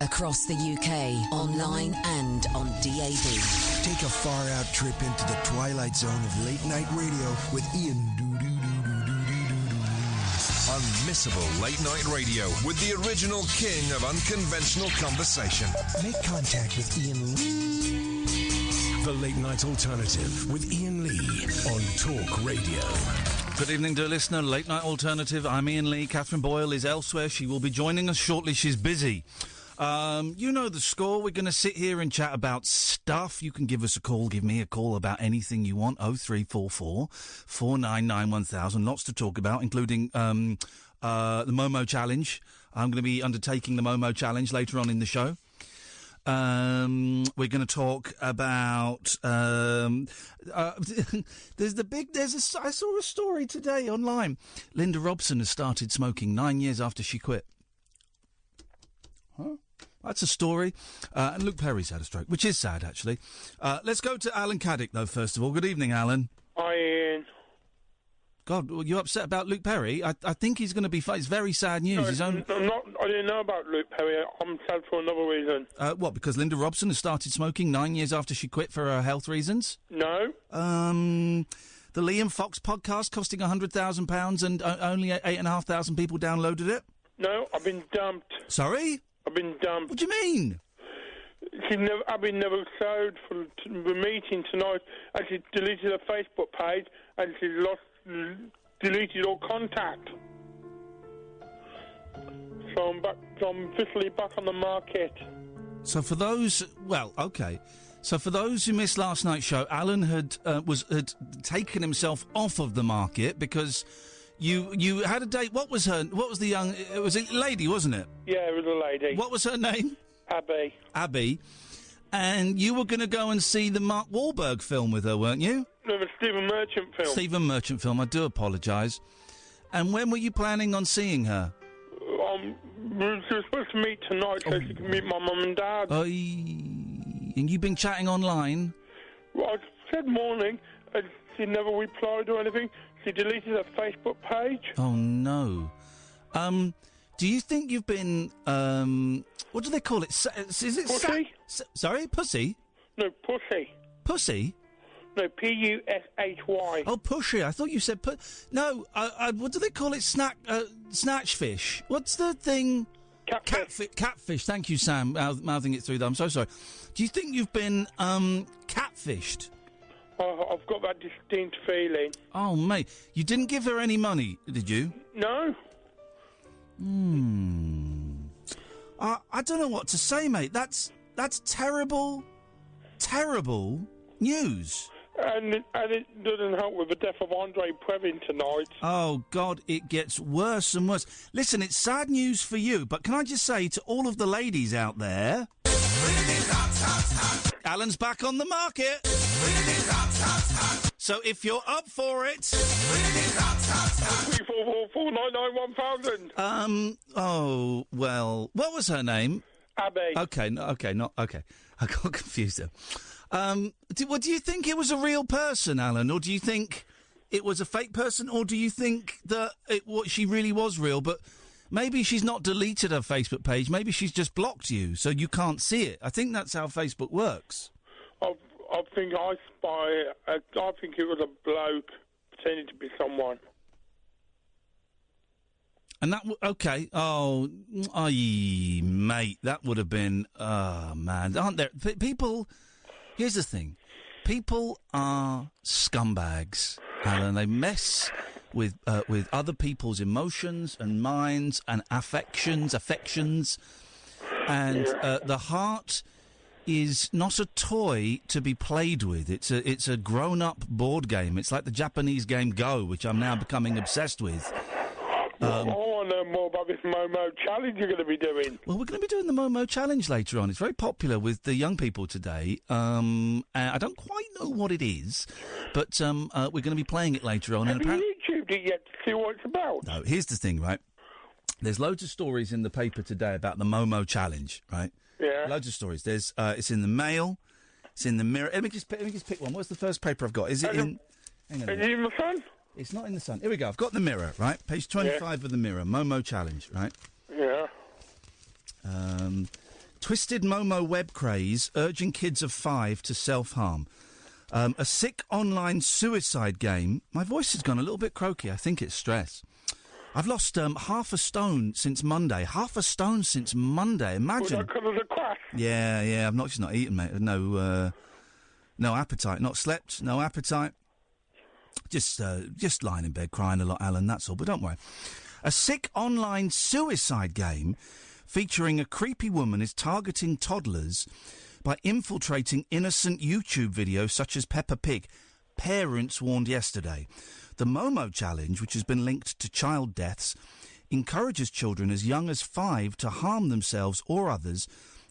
Across the UK, online and on DAB. Take a far-out trip into the twilight zone of late-night radio with Iain. Unmissable late-night radio with the original king of unconventional conversation. Make contact with Iain Lee. The Late Night Alternative with Iain Lee on Talk Radio. Good evening, dear listener. Late Night Alternative. I'm Iain Lee. Catherine Boyle is elsewhere. She will be joining us shortly. She's busy. You know the score. We're going to sit here and chat about stuff. You can give us a call. Give me a call about anything you want. 0344 499 1000. Lots to talk about, including the Momo Challenge. I'm going to be undertaking the Momo Challenge later on in the show. We're going to talk about I saw a story today online. Linda Robson has started smoking 9 years after she quit. Huh? That's a story. And Luke Perry's had a stroke, which is sad, actually. Let's go to Alan Caddick, though, first of all. Good evening, Alan. Hi, Ian. God, were you upset about Luke Perry? I think he's going to be... It's very sad news. No, I didn't know about Luke Perry. I'm sad for another reason. What, because Linda Robson has started smoking 9 years after she quit for health reasons? No. The Liam Fox podcast costing £100,000 and only 8,500 people downloaded it? No, I've been dumped. Sorry? I've been dumped. What do you mean? I've been never sold for the meeting tonight, and she deleted her Facebook page, and she deleted all contact. So I'm officially back on the market. So for those... Well, OK. So for those who missed last night's show, Alan had taken himself off of the market because... You had a date. What was the young... It was a lady, wasn't it? Yeah, it was a lady. What was her name? Abby. And you were going to go and see the Mark Wahlberg film with her, weren't you? No, the Stephen Merchant film. Stephen Merchant film. I do apologise. And when were you planning on seeing her? We were supposed to meet tonight so she could meet my mum and dad. And you've been chatting online? Well, I said morning, and she never replied or anything. She deleted her Facebook page. Oh, no. Do you think you've been, what do they call it? Is it... Pussy? Sorry? Pussy? No, pussy. Pussy? No, Pushy. Oh, pushy. I thought you said No, what do they call it? Snatch fish. What's the thing? Catfish. Catfish. Thank you, Sam, mouthing it through there. I'm so sorry. Do you think you've been, catfished? I've got that distinct feeling. Oh, mate. You didn't give her any money, did you? No. I don't know what to say, mate. That's terrible, terrible news. And it doesn't help with the death of Andre Previn tonight. Oh, God, it gets worse and worse. Listen, it's sad news for you, but can I just say to all of the ladies out there... Alan's back on the market. So if you're up for it... 3444991,000. Oh, well... What was her name? Abby. Okay. I got confused there. Do you think it was a real person, Alan, or do you think it was a fake person, or do you think that she really was real, but maybe she's not deleted her Facebook page, maybe she's just blocked you so you can't see it? I think that's how Facebook works. I think I think it was a bloke pretending to be someone. And that... Okay. Oh, mate, that would have been... Oh, man. Aren't there... People... Here's the thing. People are scumbags, Alan. They mess with other people's emotions and minds and affections. And the heart is not a toy to be played with. It's a grown-up board game. It's like the Japanese game Go, which I'm now becoming obsessed with. I want to know more about this Momo Challenge you're going to be doing. Well, we're going to be doing the Momo Challenge later on. It's very popular with the young people today. I don't quite know what it is, but we're going to be playing it later on. Have you YouTubed it yet to see what it's about? No, here's the thing, right? There's loads of stories in the paper today about the Momo Challenge, right? Yeah. Loads of stories. There's it's in the Mail, it's in the Mirror. Let me just pick one. What's the first paper I've got? Is it in... Hang on. Is it in the Sun? It's not in the Sun. Here we go. I've got the Mirror, right? Page 25 of the Mirror. Momo Challenge, right? Yeah. Twisted Momo web craze urging kids of 5 to self-harm. A sick online suicide game. My voice has gone a little bit croaky. I think it's stress. I've lost half a stone since Monday. Half a stone since Monday. Imagine. Was that because of the crash? Yeah. I've not just not eaten, mate. No appetite. Not slept. No appetite. Just lying in bed crying a lot, Alan. That's all. But don't worry. A sick online suicide game featuring a creepy woman is targeting toddlers by infiltrating innocent YouTube videos such as Peppa Pig. Parents warned yesterday. The Momo challenge, which has been linked to child deaths, encourages children as young as 5 to harm themselves or others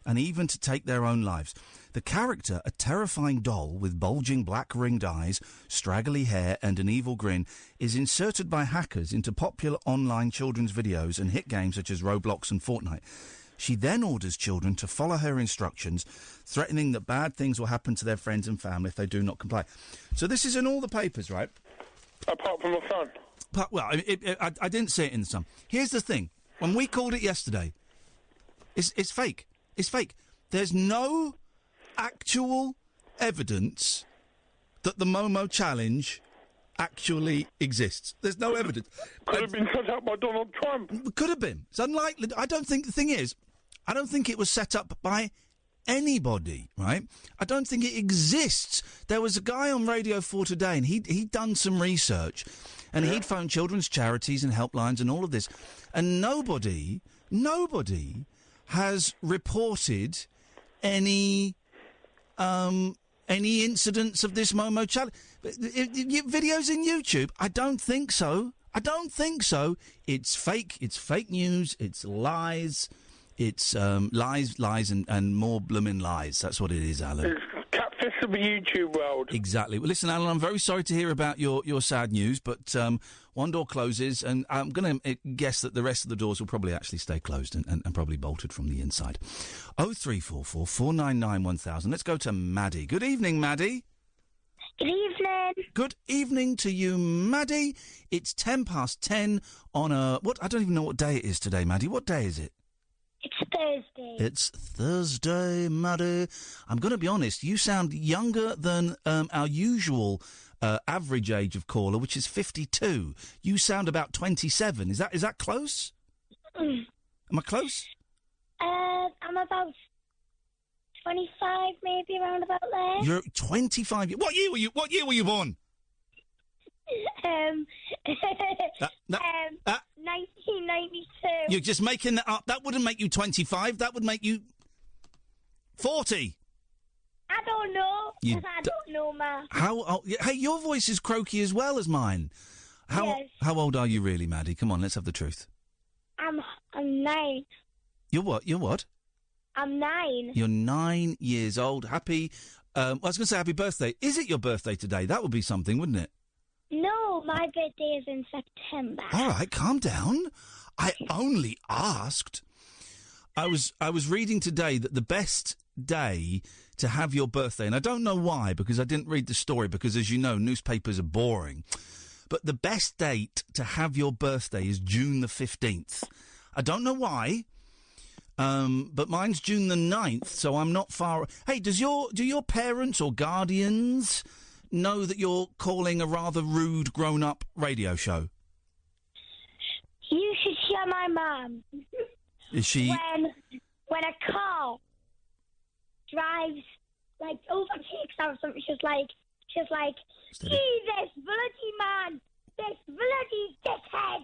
and even to take their own lives. The character, a terrifying doll with bulging black ringed eyes, straggly hair and an evil grin, is inserted by hackers into popular online children's videos and hit games such as Roblox and Fortnite. She then orders children to follow her instructions, threatening that bad things will happen to their friends and family if they do not comply. So this is in all the papers, right? Apart from the Sun. Well, I didn't see it in the Sun. Here's the thing. When we called it yesterday, it's fake. It's fake. There's no actual evidence that the Momo challenge actually exists. There's no evidence. Could have been set up by Donald Trump. Could have been. It's unlikely. I don't think... The thing is, I don't think it was set up by anybody, right? I don't think it exists. There was a guy on Radio 4 today, and he'd done some research, and he'd phoned children's charities and helplines and all of this, and nobody has reported any incidents of this Momo challenge. Videos in YouTube? I don't think so. It's fake. It's fake news. It's lies. It's lies, and more blooming lies. That's what it is, Alan. It's catfish of the YouTube world. Exactly. Well, listen, Alan, I'm very sorry to hear about your sad news, but one door closes, and I'm going to guess that the rest of the doors will probably actually stay closed and probably bolted from the inside. 0344 499 1000. Let's go to Maddie. Good evening, Maddie. Good evening. Good evening to you, Maddie. It's 10:10 on a... What? I don't even know what day it is today, Maddie. What day is it? It's Thursday. It's Thursday, Maddie. I'm going to be honest, you sound younger than our usual average age of caller, which is 52. You sound about 27. Is that close? Am I close? I'm about 25, maybe, around about there. You're 25. What year were you born? 1992. You're just making that up. That wouldn't make you 25. That would make you 40. I don't know, because I don't know, Ma. Hey, your voice is croaky as well as mine. Yes. How old are you really, Maddie? Come on, let's have the truth. I'm 9. You're what? I'm 9. You're 9 years old. Happy... I was going to say happy birthday. Is it your birthday today? That would be something, wouldn't it? No, my birthday is in September. All right, calm down. I only asked. I was reading today that the best day to have your birthday, and I don't know why, because I didn't read the story, because as you know, newspapers are boring, but the best date to have your birthday is June the 15th. I don't know why, but mine's June the 9th, so I'm not far... Hey, do your parents or guardians know that you're calling a rather rude grown-up radio show? You should hear my mum. Is she... When a car drives, like, overtakes or something, she's like, see this bloody man, this bloody dickhead.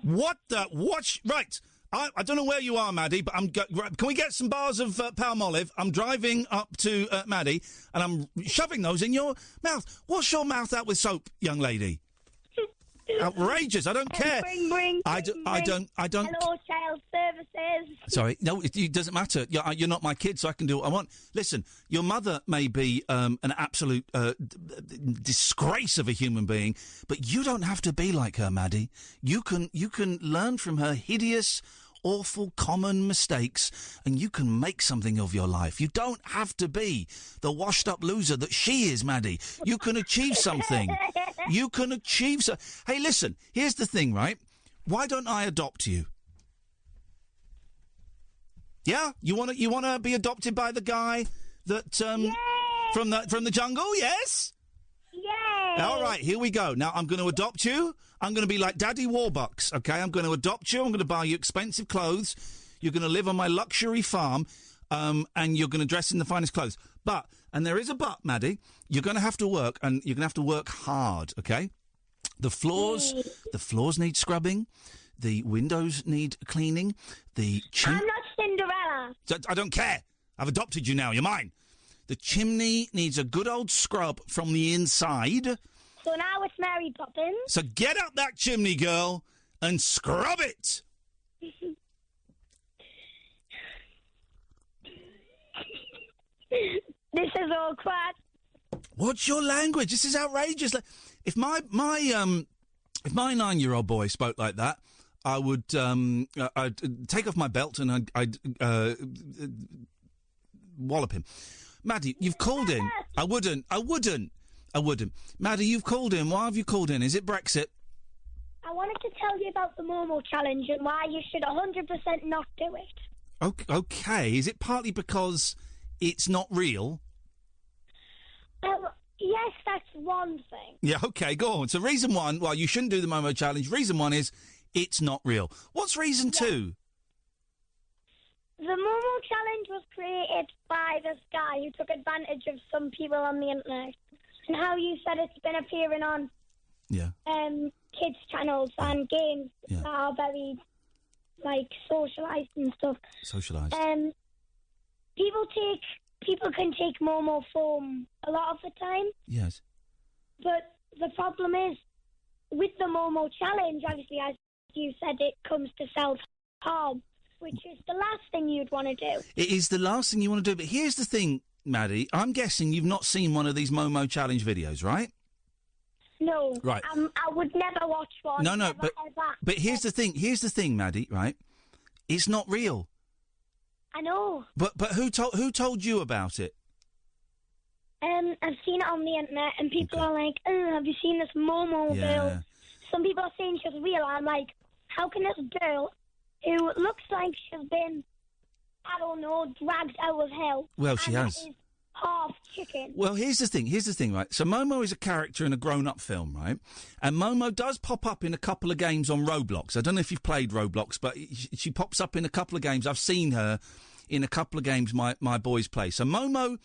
Right. I don't know where you are, Maddie, but can we get some bars of Palmolive? I'm driving up to Maddie, and I'm shoving those in your mouth. Wash your mouth out with soap, young lady. Outrageous! I don't care. Bring. I don't. Hello, child services. Sorry, no, it doesn't matter. You're not my kid, so I can do what I want. Listen, your mother may be an absolute disgrace of a human being, but you don't have to be like her, Maddie. You can learn from her hideous, awful, common mistakes, and you can make something of your life. You don't have to be the washed-up loser that she is, Maddie. You can achieve something. You can achieve so. Hey, listen, here's the thing, right? Why don't I adopt you? Yeah? You wanna be adopted by the guy that from the jungle? Yes. Yay! All right, here we go. Now I'm going to adopt you. I'm going to be like Daddy Warbucks. Okay, I'm going to adopt you. I'm going to buy you expensive clothes. You're going to live on my luxury farm, and you're going to dress in the finest clothes. But, and there is a but, Maddie, you're going to have to work, and you're going to have to work hard. Okay, the floors need scrubbing. The windows need cleaning. I'm not Cinderella. I don't care. I've adopted you now. You're mine. The chimney needs a good old scrub from the inside. So now it's Mary Poppins. So get up that chimney, girl, and scrub it. This is awkward. What's your language? This is outrageous. If my 9-year-old boy spoke like that, I would I'd take off my belt and I'd wallop him. Maddie, you've called in. I wouldn't. Maddie, you've called in. Why have you called in? Is it Brexit? I wanted to tell you about the Momo challenge and why you should 100% not do it. Okay. Is it partly because it's not real? Yes, that's one thing. Yeah, okay, go on. So reason one, well, you shouldn't do the Momo challenge. Reason one is it's not real. What's reason two? The Momo challenge was created by this guy who took advantage of some people on the internet. And how you said it's been appearing on kids' channels and games that are very, socialised and stuff. Socialised. People can take Momo form a lot of the time. Yes. But the problem is, with the Momo challenge, obviously, as you said, it comes to self-harm, which is the last thing you'd want to do. It is the last thing you want to do. But here's the thing, Maddie. I'm guessing you've not seen one of these Momo challenge videos, right? No. Right. I would never watch one. No, ever. But here's the thing. Here's the thing, Maddie, right? It's not real. I know. But who told you about it? I've seen it on the internet, and people are like, "Oh, have you seen this Momo girl?" Some people are saying she's real. I'm like, how can this girl, who looks like she's been, I don't know, dragged out of hell? Well, she has. Is half chicken. Well, here's the thing, right? So Momo is a character in a grown-up film, right? And Momo does pop up in a couple of games on Roblox. I don't know if you've played Roblox, but she pops up in a couple of games. I've seen her in a couple of games my boys play. So Momo,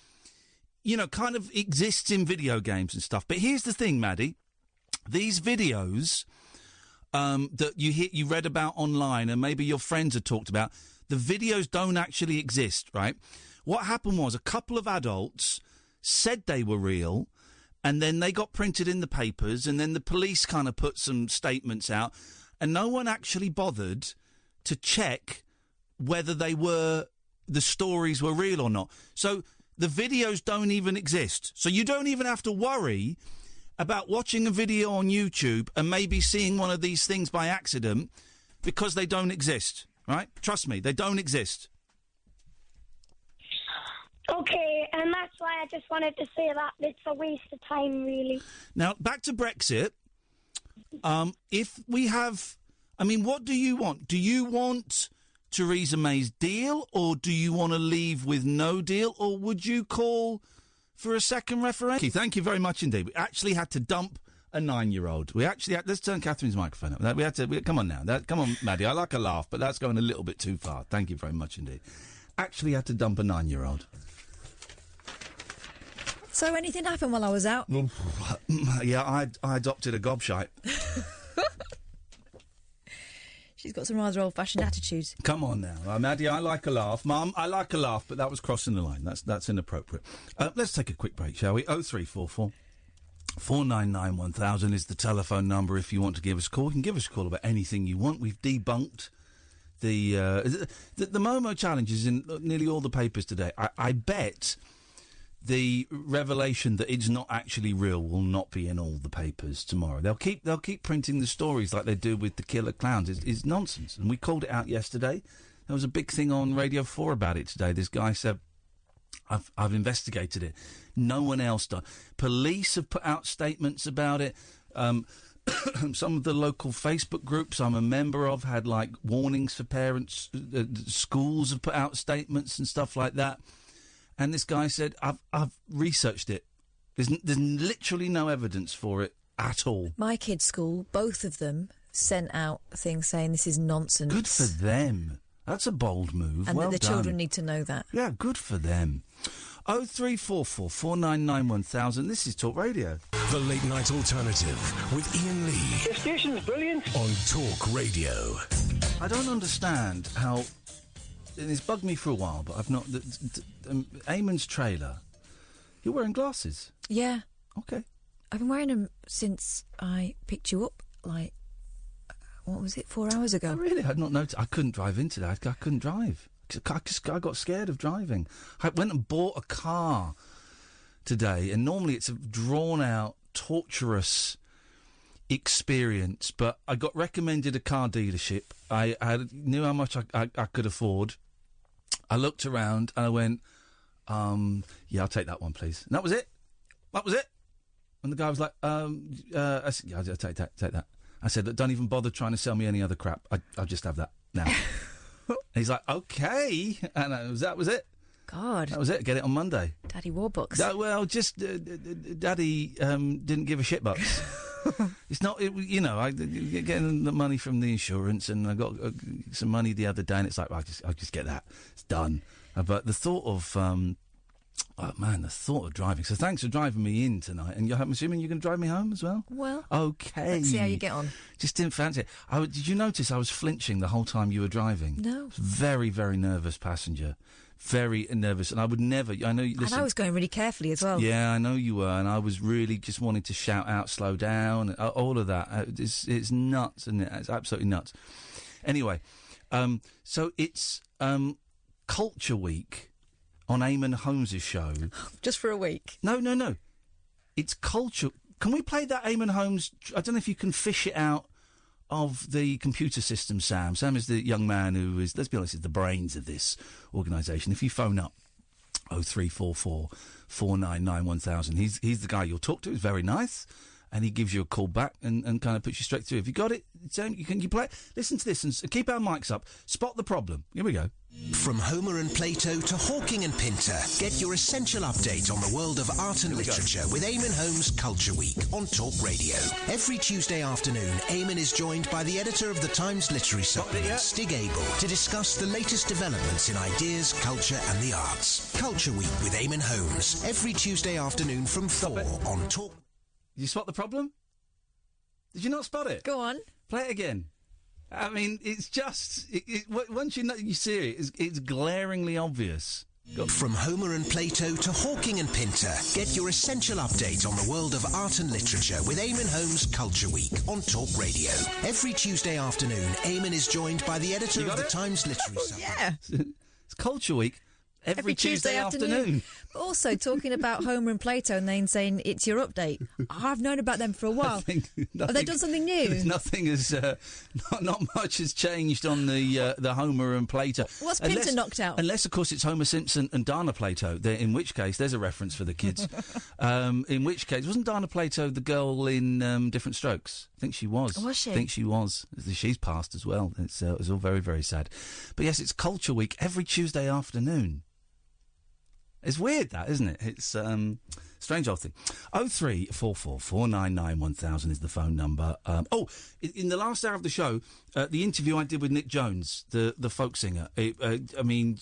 kind of exists in video games and stuff. But here's the thing, Maddie. These videos that you read about online and maybe your friends have talked about, the videos don't actually exist, right? What happened was a couple of adults said they were real, and then they got printed in the papers, and then the police kind of put some statements out, and no one actually bothered to check whether the stories were real or not. So the videos don't even exist. So you don't even have to worry about watching a video on YouTube and maybe seeing one of these things by accident because they don't exist, right? Trust me, they don't exist. Okay, and that's why I just wanted to say that it's a waste of time, really. Now, back to Brexit. If we have... what do you want? Do you want Theresa May's deal, or do you want to leave with no deal, or would you call for a second referendum? Thank you very much indeed. We actually had to dump a 9-year-old. Let's turn Catherine's microphone up. Come on now. Come on, Maddie. I like a laugh, but that's going a little bit too far. Thank you very much indeed. Actually had to dump a 9-year-old. So anything happened while I was out? Yeah, I adopted a gobshite. She's got some rather old-fashioned attitudes. Come on now. Maddie, I like a laugh. Mum, I like a laugh, but that was crossing the line. That's inappropriate. Let's take a quick break, shall we? 0344 499 1000 is the telephone number if you want to give us a call. You can give us a call about anything you want. We've debunked the Momo challenge is in nearly all the papers today. I bet the revelation that it's not actually real will not be in all the papers tomorrow. They'll keep printing the stories like they do with the killer clowns. It's nonsense. And we called it out yesterday. There was a big thing on Radio 4 about it today. This guy said, I've investigated it. No one else does. Police have put out statements about it. some of the local Facebook groups I'm a member of had, like, warnings for parents. Schools have put out statements and stuff like that. And this guy said, I've researched it. There's literally no evidence for it at all. My kids' school, both of them, sent out things saying this is nonsense. Good for them. That's a bold move. And well that the done. children need to know that. Yeah, good for them. 0344 499 1000. This is Talk Radio. The Late Night Alternative with Iain Lee. The station's brilliant. On Talk Radio. I don't understand how... And it's bugged me for a while, but I've not... Eamon's trailer. You're wearing glasses? Yeah. Okay. I've been wearing them since I picked you up, like, what was it, 4 hours ago? Oh, really? I had not noticed. I couldn't drive in today. I couldn't drive. I got scared of driving. I went and bought a car today, and normally it's a drawn-out, torturous experience, but I got recommended a car dealership. I knew how much I could afford. I looked around, and I went, yeah, I'll take that one, please. And that was it. That was it. And the guy was like, I said, yeah, I'll take that. I said, look, don't even bother trying to sell me any other crap. I'll just have that now. And he's like, okay. And that was it. God. That was it. Get it on Monday. Daddy Warbucks. Daddy didn't give a shit bucks. It's not, I getting the money from the insurance, and I got some money the other day, and it's like, well, I'll just get that. It's done. But the thought of, the thought of driving. So thanks for driving me in tonight. And I'm assuming you're going to drive me home as well? Well, okay. Let's see how you get on. Just didn't fancy it. Did you notice I was flinching the whole time you were driving? No. Very, very nervous passenger. Very nervous. And I would never... I know. Listen, and I was going really carefully as well. Yeah, I know you were. And I was really just wanting to shout out, slow down, all of that. It's nuts, isn't it? It's absolutely nuts. Anyway, so it's Culture Week on Eamon Holmes' show. Just for a week? No. It's Culture... Can we play that Eamon Holmes... I don't know if you can fish it out of the computer system, Sam. Sam is the young man who is, let's be honest, is the brains of this organisation. If you phone up 0344 499 1000, he's the guy you'll talk to. He's very nice, and he gives you a call back and kind of puts you straight through. Have you got it, Sam? You play it? Listen to this and keep our mics up. Spot the problem. Here we go. From Homer and Plato to Hawking and Pinter, get your essential update on the world of art and literature with Eamon Holmes' Culture Week on Talk Radio. Every Tuesday afternoon, Eamon is joined by the editor of the Times Literary Supplement, Stig Abel, to discuss the latest developments in ideas, culture and the arts. Culture Week with Eamon Holmes, every Tuesday afternoon from 4 on Talk... Did you spot the problem? Did you not spot it? Go on. Play it again. I mean, it's just... once you see it, it's glaringly obvious. From Homer and Plato to Hawking and Pinter, get your essential update on the world of art and literature with Eamon Holmes' Culture Week on Talk Radio. Every Tuesday afternoon, Eamon is joined by the editor of the Times Literary Supplement. Yeah. It's Culture Week. Every Tuesday afternoon. But also talking about Homer and Plato and then saying it's your update. I've known about them for a while. Have they done something new? Nothing has, not much has changed on the Homer and Plato. What's Pinter knocked out? Unless, of course, it's Homer Simpson and Dana Plato. In which case, there's a reference for the kids. In which case, wasn't Dana Plato the girl in Different Strokes? I think she was. Was she? I think she was. She's passed as well. It's all very, very sad. But yes, it's Culture Week every Tuesday afternoon. It's weird, that, isn't it? It's strange old thing. 0344 499 1000 is the phone number. In the last hour of the show, the interview I did with Nick Jones, the folk singer. I really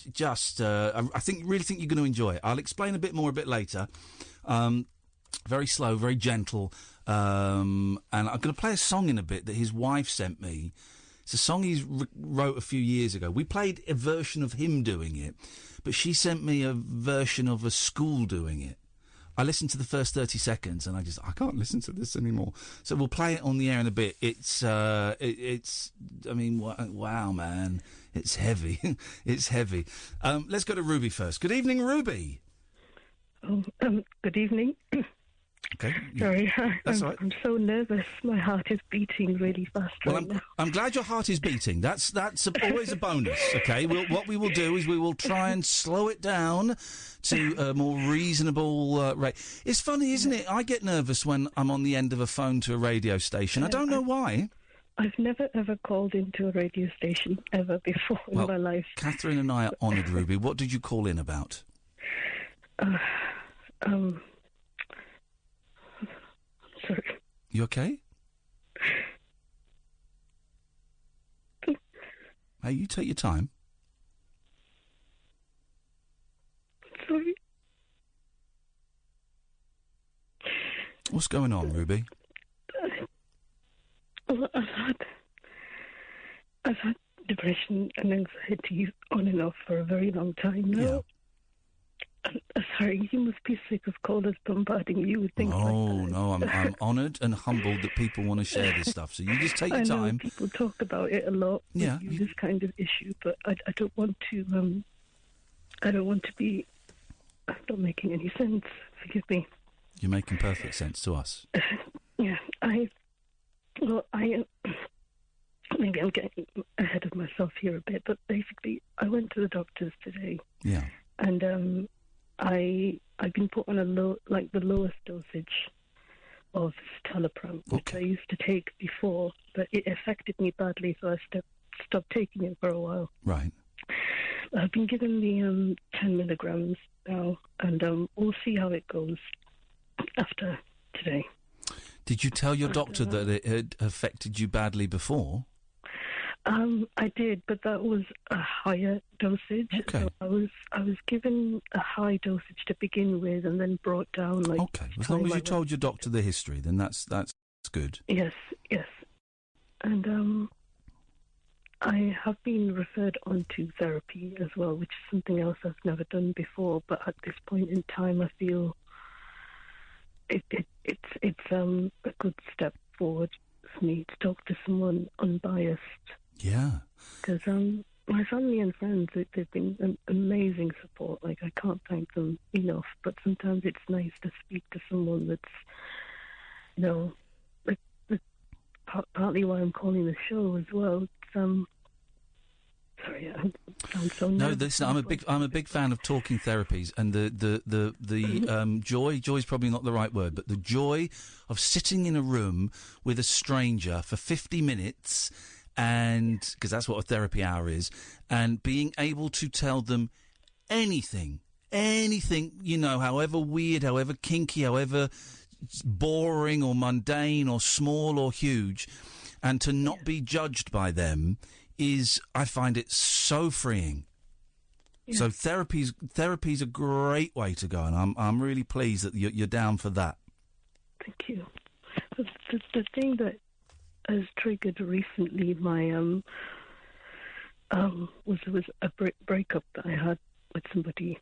think you're going to enjoy it. I'll explain a bit more a bit later. Very slow, very gentle. And I'm going to play a song in a bit that his wife sent me. It's a song he wrote a few years ago. We played a version of him doing it, but she sent me a version of a school doing it. I listened to the first 30 seconds and I can't listen to this anymore. So we'll play it on the air in a bit. Wow, man. It's heavy. It's heavy. Let's go to Ruby first. Good evening, Ruby. Good evening. Okay. Sorry, That's all right. I'm so nervous. My heart is beating really fast now. I'm glad your heart is beating. That's always a bonus. Okay. What we will do is we will try and slow it down to a more reasonable rate. It's funny, isn't it? I get nervous when I'm on the end of a phone to a radio station. I don't know why. I've never ever called into a radio station ever before in my life. Catherine and I are honoured, Ruby. What did you call in about? Sorry. You okay? Hey, you take your time. Sorry. What's going on, Ruby? Well, I've had depression and anxiety on and off for a very long time now. Yeah. Sorry, you must be sick of callers bombarding you with things like that. No, I'm honoured and humbled that people want to share this stuff. So you just take your time. I know people talk about it a lot. Yeah, this kind of issue, but I don't want to. I don't want to be. I'm not making any sense. Forgive me. You're making perfect sense to us. Yeah, maybe I'm getting ahead of myself here a bit, but basically, I went to the doctors today. Yeah. And I've been put on the lowest dosage of citalopram, which I used to take before, but it affected me badly, so I stopped taking it for a while. Right. I've been given the 10 milligrams now, and we'll see how it goes after today. Did you tell your doctor that it had affected you badly before? I did, but that was a higher dosage. Okay. So I was given a high dosage to begin with, and then brought down. Okay. As long as you told your doctor the history, then that's good. Yes. And I have been referred on to therapy as well, which is something else I've never done before. But at this point in time, I feel it's a good step forward for me to talk to someone unbiased. Yeah. Because my family and friends, they've been an amazing support. Like, I can't thank them enough. But sometimes it's nice to speak to someone that's, partly why I'm calling the show as well. It's, sorry, I sound so nervous. No, I'm a big fan of talking therapies, and the joy's probably not the right word, but the joy of sitting in a room with a stranger for 50 minutes, and because that's what a therapy hour is, and being able to tell them anything, however weird, however kinky, however boring or mundane or small or huge, and to not be judged by them I find it so freeing. Yeah. So therapy's a great way to go, and I'm really pleased that you're down for that. Thank you. The thing that has triggered recently my was a breakup that I had with somebody.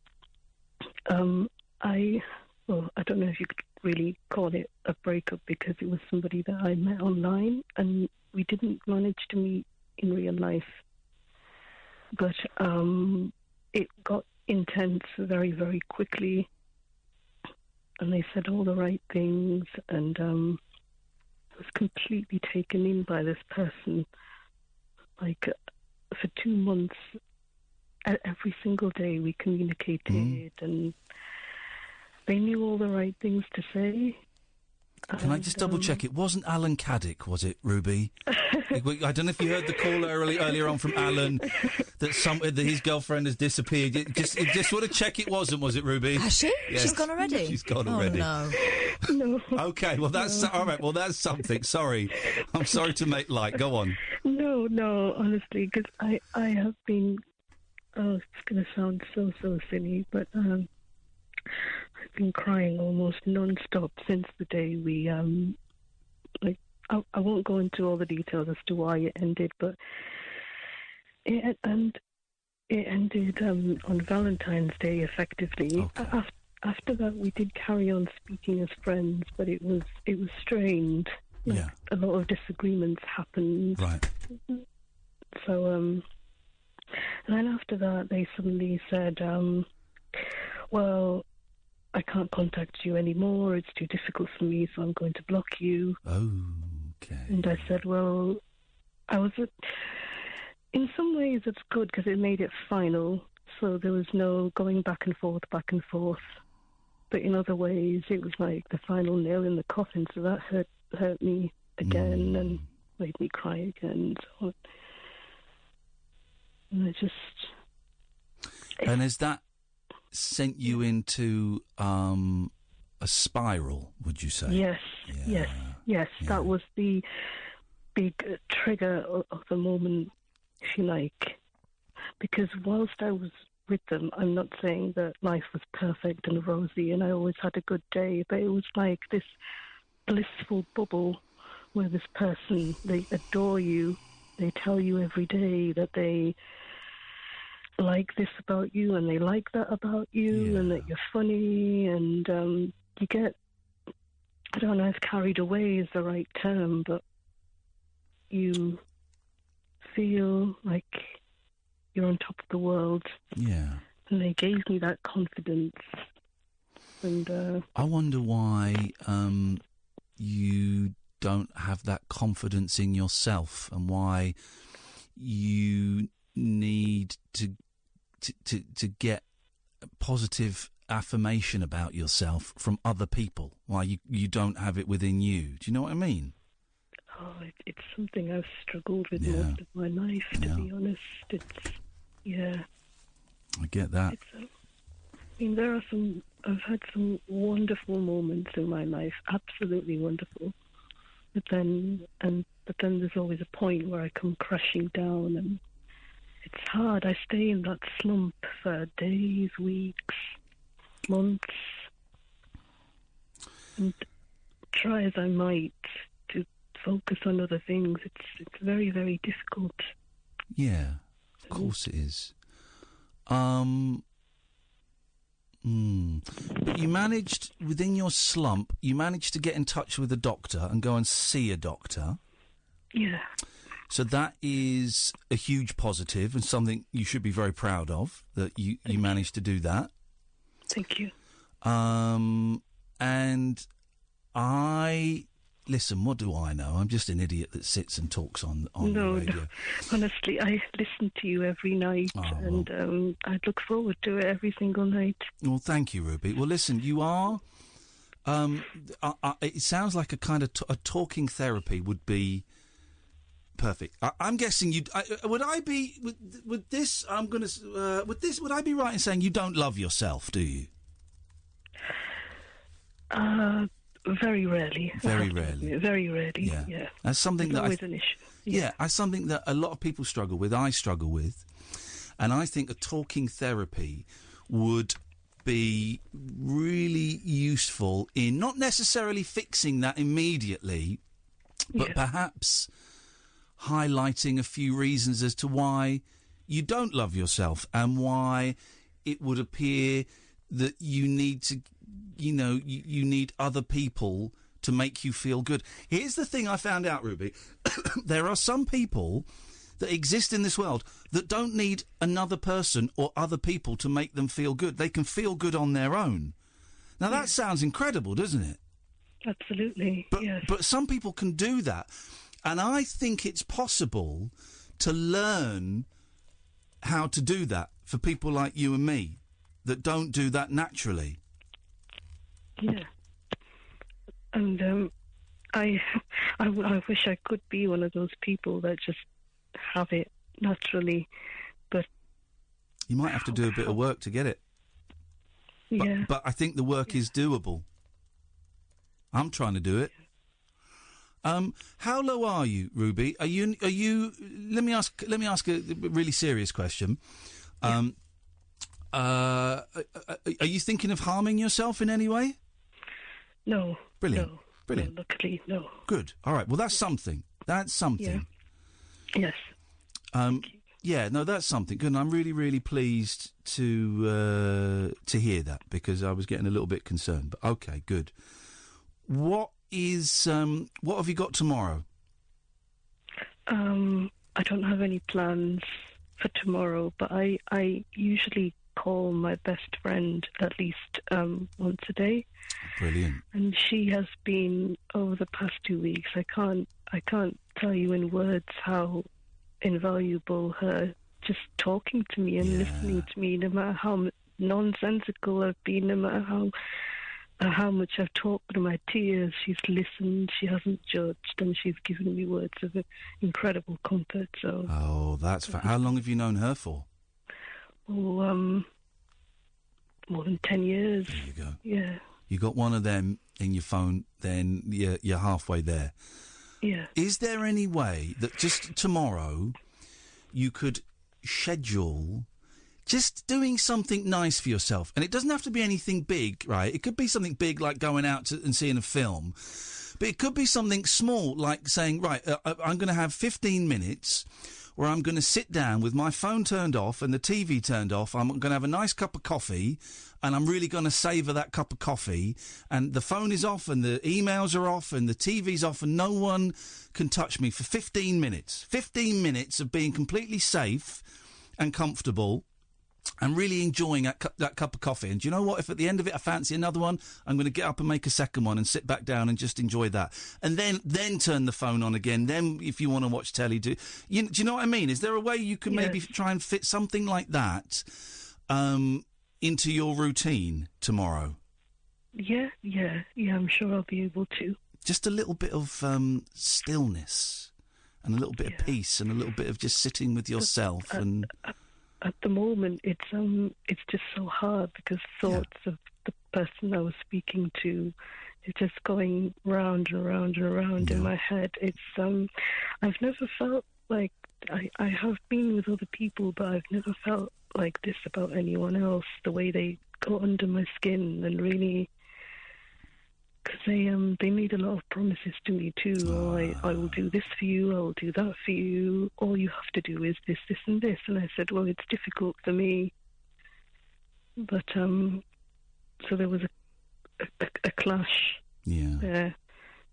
I don't know if you could really call it a breakup, because it was somebody that I met online, and we didn't manage to meet in real life, but it got intense very, very quickly, and they said all the right things, and I was completely taken in by this person. Like, for 2 months, every single day we communicated, and they knew all the right things to say. Can I just double check? It wasn't Alan Caddick, was it, Ruby? I don't know if you heard the call earlier on from Alan that his girlfriend has disappeared. Just want to check it wasn't, was it, Ruby? Has she? Yes. She's gone already? She's gone already. No. Okay, well, that's all right. Well, that's something. Sorry. I'm sorry to make light. Go on. No, honestly, because I have been... Oh, it's going to sound so silly, but... I've been crying almost non-stop since the day we, I won't go into all the details as to why it ended, but it ended on Valentine's Day, effectively. Okay. After that, we did carry on speaking as friends, but it was strained. Yeah. A lot of disagreements happened. Right. So, and then after that, they suddenly said, well, I can't contact you anymore. It's too difficult for me, so I'm going to block you. Okay. And I said, well, in some ways it's good because it made it final, so there was no going back and forth. But in other ways, it was like the final nail in the coffin, so that hurt me again and made me cry again and so on. And I just... And has that sent you into a spiral, would you say? Yes, Yeah. yes. That was the big trigger of the moment, if you like. Because whilst I was with them, I'm not saying that life was perfect and rosy and I always had a good day, but it was like this blissful bubble where this person, they adore you, they tell you every day that they like this about you and they like that about you and that you're funny, and you get, I don't know if carried away is the right term, but you feel like you're on top of the world. Yeah. And they gave me that confidence. And I wonder why you don't have that confidence in yourself, and why you need to get positive affirmation about yourself from other people. Why you don't have it within you. Do you know what I mean? Oh, it's something I've struggled with most of my life, to be honest. I get that. I've had some wonderful moments in my life, absolutely wonderful. But then there's always a point where I come crashing down, and it's hard. I stay in that slump for days, weeks, months, and try as I might to focus on other things. It's very, very difficult. Yeah, of course it is. But you managed, within your slump, you managed to get in touch with a doctor and go and see a doctor. Yeah. So that is a huge positive and something you should be very proud of, that you managed to do that. Thank you. And listen, what do I know? I'm just an idiot that sits and talks on the radio. No, honestly, I listen to you every night, and I look forward to it every single night. Well, thank you, Ruby. Well, listen, you are... it sounds like a kind of a talking therapy would be perfect. I'm guessing you... would I be... Would this... I'm going to... would I be right in saying you don't love yourself, do you? Very rarely. Very rarely. Very rarely, yeah. That's something There's that always an issue. Yeah, that's something that a lot of people struggle with. I struggle with. And I think a talking therapy would be really useful in not necessarily fixing that immediately, but perhaps highlighting a few reasons as to why you don't love yourself and why it would appear that you need to, you need other people to make you feel good. Here's the thing I found out, Ruby. There are some people that exist in this world that don't need another person or other people to make them feel good. They can feel good on their own. Now, that sounds incredible, doesn't it? Absolutely, But some people can do that. And I think it's possible to learn how to do that for people like you and me that don't do that naturally. Yeah. And I wish I could be one of those people that just have it naturally, but... You might have to do a bit of work to get it. Yeah. But I think the work is doable. I'm trying to do it. How low are you, Ruby? Are you? Let me ask a really serious question. Are you thinking of harming yourself in any way? No. Brilliant. No. Brilliant. No, luckily, no. Good. All right. Well, that's something. That's something. Yeah. Yes. Yeah. No, that's something. Good. And I'm really, really pleased to hear that, because I was getting a little bit concerned. But okay, good. What have you got tomorrow? I don't have any plans for tomorrow, but I usually call my best friend at least once a day. Brilliant. And she has been, over the past 2 weeks, I can't tell you in words how invaluable her just talking to me and listening to me, no matter how nonsensical I've been, no matter how much I've talked to my tears, she's listened, she hasn't judged, and she's given me words of incredible comfort. So. Oh, that's how long have you known her for? Oh, more than 10 years. There you go. Yeah. You got one of them in your phone, then you're halfway there. Yeah. Is there any way that just tomorrow you could schedule just doing something nice for yourself? And it doesn't have to be anything big, right? It could be something big like going out and seeing a film. But it could be something small like saying, right, I'm going to have 15 minutes where I'm going to sit down with my phone turned off and the TV turned off. I'm going to have a nice cup of coffee and I'm really going to savour that cup of coffee. And the phone is off and the emails are off and the TV's off and no one can touch me for 15 minutes. 15 minutes of being completely safe and comfortable and really enjoying that cup of coffee. And do you know what? If at the end of it I fancy another one, I'm going to get up and make a second one and sit back down and just enjoy that. And then turn the phone on again. Then if you want to watch telly, do you know what I mean? Is there a way you can maybe try and fit something like that into your routine tomorrow? Yeah, I'm sure I'll be able to. Just a little bit of stillness and a little bit of peace and a little bit of just sitting with yourself At the moment, it's just so hard because thoughts of the person I was speaking to is just going round and round and round in my head. It's I've never felt like I have been with other people, but I've never felt like this about anyone else. The way they go under my skin and really, because they made a lot of promises to me too. I will do this for you, I will do that for you. All you have to do is this, this and this. And I said, well, it's difficult for me. But, so there was a clash there.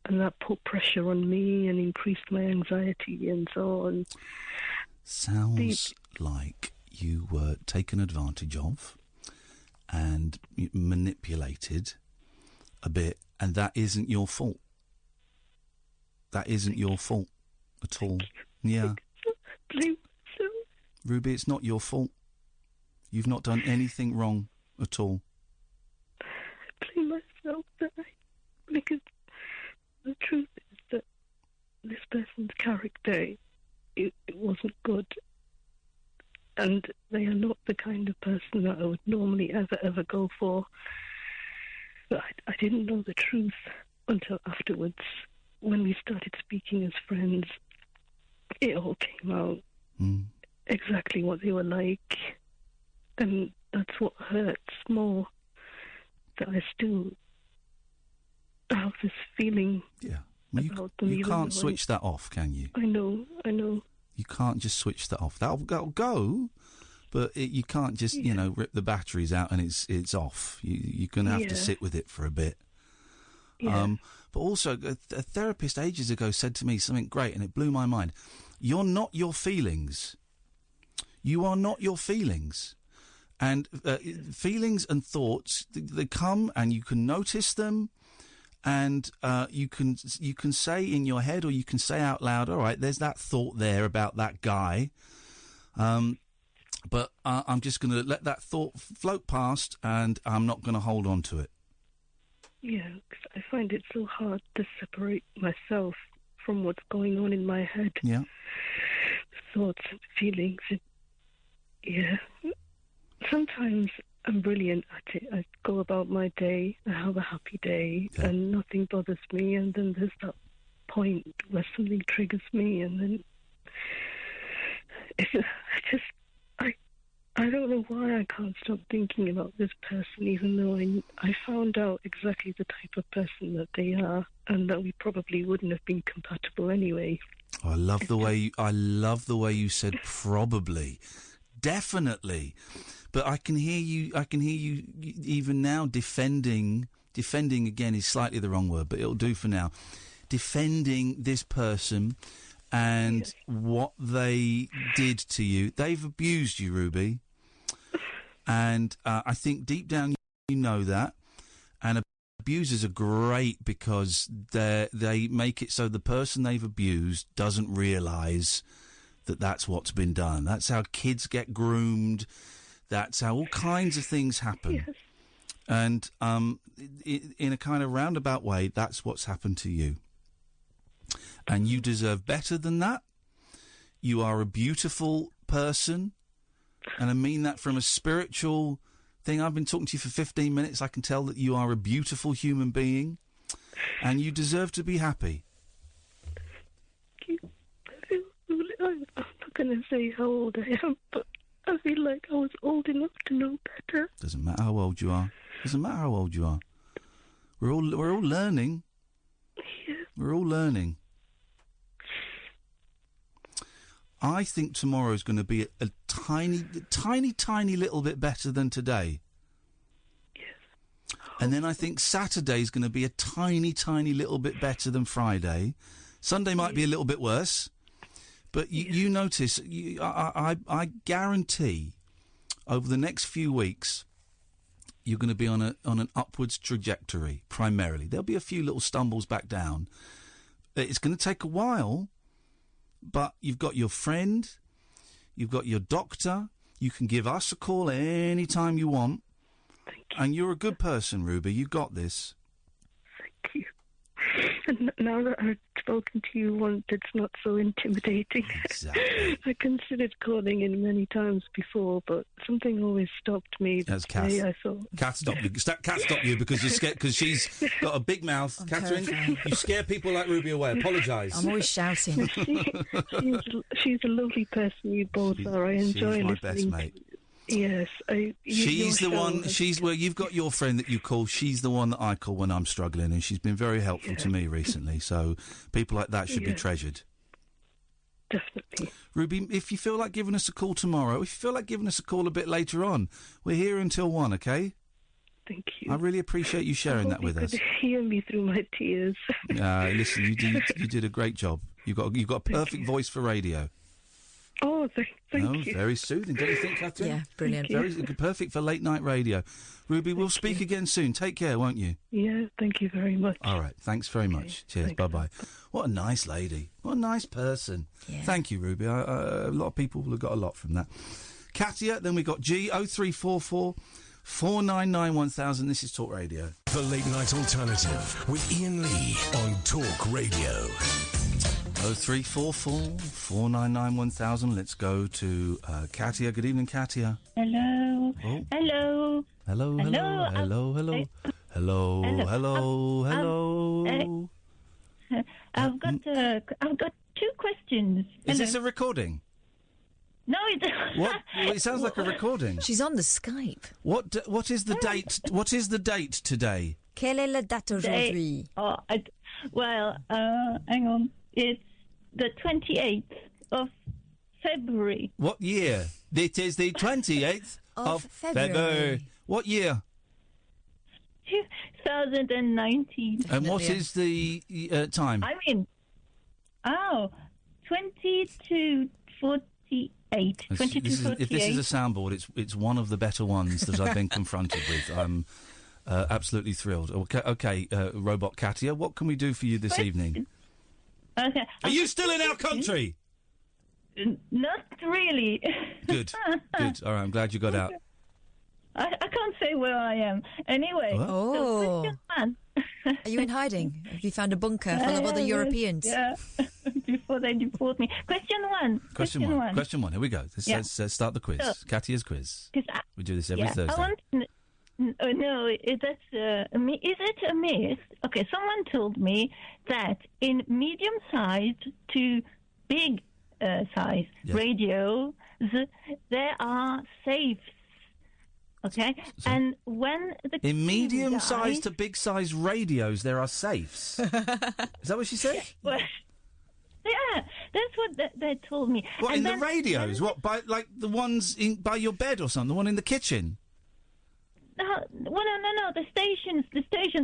And that put pressure on me and increased my anxiety and so on. Sounds like you were taken advantage of and manipulated a bit. And that isn't your fault. That isn't your fault at all. Yeah. Ruby, it's not your fault. You've not done anything wrong at all. I blame myself because the truth is that this person's character, it wasn't good. And they are not the kind of person that I would normally ever go for. But I didn't know the truth until afterwards. When we started speaking as friends, it all came out exactly what they were like. And that's what hurts more, that I still have this feeling about them. You can't switch that off, can you? I know. You can't just switch that off. That'll go, but you can't just, rip the batteries out and it's off. You're going to have to sit with it for a bit. Yeah. But also, a therapist ages ago said to me something great, and it blew my mind. You're not your feelings. You are not your feelings. And feelings and thoughts, they come and you can notice them, and you can say in your head, or you can say out loud, all right, there's that thought there about that guy. But I'm just going to let that thought float past, and I'm not going to hold on to it. Yeah, because I find it so hard to separate myself from what's going on in my head. Yeah. Thoughts and feelings. Sometimes I'm brilliant at it. I go about my day, I have a happy day, and nothing bothers me. And then there's that point where something triggers me, and then I don't know why I can't stop thinking about this person, even though I found out exactly the type of person that they are, and that we probably wouldn't have been compatible anyway. I love the way you said probably, definitely. But I can hear you even now defending again is slightly the wrong word, but it'll do for now. Defending this person and what they did to you. They've abused you, Ruby. And I think deep down you know that. And abusers are great because they make it so the person they've abused doesn't realise that that's what's been done. That's how kids get groomed. That's how all kinds of things happen. Yes. And in a kind of roundabout way, that's what's happened to you. And you deserve better than that. You are a beautiful person. And I mean that from a spiritual thing. I've been talking to you for 15 minutes. I can tell that you are a beautiful human being. And you deserve to be happy. I'm not going to say how old I am, but I feel like I was old enough to know better. Doesn't matter how old you are. Doesn't matter how old you are. We're all learning. Yeah. We're all learning. I think tomorrow's going to be a tiny little bit better than today. Yes. And then I think Saturday's going to be a tiny little bit better than Friday. Sunday might be a little bit worse. But you notice, I guarantee over the next few weeks, you're going to be on an upwards trajectory, primarily. There'll be a few little stumbles back down. It's going to take a while, but you've got your friend, you've got your doctor, you can give us a call any time you want. Thank you. And you're a good person, Ruby. You got this. Thank you. And now that I've spoken to you once, it's not so intimidating. Exactly. I considered calling in many times before, but something always stopped me. That's Today, Kath. I thought. Kath stopped you. Kath stopped you because you're scared, because she's got a big mouth. Catherine, you scare people like Ruby away. Apologise. I'm always shouting. She's a lovely person, you both are. I enjoy she's my listening. best mate. Yes. She's the one. She's where you've got your friend that you call. She's the one that I call when I'm struggling, and she's been very helpful to me recently. So people like that should be treasured. Definitely. Ruby, if you feel like giving us a call tomorrow, if you feel like giving us a call a bit later on, we're here until 1, okay? Thank you. I really appreciate you sharing that with us. You could hear me through my tears. Listen, you did a great job. You've got a perfect voice for radio. Oh, thank you. Very soothing, don't you think, Catherine? Yeah, brilliant. Very perfect for late night radio. Ruby, we'll speak again soon. Take care, won't you? Yeah, thank you very much. All right, thanks very much. Cheers, bye-bye. What a nice lady. What a nice person. Yeah. Thank you, Ruby. A lot of people have got a lot from that. Katia, then we got G, 0344 499 1000. This is Talk Radio. The Late Night Alternative with Iain Lee on Talk Radio. 0344 499 1000. Let's go to Katia. Good evening, Katia. Hello. Oh. Hello. Hello. Hello. Hello. Hello. Hello. Hello. I've got 2 questions. Is this a recording? No, it's what? Well, it sounds like a recording. She's on the Skype. What is the date? What is the date today? Quelle est la date aujourd'hui? Hang on. It's the 28th of February. What year? It is the 28th of February. What year? 2019. And what is the time? 22:48. 22:48. If this is a soundboard, it's one of the better ones that I've been confronted with. I'm absolutely thrilled. Okay, Robot Katia, what can we do for you this evening? Okay. Are you still in our country? Not really. Good. All right, I'm glad you got out. I can't say where I am. Anyway. Oh. So question 1. Are you in hiding? Have you found a bunker full of other Europeans? Yeah, before they deport me. Question 1. Question 1. Here we go. Let's start the quiz. Katia's quiz. We do this every Thursday. I want to no, is it a myth? Okay, someone told me that in medium-sized to big-size radios, there are safes. Okay, and when the in medium-sized to big-sized radios, there are safes. Is that what she said? Well, yeah, that's what they told me. What, and in the radios? What, by like the ones by your bed or something? The one in the kitchen? No, the stations,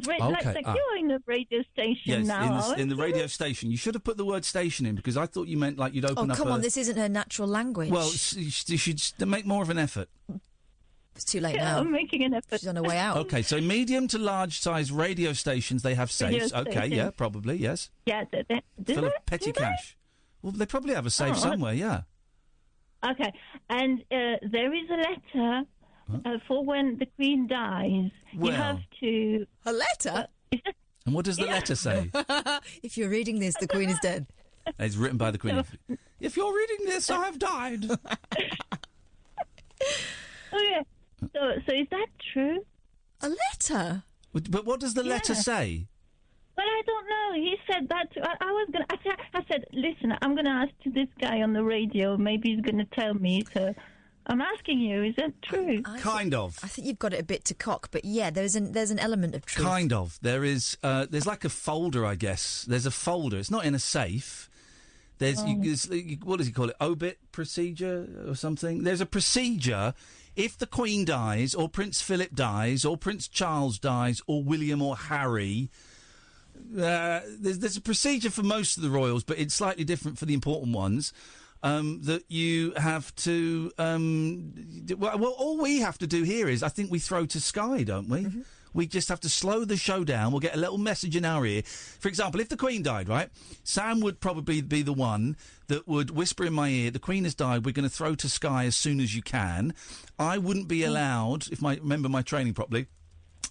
like you're in a radio station now. Yes, in the radio station. You should have put the word station in, because I thought you meant like you'd open up come on, this isn't her natural language. Well, you should make more of an effort. It's too late Yeah, now. I'm making an effort. She's on her way out. Okay, so medium to large size radio stations, they have safes. Radio Okay, stations. yeah, probably, yes. Yeah, Full of petty cash. Well, they probably have a safe somewhere, yeah. Okay, and there is a letter for when the Queen dies. Well. You have to... A letter? And what does the letter say? If you're reading this, the Queen is dead. It's written by the Queen. If you're reading this, I have died. Okay, so is that true? A letter? But what does the letter say? Well, I don't know. He said that. I was gonna. I said, listen, I'm gonna ask to this guy on the radio. Maybe he's gonna tell me. So I'm asking you. Is that true? Kind of. I think you've got it a bit to cock, but yeah, there's an element of truth. Kind of. There is. There's like a folder, I guess. There's a folder. It's not in a safe. There's what does he call it? Obit procedure or something. There's a procedure. If the Queen dies, or Prince Philip dies, or Prince Charles dies, or William or Harry, there's a procedure for most of the royals, but it's slightly different for the important ones. That you have to. Well, all we have to do here is, I think we throw to Sky, don't we? Mm-hmm. We just have to slow the show down. We'll get a little message in our ear. For example, if the Queen died, right, Sam would probably be the one that would whisper in my ear, the Queen has died, we're going to throw to Sky as soon as you can. I wouldn't be allowed, if I remember my training properly,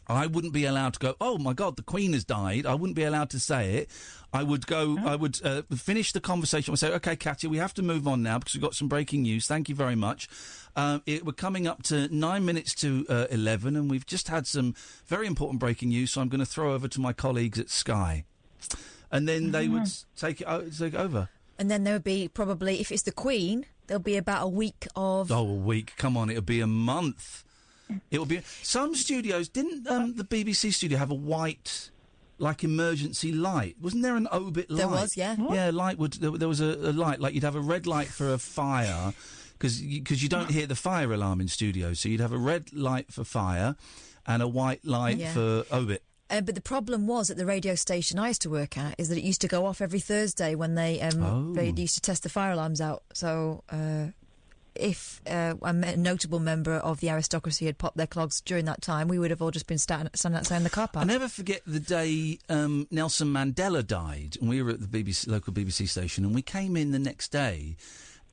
I wouldn't be allowed to go, oh, my God, the Queen has died. I wouldn't be allowed to say it. I would go, I would finish the conversation. I would say, OK, Katia, we have to move on now because we've got some breaking news. Thank you very much. We're coming up to 9 minutes to 11, and we've just had some very important breaking news, so I'm going to throw over to my colleagues at Sky. And then they would take it over. And then there would be probably, if it's the Queen, there'll be about a week of... Oh, a week. Come on, it'll be a month. It will be... Some studios... Didn't the BBC studio have a white... like emergency light? Wasn't there an obit light? There was, yeah. What? Yeah, light would. There was a light, like you'd have a red light for a fire, because you don't hear the fire alarm in studios, so you'd have a red light for fire and a white light for obit. But the problem was at the radio station I used to work at is that it used to go off every Thursday when they used to test the fire alarms out. So if a notable member of the aristocracy had popped their clogs during that time, we would have all just been standing outside in the car park. I never forget the day Nelson Mandela died, and we were at the local BBC station, and we came in the next day,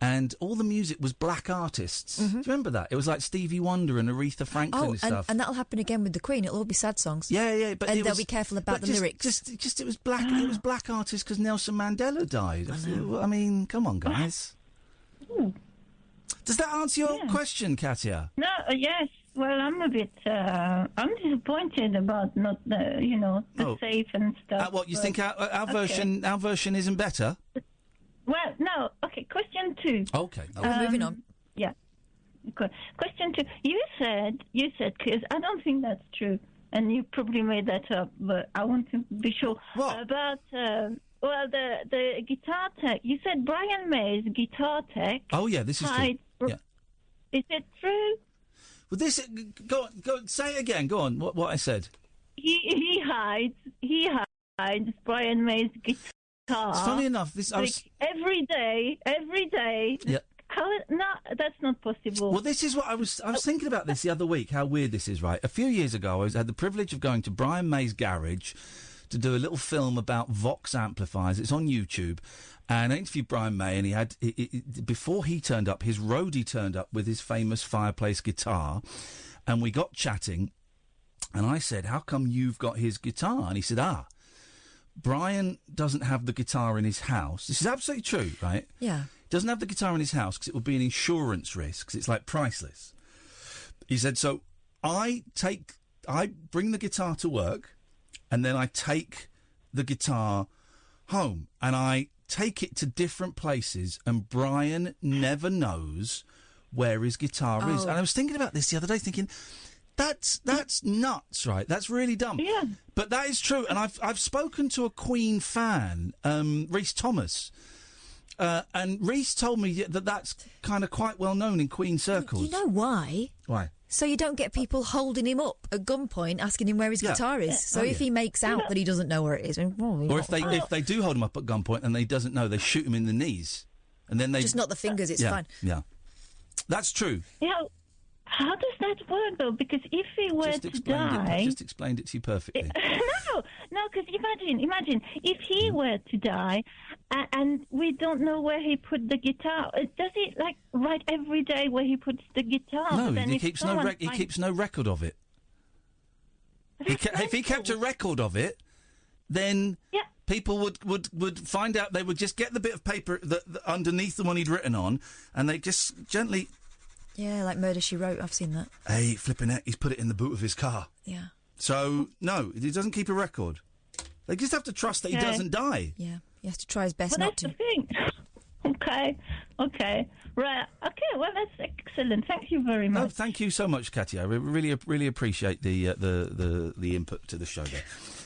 and all the music was black artists. Mm-hmm. Do you remember that? It was like Stevie Wonder and Aretha Franklin and stuff. And that'll happen again with the Queen. It'll all be sad songs. Yeah, but they'll be careful about the lyrics. Just it was black. It was black artists because Nelson Mandela died. I mean, come on, guys. Does that answer your question, Katia? No, yes. Well, I'm a bit... I'm disappointed about not the safe and stuff. What, you think our version isn't better? Well, no. Okay, question 2. Okay. Moving on. Yeah. Question 2. You said, because I don't think that's true, and you probably made that up, but I want to be sure. What? About... the guitar tech. You said Brian May's guitar tech. Oh, yeah, this is true. Yeah. Is it true? Well, go on, say it again. Go on. What I said. He hides Brian May's guitar. It's funny enough. Every day. Yeah. No, that's not possible. Well, this is what I was thinking about this the other week. How weird this is, right? A few years ago, I had the privilege of going to Brian May's garage to do a little film about Vox amplifiers. It's on YouTube. And I interviewed Brian May, and he had... before he turned up, his roadie turned up with his famous fireplace guitar, and we got chatting, and I said, how come you've got his guitar? And he said, Brian doesn't have the guitar in his house. This is absolutely true, right? Yeah. Doesn't have the guitar in his house because it would be an insurance risk, because it's, like, priceless. He said, so I bring the guitar to work, and then I take the guitar home, and I take it to different places, and Brian never knows where his guitar is. And I was thinking about this the other day, thinking, that's nuts, right? That's really dumb. Yeah. But that is true, and I've spoken to a Queen fan, Rhys Thomas, and Rhys told me that that's kind of quite well known in Queen circles. You know why? Why? So you don't get people holding him up at gunpoint, asking him where his guitar is. So if he makes out that he doesn't know where it is, or if they do hold him up at gunpoint and he doesn't know, they shoot him in the knees, and then they just not the fingers. It's fine. Yeah, that's true. Yeah. How does that work, though? Because if he were to die... I've just explained it to you perfectly. No, because imagine, if he were to die and we don't know where he put the guitar, does he, like, write every day where he puts the guitar? No, he keeps no record of it. If he kept a record of it, then people would find out. They would just get the bit of paper that underneath the one he'd written on, and they just gently... Yeah, like Murder, She Wrote. I've seen that. Hey, flipping it. He's put it in the boot of his car. Yeah. So, no, he doesn't keep a record. They just have to trust that he doesn't die. Yeah, he has to try his best not to. That's the thing. Okay. Right. Okay, well, that's excellent. Thank you very much. No, thank you so much, Katia. I really appreciate the input to the show there.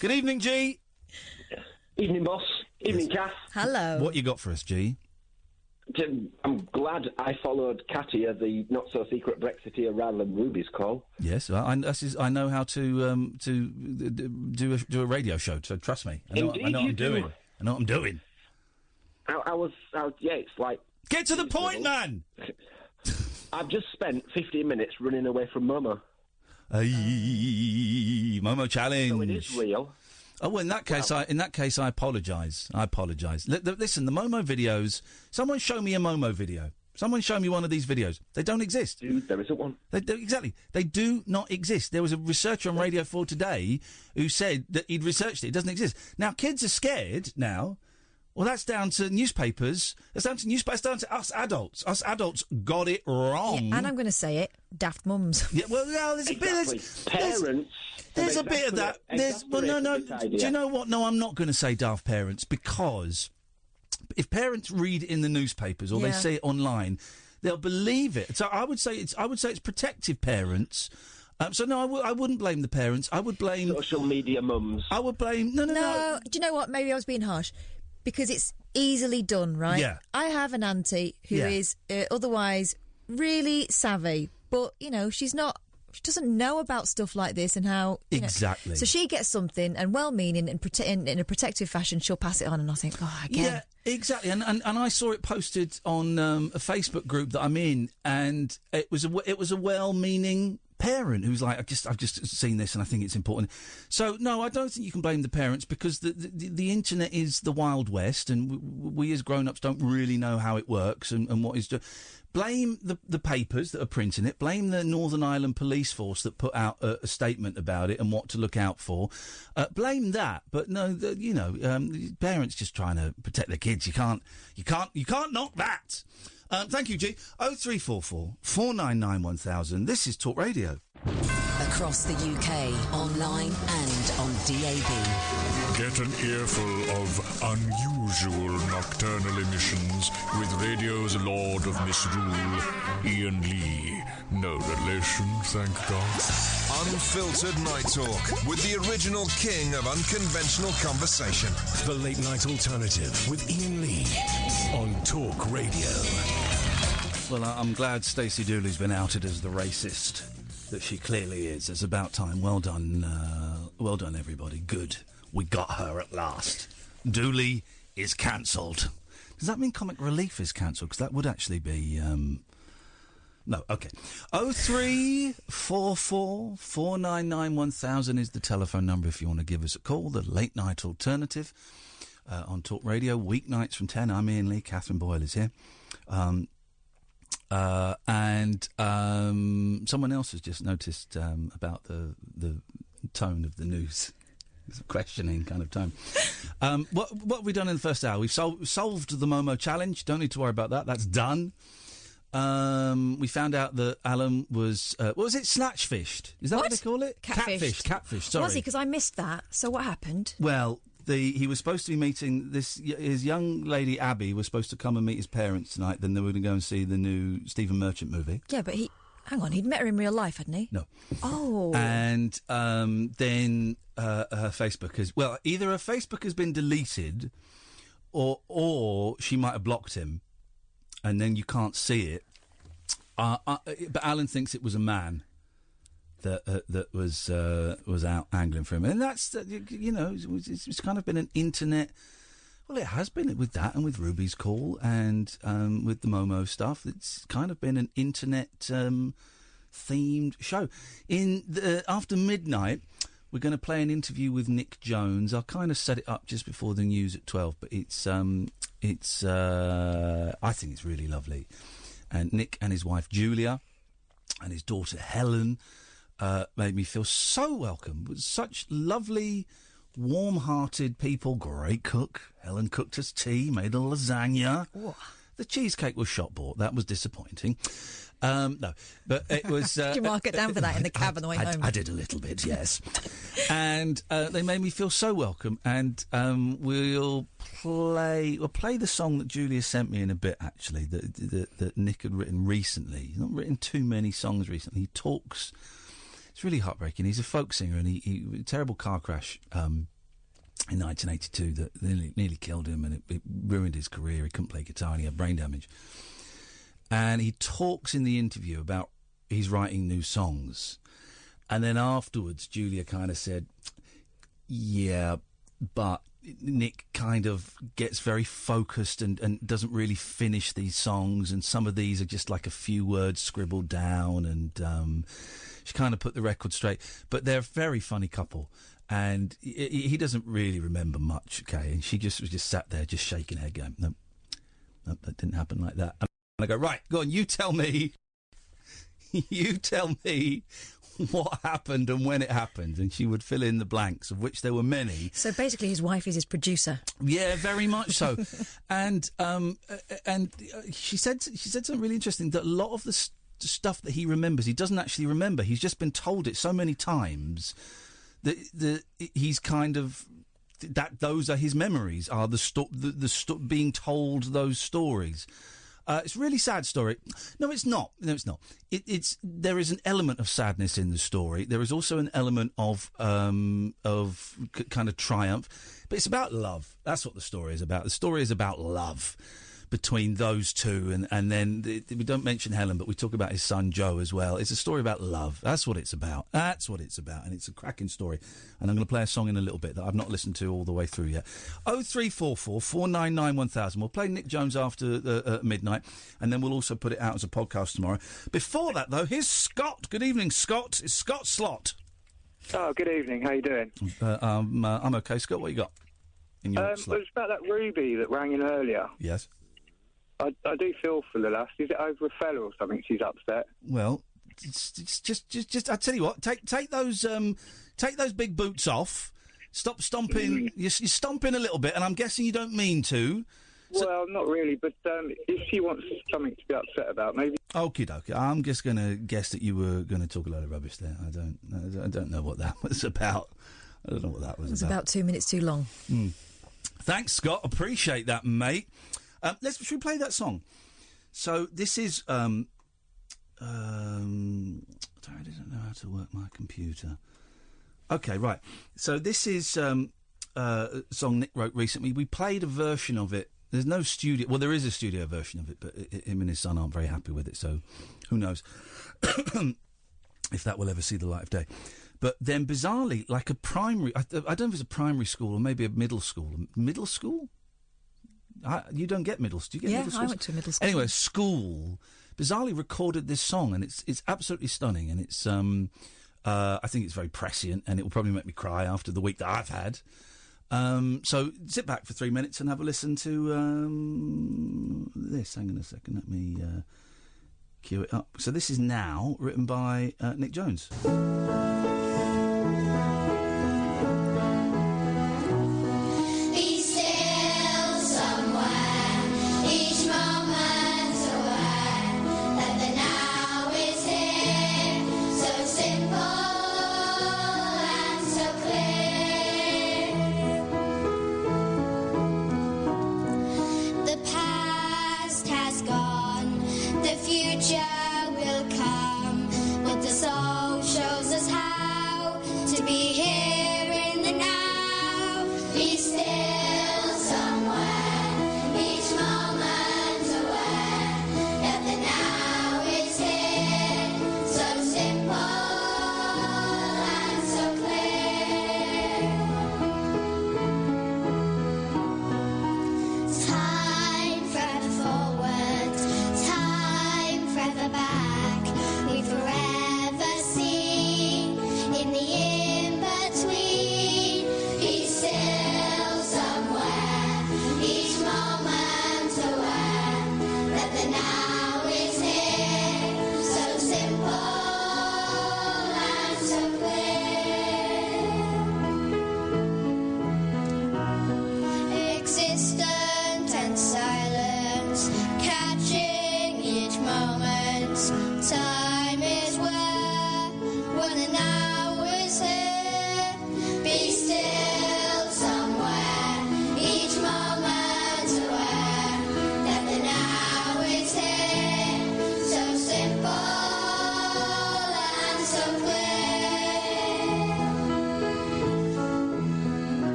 Good evening, G. Evening, boss. Evening, Kath. Hello. What you got for us, G? I'm glad I followed Katia, the not-so-secret Brexiteer, rather than Ruby's call. Yes, I know how to do a radio show, so trust me. I know what I'm doing. It's like... Get to the point, man! I've just spent 15 minutes running away from Momo. Momo challenge. So it is real. Oh, well, in that case, I apologise. Listen, the Momo videos... Someone show me a Momo video. Someone show me one of these videos. They don't exist. Dude, there isn't one. Exactly. They do not exist. There was a researcher on Radio 4 today who said that he'd researched it. It doesn't exist. Now, kids are scared now. Well, that's down to newspapers. That's down to us adults. Us adults got it wrong. Yeah, and I'm going to say it, daft mums. Yeah, well, there's a bit... Parents... There's a bit of that. No. Do you know what? No, I'm not going to say daft parents, because if parents read in the newspapers or they see it online, they'll believe it. So I would say it's protective parents. So no, I wouldn't blame the parents. I would blame social media mums. I would blame no. Do you know what? Maybe I was being harsh. Because it's easily done, right? Yeah. I have an auntie who is otherwise really savvy, but, she doesn't know about stuff like this and how... Exactly. So she gets something, and well-meaning and in a protective fashion, she'll pass it on, and I think, again... Yeah, exactly. And I saw it posted on a Facebook group that I'm in, and it was a well-meaning parent who's like, I've just seen this and I think it's important. So no, I don't think you can blame the parents, because the internet is the Wild West, and we as grown-ups don't really know how it works and what is. Blame the papers that are printing it. Blame the Northern Ireland Police Force that put out a statement about it and what to look out for. Blame that, but no, parents just trying to protect their kids. You can't knock that. Thank you, G. 0344 499 1000. This is Talk Radio. Across the UK, online and on DAB. Get an earful of unusual nocturnal emissions with radio's Lord of Misrule, Iain Lee. No relation, thank God. Unfiltered Night Talk with the original king of unconventional conversation. The Late Night Alternative with Iain Lee on Talk Radio. Well, I'm glad Stacey Dooley's been outed as the racist that she clearly is. It's about time. Well done, everybody. Good. We got her at last. Dooley is cancelled. Does that mean Comic Relief is cancelled? Because that would actually be... No, OK. 0344 499 1000 is the telephone number if you want to give us a call. The Late Night Alternative on Talk Radio. Weeknights from 10. I'm Iain Lee. Catherine Boyle is here. And someone else has just noticed about the tone of the news. It's a questioning kind of tone. What have we done in the first hour? We've solved the Momo challenge. Don't need to worry about that. That's done. We found out that Alan was... what was it? Snatch fished. Is that what they call it? Catfish, sorry. Was he? Because I missed that. So what happened? Well... He was supposed to be meeting his young lady Abby was supposed to come and meet his parents tonight. Then they were going to go and see the new Stephen Merchant movie. Yeah, but hang on, he'd met her in real life, hadn't he? No. Oh. And then her Facebook either her Facebook has been deleted, or she might have blocked him, and then you can't see it. But Alan thinks it was a man that was out angling for him, and that's it's kind of been an internet. Well, it has been with that and with Ruby's call and with the Momo stuff. It's kind of been an internet themed show. After midnight, we're going to play an interview with Nick Jones. I'll kind of set it up just before the news at 12, but I think it's really lovely. And Nick and his wife Julia and his daughter Helen made me feel so welcome. Such lovely, warm-hearted people. Great cook. Helen cooked us tea, made a lasagna. Ooh. The cheesecake was shop bought. That was disappointing. No, but it was... Did you mark it down for that in the cab on the way home? I did a little bit, yes. And they made me feel so welcome. And we'll play the song that Julia sent me in a bit, actually, that Nick had written recently. He's not written too many songs recently. He talks... It's really heartbreaking. He's a folk singer, and he a terrible car crash in 1982 that nearly killed him, and it ruined his career. He couldn't play guitar, and he had brain damage. And he talks in the interview about he's writing new songs. And then afterwards, Julia kind of said, yeah, but Nick kind of gets very focused and doesn't really finish these songs, and some of these are just like a few words scribbled down, and she kind of put the record straight. But they're a very funny couple, and he doesn't really remember much, okay? And she was just sat there just shaking her head going, nope, that didn't happen like that. And I go, right, go on, you tell me what happened and when it happened. And she would fill in the blanks, of which there were many. So basically his wife is his producer. Yeah, very much so. and she said something really interesting, that a lot of the stuff that he remembers, he doesn't actually remember. He's just been told it so many times that he's kind of... that those are his memories, are being told those stories. It's a really sad story. No, it's not. There is an element of sadness in the story. There is also an element of kind of triumph. But it's about love. That's what the story is about. The story is about love between those two. And then we don't mention Helen, but we talk about his son Joe as well. It's a story about love. That's what it's about. And it's a cracking story. And I'm going to play a song in a little bit that I've not listened to all the way through yet. 0344 499 1000. We'll play Nick Jones after midnight, and then we'll also put it out as a podcast tomorrow. Before that, though, here's Scott. Good evening, Scott. It's Scott Slot. Oh, good evening. How you doing? I'm okay. Scott, what you got in your slot? It was about that Ruby that rang in earlier. Yes. I do feel for the lass. Is it over a fella or something? She's upset. Well, it's just. I tell you what. Take those big boots off. Stop stomping. You're stomping a little bit, and I'm guessing you don't mean to. Well, not really, but if she wants something to be upset about, maybe. Okie dokie. I'm just going to guess that you were going to talk a load of rubbish there. I don't know what that was about. I don't know what that was about. It was about 2 minutes too long. Thanks, Scott. Appreciate that, mate. Should we play that song? So this is... I don't know how to work my computer. Okay, right. So this is a song Nick wrote recently. We played a version of it. There's no studio... Well, there is a studio version of it, but him and his son aren't very happy with it, so who knows if that will ever see the light of day. But then, bizarrely, like a primary... I don't know if it's a primary school or maybe a middle school. Middle school? You don't get middle school. Do you get middle school? Yeah, I went to a middle school. Anyway, school bizarrely recorded this song, and it's absolutely stunning, and it's I think it's very prescient, and it will probably make me cry after the week that I've had. So sit back for 3 minutes and have a listen to this. Hang on a second, let me cue it up. So this is Now, written by Nick Jones. Future will come, but the song shows us how to be here.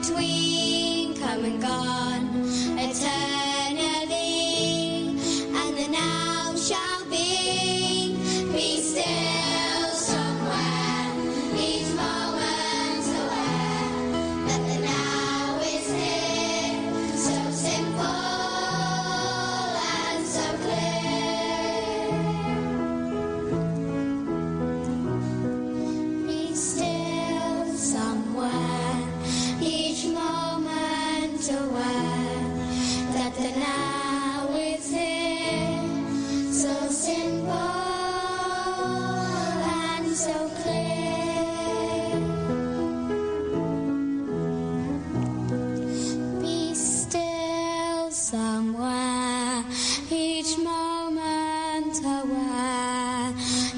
between, come and gone, eternally, and the now shall be still somewhere, each moment aware, that the now is here, so simple and so clear. Be still somewhere, each moment aware, that the now is here, so simple and so clear. Be still somewhere, each moment aware,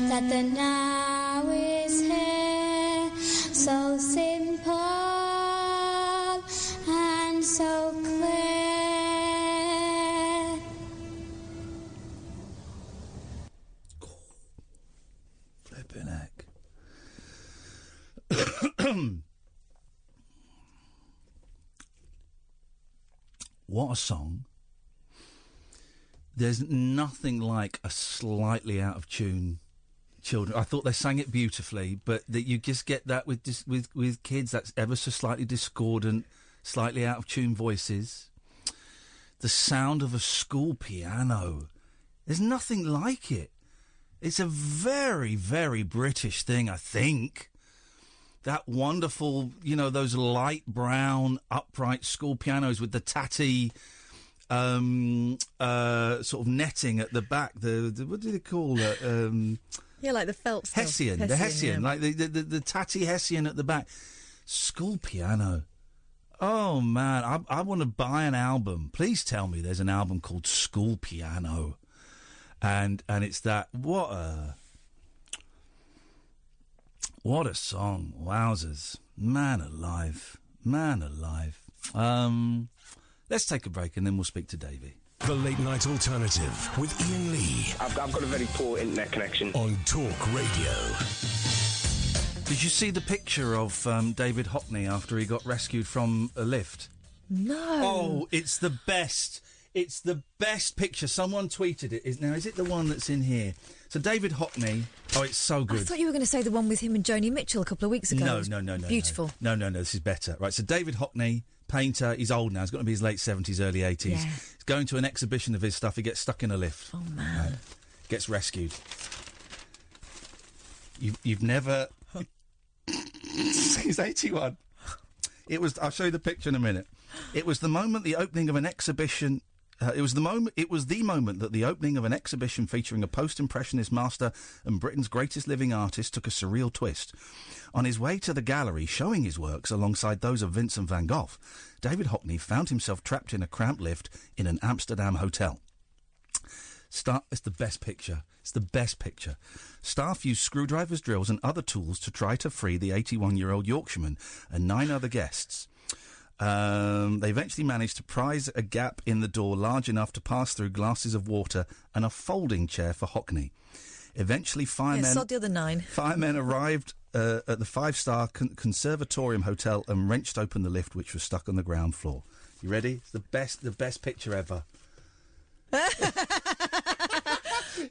that the now is here, so simple and so clear. Flipping heck. What a song. There's nothing like a slightly out of tune children. I thought they sang it beautifully, but that you just get that with kids that's ever so slightly discordant, slightly out of tune voices. The sound of a school piano. There's nothing like it. It's a very, very British thing, I think. That wonderful, those light brown upright school pianos with the tatty sort of netting at the back. The what do they call it? Yeah, like the felt stuff. Hessian, Yeah. like the tatty Hessian at the back. School piano. Oh, man, I want to buy an album. Please tell me there's an album called School Piano. And it's that, what a song. Wowzers. Man alive. Let's take a break and then we'll speak to Davey. The Late Night Alternative with Iain Lee. I've got a very poor internet connection. On Talk Radio. Did you see the picture of David Hockney after he got rescued from a lift? No. Oh, it's the best. It's the best picture. Someone tweeted it. Is it the one that's in here? So David Hockney. Oh, it's so good. I thought you were going to say the one with him and Joni Mitchell a couple of weeks ago. No. Beautiful. No. This is better. Right, so David Hockney, painter. He's old now. He's got to be his late 70s, early 80s. Yeah. He's going to an exhibition of his stuff. He gets stuck in a lift. Oh, man. Right. Gets rescued. You've never... He's 81. I'll show you the picture in a minute. It was the moment the opening of an exhibition... It was the moment that the opening of an exhibition featuring a post-impressionist master and Britain's greatest living artist took a surreal twist. On his way to the gallery showing his works alongside those of Vincent van Gogh, David Hockney found himself trapped in a cramped lift in an Amsterdam hotel. It's the best picture. It's the best picture. Staff used screwdrivers, drills and other tools to try to free the 81-year-old Yorkshireman and 9 other guests. They eventually managed to prise a gap in the door large enough to pass through glasses of water and a folding chair for Hockney. Eventually, sod the other 9. Firemen arrived at the 5-star Conservatorium Hotel and wrenched open the lift, which was stuck on the ground floor. You ready? It's the best picture ever.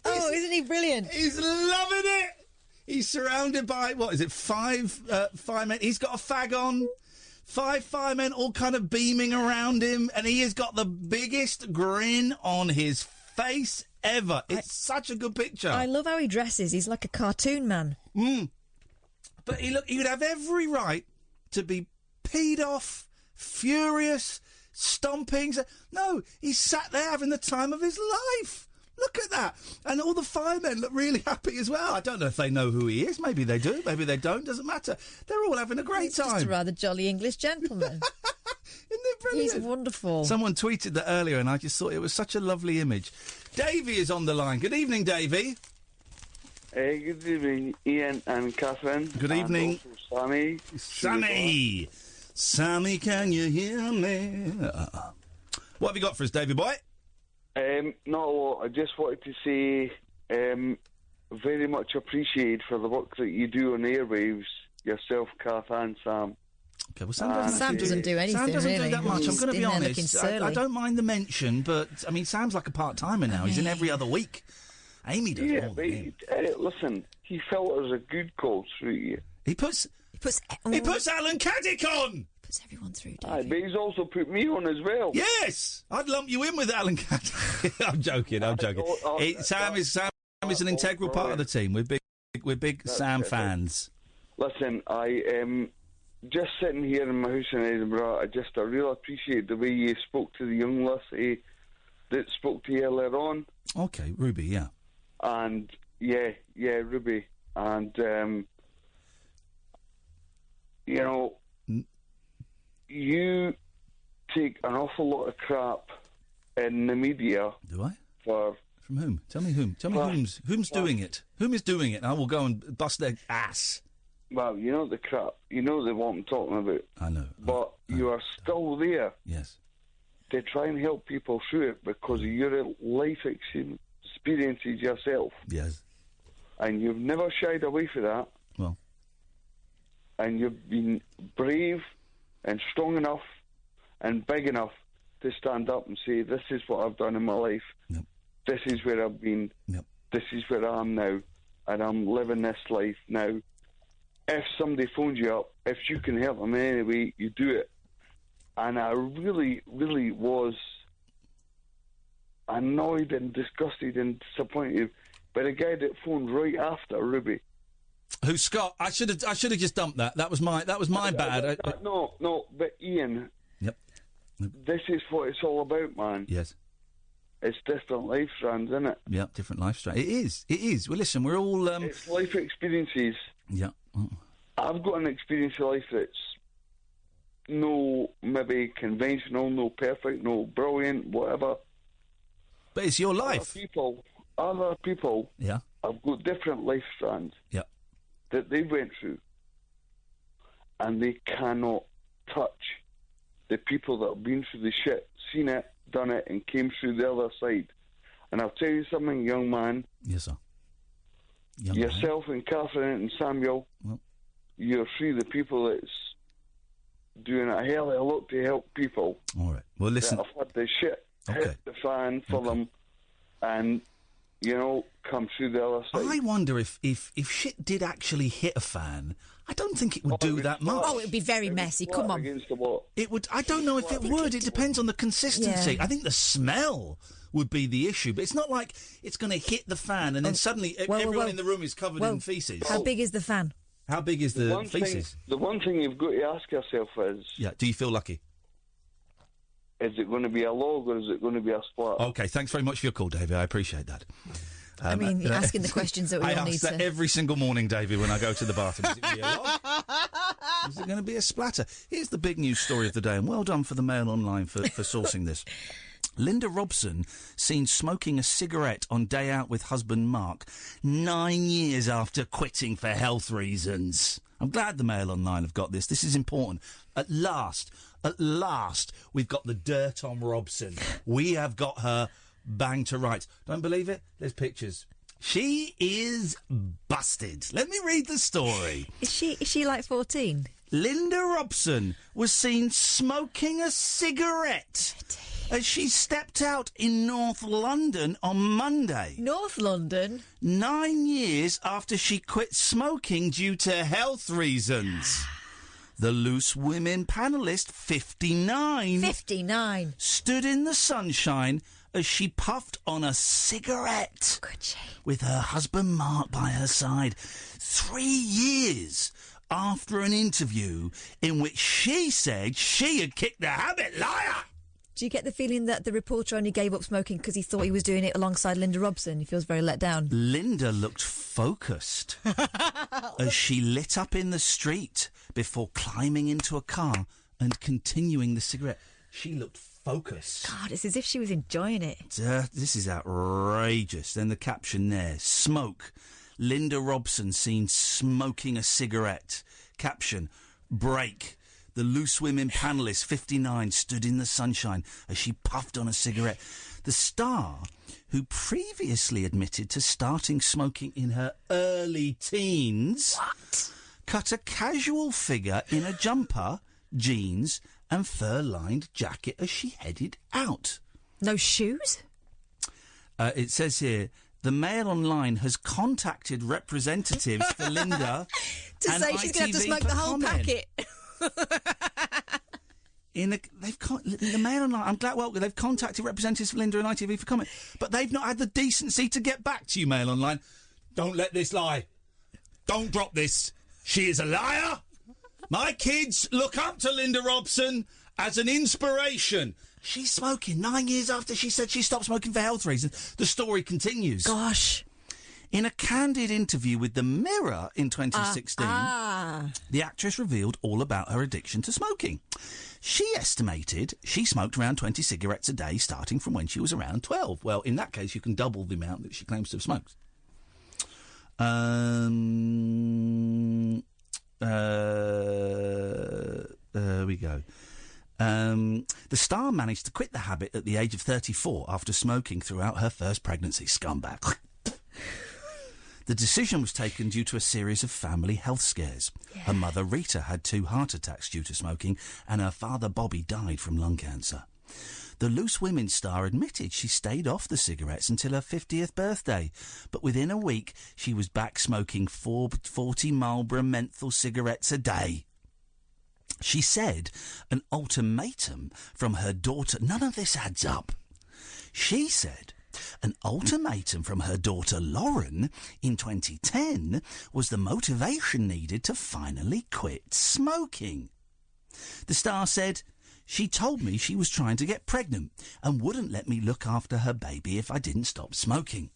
Oh, isn't he brilliant? He's loving it. He's surrounded by, 5 firemen. He's got a fag on. 5 firemen all kind of beaming around him, and he has got the biggest grin on his face ever. It's such a good picture. I love how he dresses. He's like a cartoon man. But he would have every right to be peed off, furious, stomping. No, he's sat there having the time of his life. Look at that. And all the firemen look really happy as well. I don't know if they know who he is. Maybe they do. Maybe they don't. Doesn't matter. They're all having a great time. He's just a rather jolly English gentleman. Isn't it brilliant? He's wonderful. Someone tweeted that earlier and I just thought it was such a lovely image. Davey is on the line. Good evening, Davey. Good evening, Iain and Catherine. Good evening. And also Sammy. Sammy, can you hear me? What have you got for us, Davey boy? Not a lot. I just wanted to say very much appreciated for the work that you do on the airwaves, yourself, Kath and Sam. Okay, well, Sam doesn't do anything. Sam doesn't really. do that much. I'm going to be honest. I don't mind the mention, but I mean, Sam's like a part-timer now. He's in every other week. Amy does more than him. Listen, he filters a good call through you. He puts Alan Caddick on. Puts everyone through. But he's also put me on as well. Yes, I'd lump you in with Alan Caddick. I'm joking. Sam is an integral part of the team. We're big Sam fans. Listen, I am just sitting here in my house in Edinburgh. I really appreciate the way you spoke to the young lassie that spoke to you earlier on. Okay, Ruby, yeah. And Ruby, and you take an awful lot of crap in the media. Do I? From whom? Tell me whom. Tell me whom's doing it. Whom is doing it? And I will go and bust their ass. Well, you know the crap. You know what I'm talking about. I know. But you are still there. Yes. To try and help people through it because of your life experiences yourself. Yes. And you've never shied away from that. Well. And you've been brave and strong enough and big enough to stand up and say, this is what I've done in my life. Yep. This is where I've been. Yep. This is where I am now. And I'm living this life now. If somebody phones you up, if you can help them in any way, you do it. And I really, really was annoyed and disgusted and disappointed by the guy that phoned right after Ruby. Who's Scott? I should have just dumped that. That was my bad. No, but Ian. Yep. This is what it's all about, man. Yes. It's different life strands, isn't it? Yeah, different life strands. It is. Well, listen, we're all... It's life experiences. Yeah. Oh. I've got an experience of life that's no maybe conventional, no perfect, no brilliant, whatever. But it's your life. Other people yeah. have got different life strands that they went through. And they cannot touch the people that have been through the shit, seen it, done it, and came through the other side. And I'll tell you something, young man. Yes, sir. Yourself and Catherine and Samuel, you're three of the people that's doing a hell of a lot to help people. All right. Well, listen. That have had the shit hit the fan for them and, come through the other side. I wonder if shit did actually hit a fan, I don't think it would do that much. Oh, it would be very messy. Come on. Against the wall. It would. I don't know if it would. It depends on the consistency. Yeah. I think the smell would be the issue, but it's not like it's going to hit the fan and then suddenly everyone in the room is covered in faeces. How big is the fan? How big is the faeces? The one thing you've got to ask yourself is... Yeah, do you feel lucky? Is it going to be a log or is it going to be a splat? OK, thanks very much for your call, David. I appreciate that. I mean, you're asking the questions that we all need to... I ask that every single morning, David, when I go to the bathroom. Is it going to be a log? Is it going to be a splatter? Here's the big news story of the day, and well done for the Mail Online for sourcing this. Linda Robson seen smoking a cigarette on day out with husband Mark 9 years after quitting for health reasons. I'm glad the Mail Online have got this. This is important. At last, we've got the dirt on Robson. We have got her bang to rights. Don't believe it? There's pictures. She is busted. Let me read the story. Is she like 14? Linda Robson was seen smoking a cigarette as she stepped out in North London on Monday. North London? 9 years after she quit smoking due to health reasons. The Loose Women panellist, 59... 59? ...stood in the sunshine as she puffed on a cigarette. Could she? With her husband Mark by her side. 3 years after an interview in which she said she had kicked the habit. Liar! Do you get the feeling that the reporter only gave up smoking because he thought he was doing it alongside Linda Robson? He feels very let down. Linda looked focused as she lit up in the street before climbing into a car and continuing the cigarette. She looked focused. God, it's as if she was enjoying it. This is outrageous. Then the caption there, smoke. Linda Robson seen smoking a cigarette. Caption, break. The Loose Women panellist, 59, stood in the sunshine as she puffed on a cigarette. The star, who previously admitted to starting smoking in her early teens, cut a casual figure in a jumper jeans and fur-lined jacket as she headed out. No shoes? It says here, the Mail Online has contacted representatives for Linda to and say she's going to have to smoke the whole packet. The Mail Online, I'm glad, well, they've contacted representatives for Linda and ITV for comment, but they've not had the decency to get back to you, Mail Online. Don't let this lie. Don't drop this. She is a liar. My kids look up to Linda Robson as an inspiration. She's smoking 9 years after she said she stopped smoking for health reasons. The story continues. Gosh. In a candid interview with The Mirror in 2016, the actress revealed all about her addiction to smoking. She estimated she smoked around 20 cigarettes a day starting from when she was around 12. Well, in that case, you can double the amount that she claims to have smoked. There we go. The star managed to quit the habit at the age of 34 after smoking throughout her first pregnancy. Scumbag. The decision was taken due to a series of family health scares. Yeah. Her mother, Rita, had 2 heart attacks due to smoking, and her father, Bobby, died from lung cancer. The Loose Women star admitted she stayed off the cigarettes until her 50th birthday, but within a week she was back smoking 40 Marlboro menthol cigarettes a day. She said an ultimatum from her daughter... None of this adds up. She said an ultimatum from her daughter Lauren in 2010 was the motivation needed to finally quit smoking. The star said, "She told me she was trying to get pregnant and wouldn't let me look after her baby if I didn't stop smoking."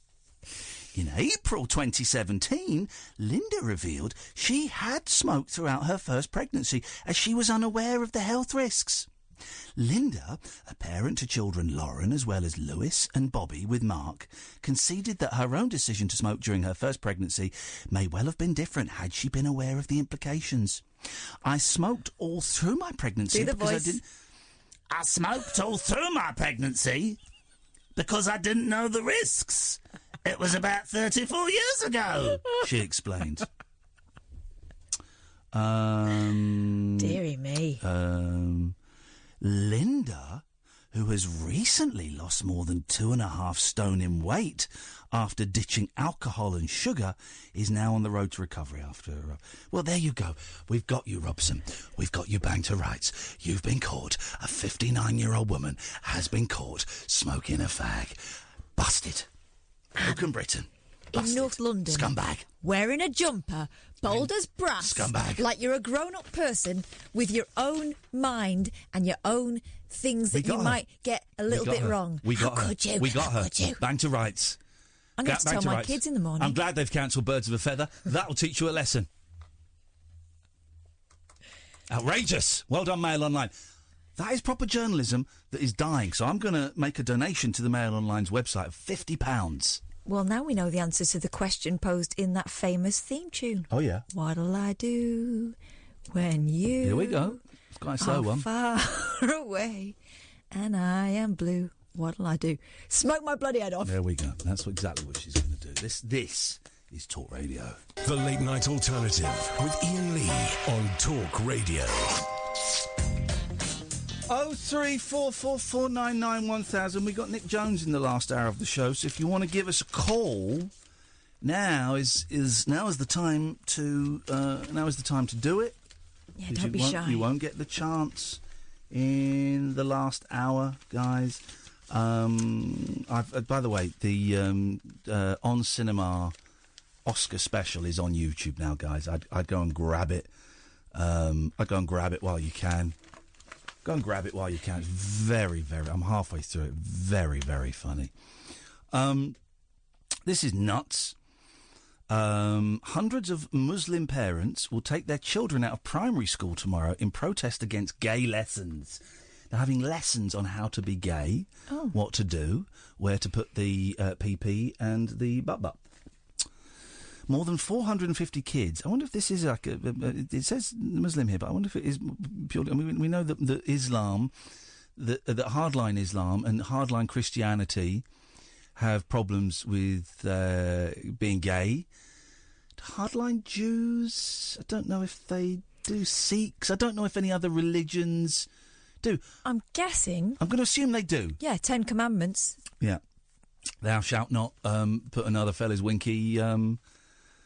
In April 2017, Linda revealed she had smoked throughout her first pregnancy as she was unaware of the health risks. Linda, a parent to children Lauren as well as Lewis and Bobby with Mark, conceded that her own decision to smoke during her first pregnancy may well have been different had she been aware of the implications. "I smoked all through my pregnancy because I smoked all through my pregnancy because I didn't know the risks. It was about 34 years ago," she explained. Dearie me. Linda, who has recently lost more than 2.5 stone in weight after ditching alcohol and sugar, is now on the road to recovery after... Well, there you go. We've got you, Robson. We've got you bang to rights. You've been caught. A 59-year-old woman has been caught smoking a fag. Busted. Oakham, Britain. Busted. In North London. Scumbag. Wearing a jumper, bold as brass. Scumbag. Like you're a grown-up person with your own mind and your own things that you might get a little bit wrong. We got her. Could you? We got her. Could you? Bang to rights. I'm going to tell my kids in the morning. I'm glad they've cancelled Birds of a Feather. That'll teach you a lesson. Outrageous. Well done, Mail Online. That is proper journalism that is dying. So I'm going to make a donation to the Mail Online's website of £50. Well, now we know the answer to the question posed in that famous theme tune. Oh, yeah. What'll I do when you... Here we go. It's quite a slow one. Far away and I am blue. What'll I do? Smoke my bloody head off. There we go. That's exactly what she's going to do. This is Talk Radio. The Late Night Alternative with Iain Lee on Talk Radio. 03444991000. We got Nick Jones in the last hour of the show, so if you want to give us a call, now is the time to do it. Yeah, don't be shy. You won't get the chance in the last hour, guys. By the way, the On Cinema Oscar special is on YouTube now, guys. I'd go and grab it. I'd go and grab it while you can. Go and grab it while you can. It's very, very... I'm halfway through it. Very, very funny. This is nuts. Hundreds of Muslim parents will take their children out of primary school tomorrow in protest against gay lessons. They're having lessons on how to be gay, what to do, where to put the PP and the butt. More than 450 kids. I wonder if this is like it says Muslim here, but I wonder if it is purely... I mean, we know that the Islam, that hardline Islam and hardline Christianity have problems with being gay. Hardline Jews, I don't know if they do Sikhs? I don't know if any other religions do. I'm guessing. I'm going to assume they do. Yeah, 10 Commandments. Yeah. Thou shalt not put another fella's winky...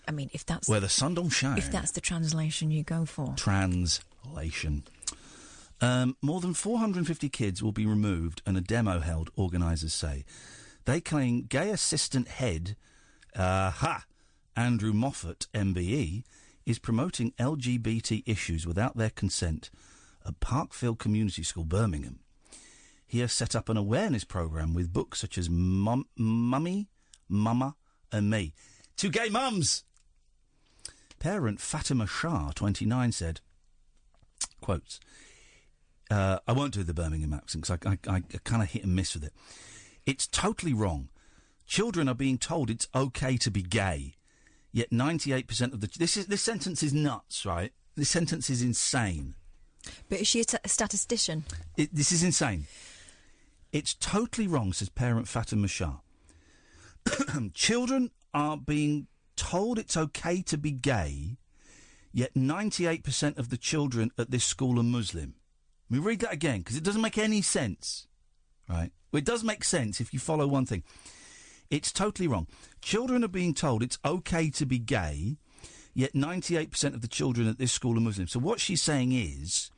I mean, if that's... where the sun don't shine. If that's the translation you go for. Translation. More than 450 kids will be removed and a demo held, organisers say. They claim gay assistant head, Andrew Moffat, MBE, is promoting LGBT issues without their consent at Parkfield Community School, Birmingham. He has set up an awareness programme with books such as Mummy, Mama and Me. 2 gay mums! Parent Fatima Shah, 29, said, quotes, I won't do the Birmingham accent because I kind of hit and miss with it. It's totally wrong. Children are being told it's okay to be gay, yet 98% of the... This sentence is nuts, right? This sentence is insane. But is she a statistician? This is insane. It's totally wrong, says parent Fatima Shah. Children are being told it's okay to be gay, yet 98% of the children at this school are Muslim. Let me read that again, because it doesn't make any sense, right? Well, it does make sense if you follow one thing. It's totally wrong. Children are being told it's okay to be gay, yet 98% of the children at this school are Muslim. So what she's saying is,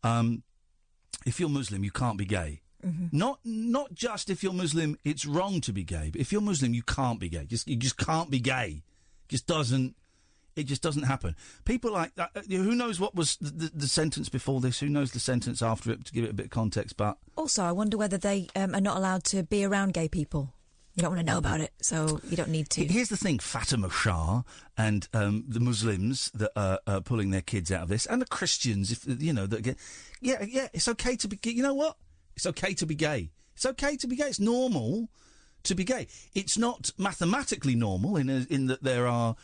if you're Muslim, you can't be gay. Mm-hmm. Not just if you're Muslim, it's wrong to be gay, but if you're Muslim, you can't be gay. You just can't be gay. It just doesn't happen. People like that, who knows what was the sentence before this? Who knows the sentence after it, to give it a bit of context? But also, I wonder whether they are not allowed to be around gay people. You don't want to know about it, so you don't need to. Here's the thing, Fatima Shah and the Muslims that are pulling their kids out of this, and the Christians, if that get, it's okay to be. You know what? It's okay to be gay. It's okay to be gay. It's normal to be gay. It's not mathematically normal in that there are,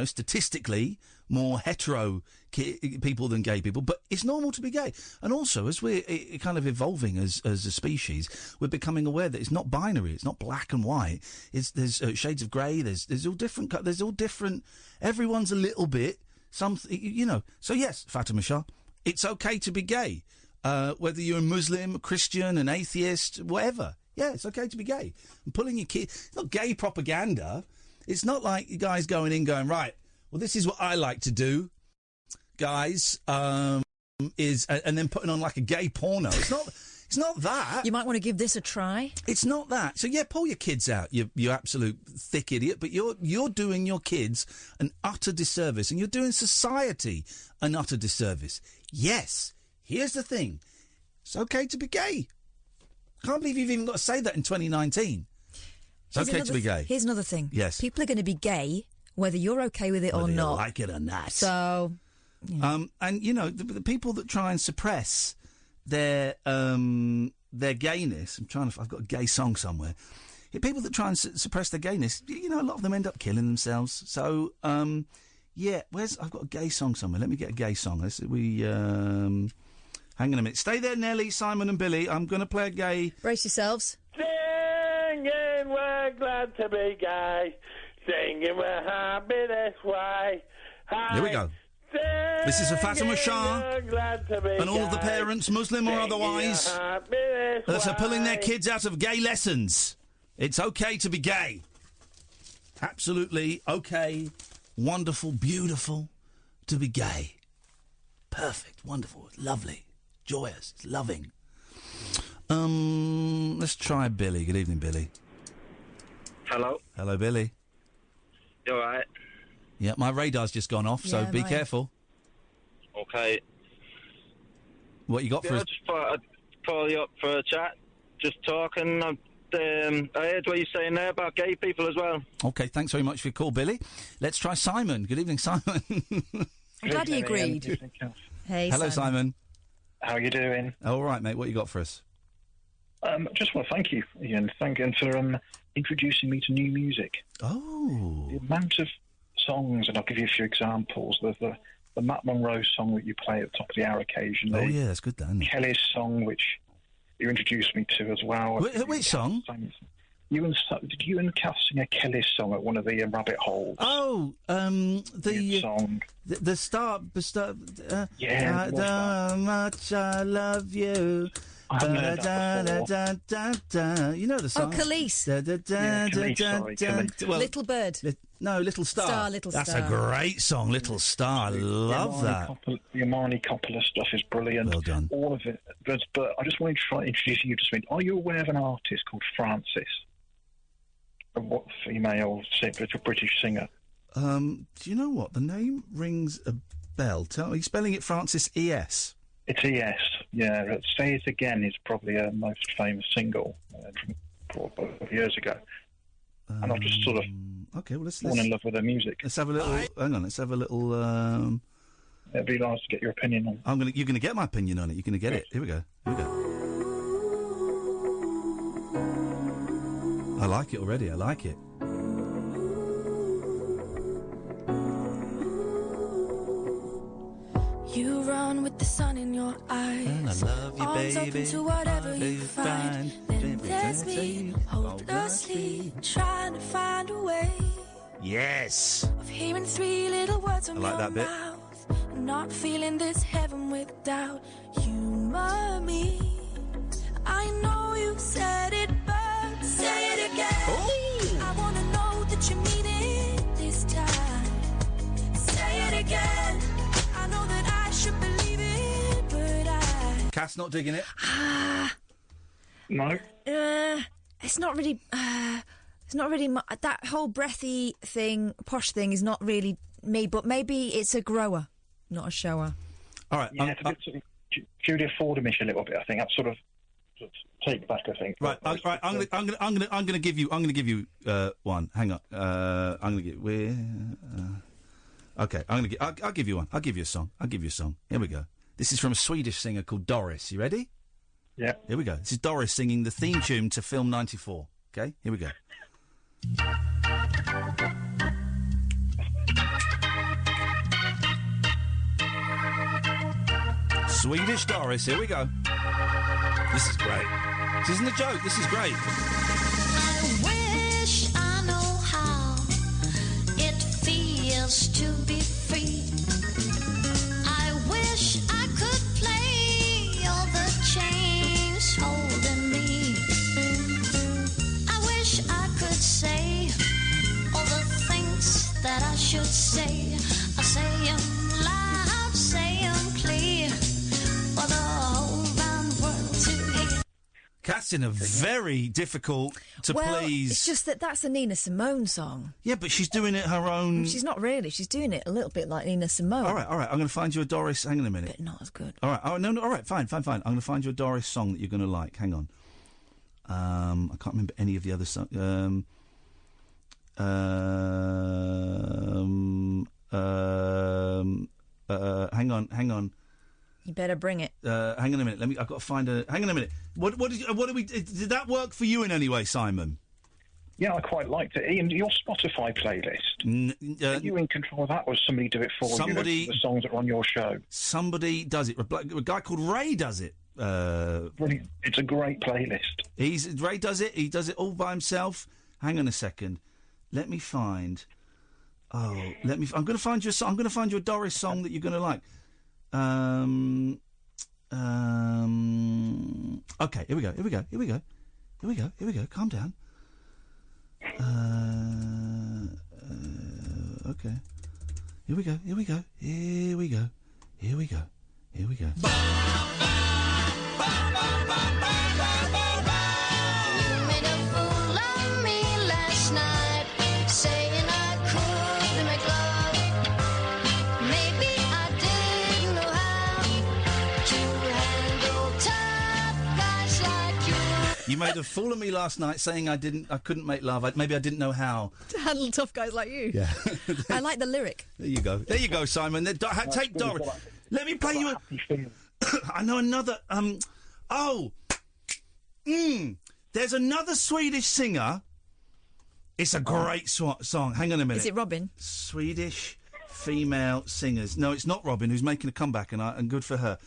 statistically more hetero people than gay people, but it's normal to be gay. And also, as we're kind of evolving as a species, we're becoming aware that it's not binary. It's not black and white. There's shades of grey. There's all different. There's all different. Everyone's a little bit something. So yes, Fatima Shah, it's okay to be gay. Whether you're a Muslim, a Christian, an atheist, whatever. Yeah, it's okay to be gay. And pulling your kid... It's not gay propaganda. It's not like you guys going in going, right, well, this is what I like to do, guys, and then putting on like a gay porno. It's not that. You might want to give this a try. It's not that. So, yeah, pull your kids out, you absolute thick idiot, but you're doing your kids an utter disservice, and you're doing society an utter disservice. Yes. Here's the thing. It's okay to be gay. Can't believe you've even got to say that in 2019. It's okay to be gay. Here's another thing. Yes. People are going to be gay whether you're okay with it or not. You like it or not. So... Yeah. And, the people that try and suppress their gayness... I've got a gay song somewhere. People that try and suppress their gayness, a lot of them end up killing themselves. So, I've got a gay song somewhere. Let me get a gay song. Hang on a minute. Stay there, Nelly, Simon and Billy. I'm going to play a gay... Brace yourselves. Singing, we're glad to be gay. Singing, we're happy this way. Here we go. Singing, this is a Fatima Shah and all of the parents, Muslim or otherwise, that are pulling their kids out of gay lessons. It's okay to be gay. Absolutely okay, wonderful, beautiful to be gay. Perfect, wonderful, lovely. Joyous, it's loving. Let's try Billy. Good evening, Billy. Hello. Hello, Billy. You all right? Yeah, my radar's just gone off, so be careful. Okay. What you got for us? I just thought I'd call you up for a chat. Just talking. I heard what you're saying there about gay people as well. Okay, thanks very much for your call, Billy. Let's try Simon. Good evening, Simon. I'm glad he agreed. Hey, hello, Simon. How are you doing? All right, mate. What you got for us? Just want to thank you, Iain. Thank you for introducing me to new music. Oh. The amount of songs, and I'll give you a few examples. There's the Matt Monro song that you play at the top of the hour occasionally. Oh, yeah, that's good, Dan. Kelly's song, which you introduced me to as well. Which song? did you and Kath sing a Kelly song at one of the rabbit holes? Oh, the song. The start. Yeah, How much I love you. I haven't heard that You know the song. Oh, Khalees. Well, Little Bird. No, Little Star. Little That's Star. a great song, Little Star. I love that. The Imani Coppola stuff is brilliant. Well done. All of it. But I just wanted to try introducing you to something. Are you aware of an artist called Frances? What female British singer? Do you know what? The name rings a bell. Are you spelling it Frances E.S.? It's E.S., yeah. Say It Again is probably her most famous single from years ago. And I've just sort of fallen in love with her music. Let's have a little... Hang on, let's have a little... It'd be nice to get your opinion on it. You're going to get my opinion on it. You're going to get it. Here we go. I like it already. I like it. You run with the sun in your eyes, and I love you, arms baby. open to whatever you find. Then there's me, hopelessly trying to find a way Yes. of hearing three little words from I like your that bit. mouth, and not feeling this heaven without humor me. I know you said it, but say it again. I wanna know that you mean it this time. Say it again. I know that I should believe it, but I... Cass not digging it? No. It's not really... it's not really... that whole breathy thing, posh thing, is not really me, but maybe it's a grower, not a shower. All right. Yeah, it's a bit sort of Julia Fordhamish a little bit, I think. That's sort of take back, I think. Right. I'm gonna give you one. Hang on. I'm gonna give. Okay. I'll give you one. I'll give you a song. Here we go. This is from a Swedish singer called Doris. You ready? Yeah. Here we go. This is Doris singing the theme tune to film 94. Okay. Here we go. Swedish Doris. Here we go. This is great. This isn't a joke. This is great. I wish I know how it feels to be free. I wish I could play all the chains holding me. I wish I could say all the things that I should say. I say 'em loud, say 'em clear for the whole round world to hear. Cat's in a very difficult to please. It's just that's a Nina Simone song. Yeah, but she's doing it her own. She's not really. She's doing it a little bit like Nina Simone. All right. I'm going to find you a Doris. Hang on a minute. But not as good. All right. No. All right. Fine. I'm going to find you a Doris song that you're going to like. Hang on. I can't remember any of the other songs. Hang on. You better bring it. Hang on a minute. I've got to find a. Hang on a minute. What do we? Did that work for you in any way, Simon? Yeah, I quite liked it. Ian, your Spotify playlist, are you in control of that, or does somebody do it for you? The songs that are on your show? Somebody does it. A guy called Ray does it. Brilliant. It's a great playlist. Ray does it. He does it all by himself. Hang on a second. Let me find. I'm going to find you a song. I'm going to find you a Doris song that you're going to like. Okay, here we go. Calm down. Okay. Here we go. You made a fool of me last night, saying I could make love. Maybe I didn't know how to handle tough guys like you. You made a fool of me last night, saying I couldn't make love. Maybe I didn't know how to handle tough guys like you. Yeah. I like the lyric. There you go, Simon. Take Doris. Let me play you a. I know another. There's another Swedish singer. It's a great song. Hang on a minute. Is it Robin? Swedish female singers. No, it's not Robin, who's making a comeback, and good for her.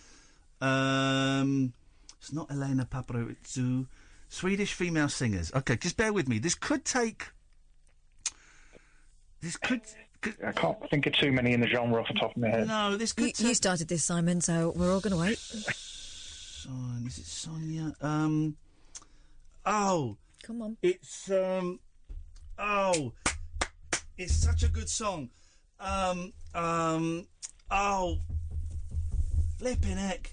It's not Elena Paparizou. Swedish female singers. Okay, just bear with me. This could take... I can't think of too many in the genre off the top of my head. No, this could... You started this, Simon, so we're all going to wait. Is it Sonia? Oh. Come on. It's, it's such a good song. Flipping heck.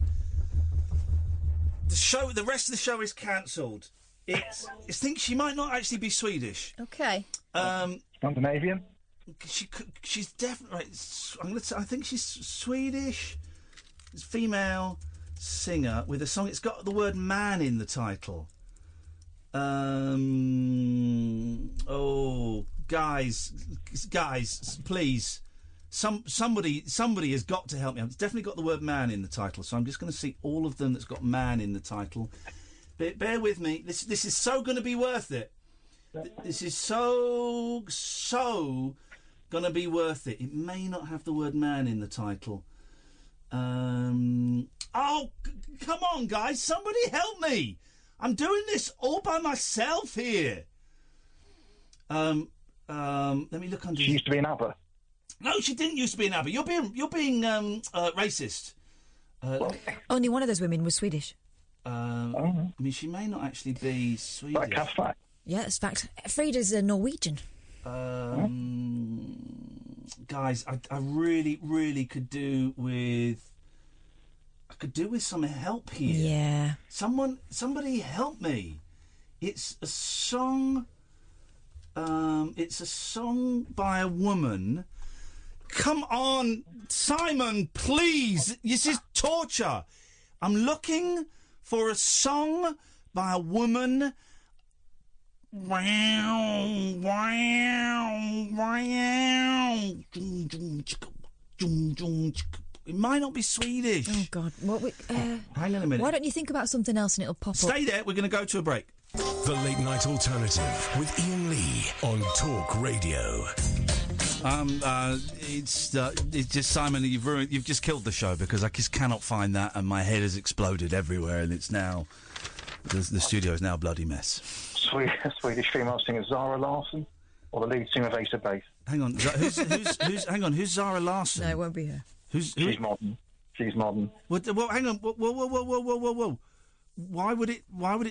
The rest of the show is cancelled. I think she might not actually be Swedish. Okay. Scandinavian? She's definitely... Right, I think she's Swedish. It's a female singer with a song. It's got the word man in the title. Guys, please. Somebody has got to help me. It's definitely got the word man in the title, so I'm just going to see all of them that's got man in the title. Bear with me. This is so going to be worth it. This is so going to be worth it. It may not have the word man in the title. Come on, guys. Somebody help me. I'm doing this all by myself here. Let me look under... She used to be an ABBA. No, she didn't used to be an ABBA. You're being racist. Only one of those women was Swedish. I mean, she may not actually be Swedish. Like that's fact. Yeah, that's fact. Frida's a Norwegian. Guys, I really, really could do with... I could do with some help here. Yeah. Somebody help me. It's a song... it's a song by a woman. Come on, Simon, please. This is torture. I'm looking for a song by a woman. It might not be Swedish. Oh, God. Hang on a minute. Why don't you think about something else and it'll pop up? Stay there. We're going to go to a break. The Late Night Alternative with Iain Lee on Talk Radio. It's just, Simon, you've just killed the show because I just cannot find that and my head has exploded everywhere and it's now... The studio is now a bloody mess. Swedish female singer Zara Larsson or the lead singer of Ace of Base? Hang on. Who's Zara Larsson? No, it won't be her. She's modern. She's modern. Well, hang on. Whoa. Why would it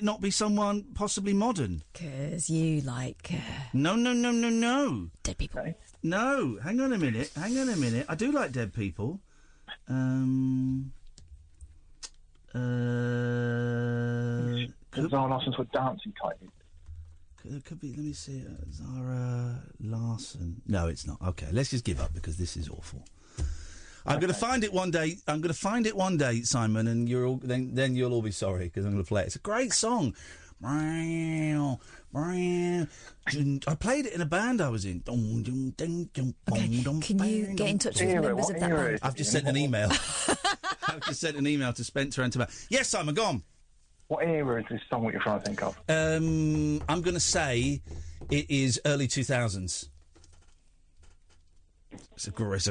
not be someone possibly modern? 'Cause you like... No. Dead people. Okay. No, hang on a minute. I do like dead people. Zara Larsson's with dancing type. It could be, let me see, Zara Larsson. No, it's not. Okay, let's just give up because this is awful. I'm going to find it one day. Simon, and then you'll all be sorry because I'm going to play it. It's a great song. I played it in a band I was in. Okay, can you get in touch with members of that band? I've just sent an email. I've just sent an email to Spencer and to Matt. Yes, Simon, go on. What era is this song that you're trying to think of? I'm going to say it is early 2000s. It's a great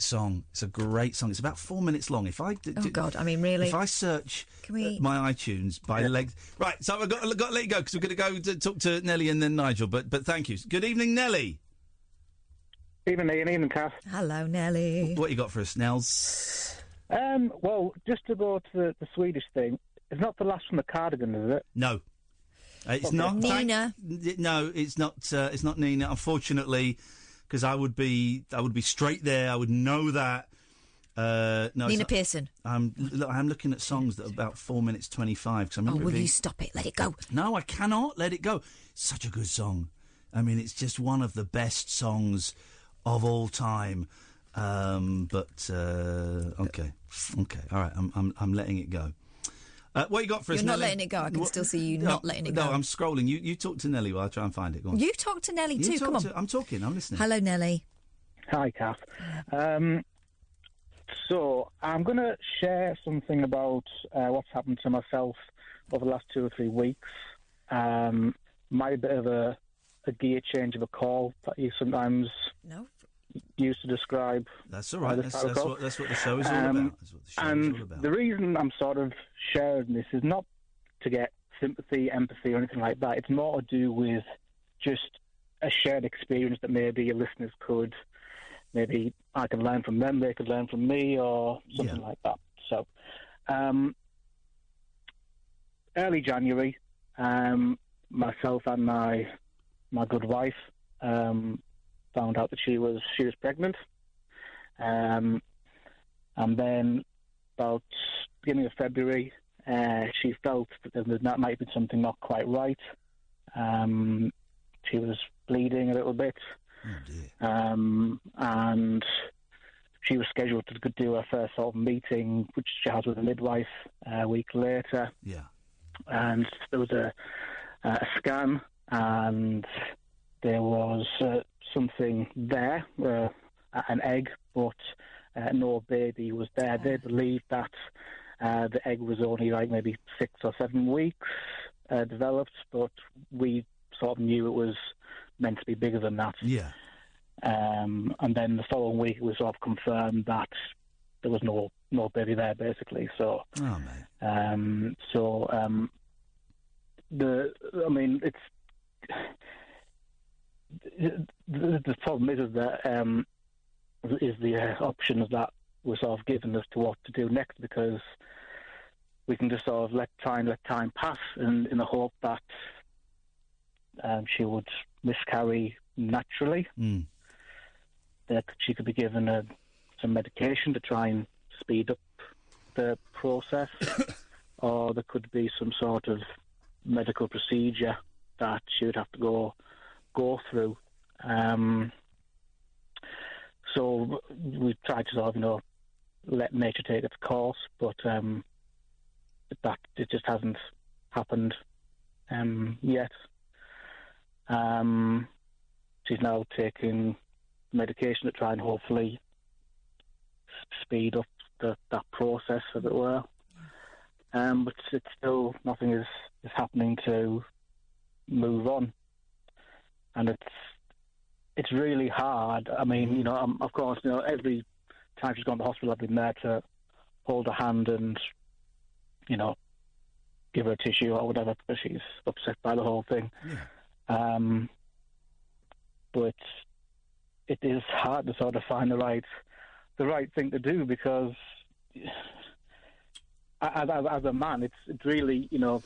song. It's a great song. It's about 4 minutes long. If I God, I mean, really? If I search my iTunes by legs, right? So I've got to let you go because we're going to go to talk to Nelly and then Nigel. But thank you. Good evening, Nelly. Evening, Ian. Evening, Kath. Hello, Nelly. What you got for us, Nels? Well, just to go to the Swedish thing, it's not the last from the Cardigan, is it? No. It's not Nina. No, it's not. It's not Nina. Unfortunately, because I would be straight there. I would know that. No, Nina Pearson. I'm looking at songs that are about 4 minutes 25. Will you stop it? Let it go. No, I cannot let it go. Such a good song. I mean, it's just one of the best songs of all time. Okay, all right. I'm letting it go. What you got for us, You're not Nelly? letting it go. I can still see you not letting it go. No, I'm scrolling. You talk to Nelly while I try and find it. Go on. You talk to Nelly too. Come on. I'm talking. I'm listening. Hello, Nelly. Hi, Kath. So I'm going to share something about what's happened to myself over the last 2 or 3 weeks. My bit of a gear change of a call that you sometimes used to describe. That's all right. That's what the show is all about. The reason I'm sort of sharing this is not to get sympathy, empathy, or anything like that. It's more to do with just a shared experience that maybe your listeners could, maybe I can learn from them, they could learn from me, or something like that. So, early January, myself and my good wife found out that she was pregnant, and then about beginning of February, she felt that there might be something not quite right. She was bleeding a little bit, and she was scheduled to do her first sort of meeting, which she has with a midwife, a week later. Yeah. And there was a scan, and there was something there, an egg, but no baby was there. They believed that the egg was only like maybe 6 or 7 weeks developed, but we sort of knew it was meant to be bigger than that. Yeah. And then the following week it was sort of confirmed that there was no baby there, basically. So, the problem is that is the options that were sort of given as to what to do next, because we can just sort of let time pass, and in the hope that she would miscarry naturally. That she could be given some medication to try and speed up the process, or there could be some sort of medical procedure that she would have to go through. So we tried to sort of, let nature take its course, but that it just hasn't happened yet. She's now taking medication to try and hopefully speed up that process, as it were. But it's still, nothing is happening to move on, and it's really hard. I mean, of course, every time she's gone to the hospital, I've been there to hold her hand and, give her a tissue or whatever, because she's upset by the whole thing. Yeah. But it is hard to sort of find the right thing to do, because as a man, it's really, it's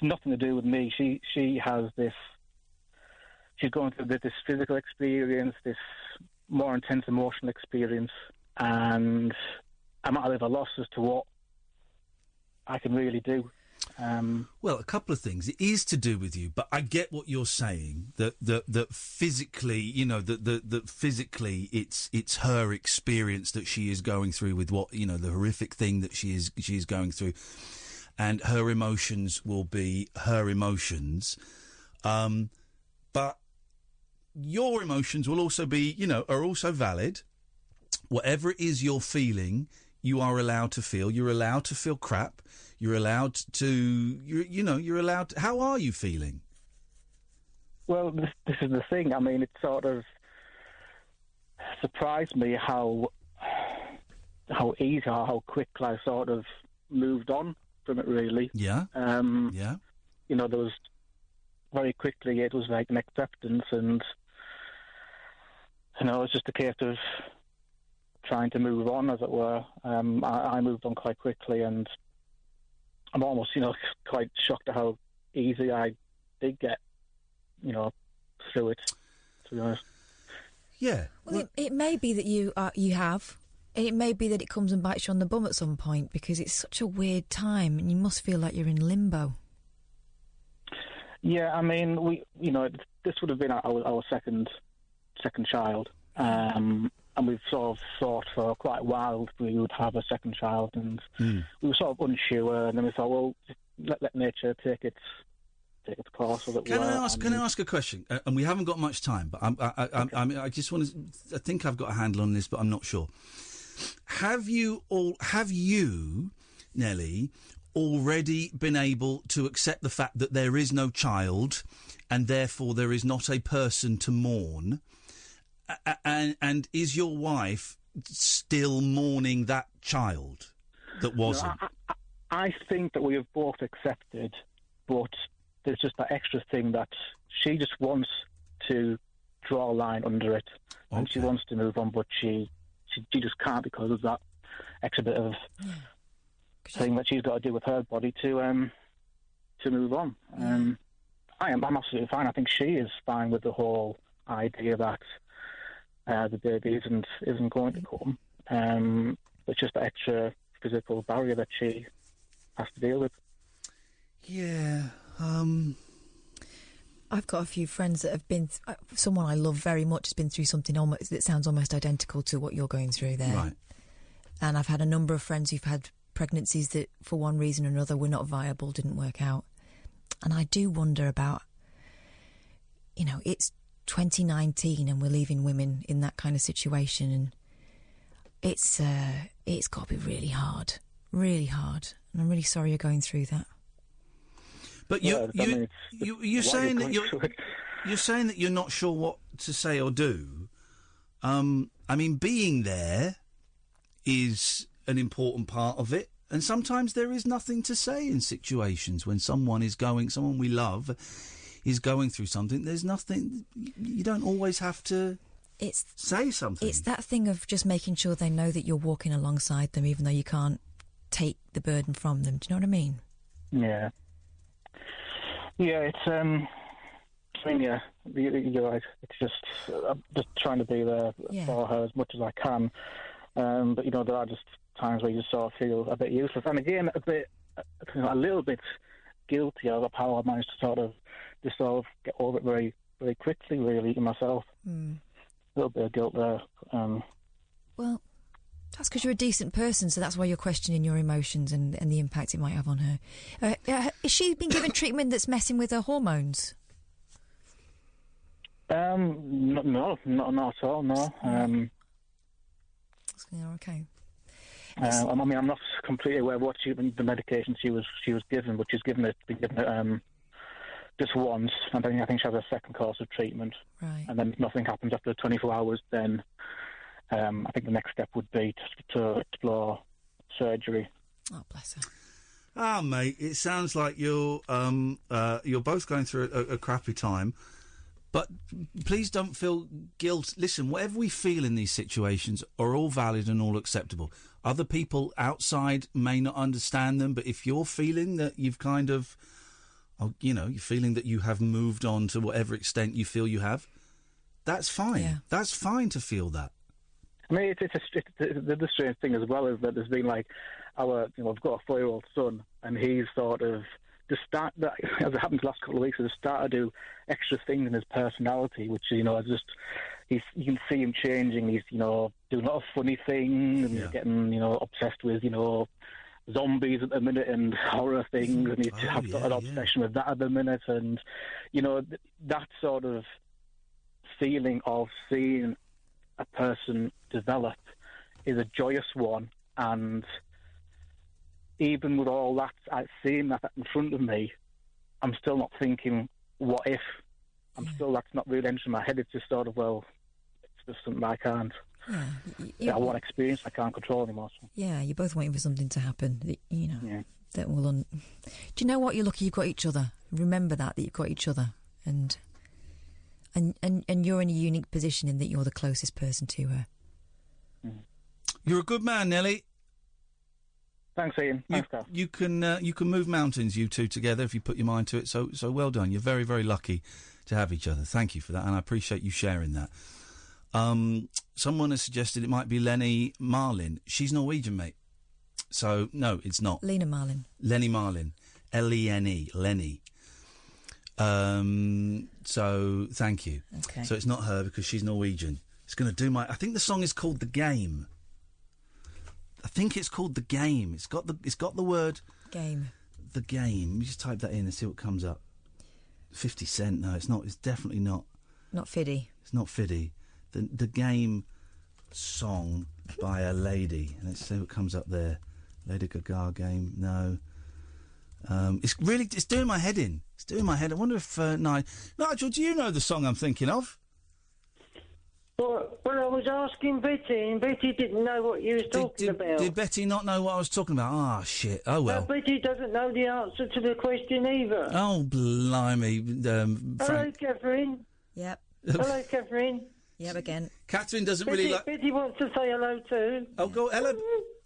nothing to do with me. She has this. She's going through this physical experience, this more intense emotional experience, and I'm at a loss as to what I can really do. Well, a couple of things. It is to do with you, but I get what you're saying. That physically, that physically, it's her experience that she is going through with what the horrific thing that she is going through, and her emotions will be her emotions. But your emotions will also be, are also valid. Whatever it is you're feeling, you are allowed to feel. You're allowed to feel crap. You're allowed to, you're allowed to, how are you feeling? Well, this is the thing. I mean, it sort of surprised me how easy, how quick I sort of moved on from it, really. Yeah. Yeah. There was very quickly, it was like an acceptance, and, it was just a case of trying to move on, as it were. I moved on quite quickly, and I'm almost, quite shocked at how easy I did get, through it, to be honest. Yeah. Well, it may be that you have. It may be that it comes and bites you on the bum at some point, because it's such a weird time, and you must feel like you're in limbo. Yeah, I mean, this would have been our second child, and we've sort of thought for quite a while if we would have a second child, and we were sort of unsure, and then we thought, well, let nature take its course. Can I ask a question? And we haven't got much time, but I just want to. I think I've got a handle on this, but I'm not sure. Have you, Nelly, already been able to accept the fact that there is no child, and therefore there is not a person to mourn? And is your wife still mourning that child that wasn't? No, I think that we have both accepted, but there's just that extra thing that she just wants to draw a line under it, and she wants to move on, but she just can't because of that extra bit of thing that she's got to do with her body to move on. I'm absolutely fine. I think she is fine with the whole idea that the baby isn't going to come. It's just the extra physical barrier that she has to deal with. Yeah. I've got a few friends that have been... someone I love very much has been through something that sounds almost identical to what you're going through there. Right. And I've had a number of friends who've had pregnancies that, for one reason or another, were not viable, didn't work out. And I do wonder about... it's 2019 and we're leaving women in that kind of situation, and it's got to be really hard. Really hard. And I'm really sorry you're going through that. But you're saying that you're saying that you're not sure what to say or do. I mean, being there is an important part of it, and sometimes there is nothing to say in situations when someone we love is going through something. There's nothing. You don't always have to. Say something. It's that thing of just making sure they know that you're walking alongside them, even though you can't take the burden from them. Do you know what I mean? Yeah. Yeah, it's, you're right. It's just, I'm just trying to be there for her as much as I can. But, there are just times where you just sort of feel a bit useless. And again, a little bit guilty of how I managed to just get over it very, very quickly, really, myself. A little bit of guilt there. Well, that's because you're a decent person, so that's why you're questioning your emotions and the impact it might have on her. Has she been given treatment that's messing with her hormones? No, not at all, no. Okay. I mean, I'm not completely aware of what the medication she was given, but she's been given it just once, and then I think she has a second course of treatment. Right. And then if nothing happens after 24 hours, then I think the next step would be to explore surgery. Oh, bless her. Ah, mate, it sounds like you're both going through a crappy time, but please don't feel guilt. Listen, whatever we feel in these situations are all valid and all acceptable. Other people outside may not understand them, but if you're feeling that you've kind of, you're feeling that you have moved on to whatever extent you feel you have, that's fine. Yeah. That's fine to feel that. I mean, the strange thing as well is that there's been I've got a 4-year-old son, and he's sort of as it happened the last couple of weeks, has started to do extra things in his personality, which you can see him changing. He's doing a lot of funny things, and he's getting obsessed with zombies at the minute and horror things, and he's got an obsession with that at the minute, and that sort of feeling of seeing a person develop is a joyous one. And even with all that, seeing that in front of me, I'm still not thinking, what if? That's not really entering my head. It's just sort of, it's just something I can't. I want experience I can't control anymore. So. Yeah, you're both waiting for something to happen, that will... Do you know what? You're lucky you've got each other. Remember that you've got each other. And you're in a unique position in that you're the closest person to her. You're a good man, Nelly. Thanks, Ian. Thanks, Carl. You can move mountains, you two together, if you put your mind to it. So well done. You're very, very lucky to have each other. Thank you for that, and I appreciate you sharing that. Someone has suggested it might be Lenny Marlin. She's Norwegian, mate. So no, it's not. Lena Marlin. Lenny Marlin. Lene. Lenny. So thank you. Okay. So it's not her because she's Norwegian. It's going to do I think the song is called The Game. I think it's called The Game. It's got the word game. The Game. Let me just type that in and see what comes up. 50 Cent. No, it's not. It's definitely not. Not Fiddy. It's not Fiddy. The Game song by a lady. And let's see what comes up there. Lady Gaga Game. No. It's doing my head in. It's doing my head. I wonder if Nigel, do you know the song I'm thinking of? Well, I was asking Betty, and Betty didn't know what you was talking about. Did Betty not know what I was talking about? Ah, shit. Oh, well. No, Betty doesn't know the answer to the question either. Oh, blimey. Hello, Catherine. Yep. Hello, Catherine. Yep, again. Catherine doesn't Betty, really like... Betty wants to say hello too. Oh, go... Hello,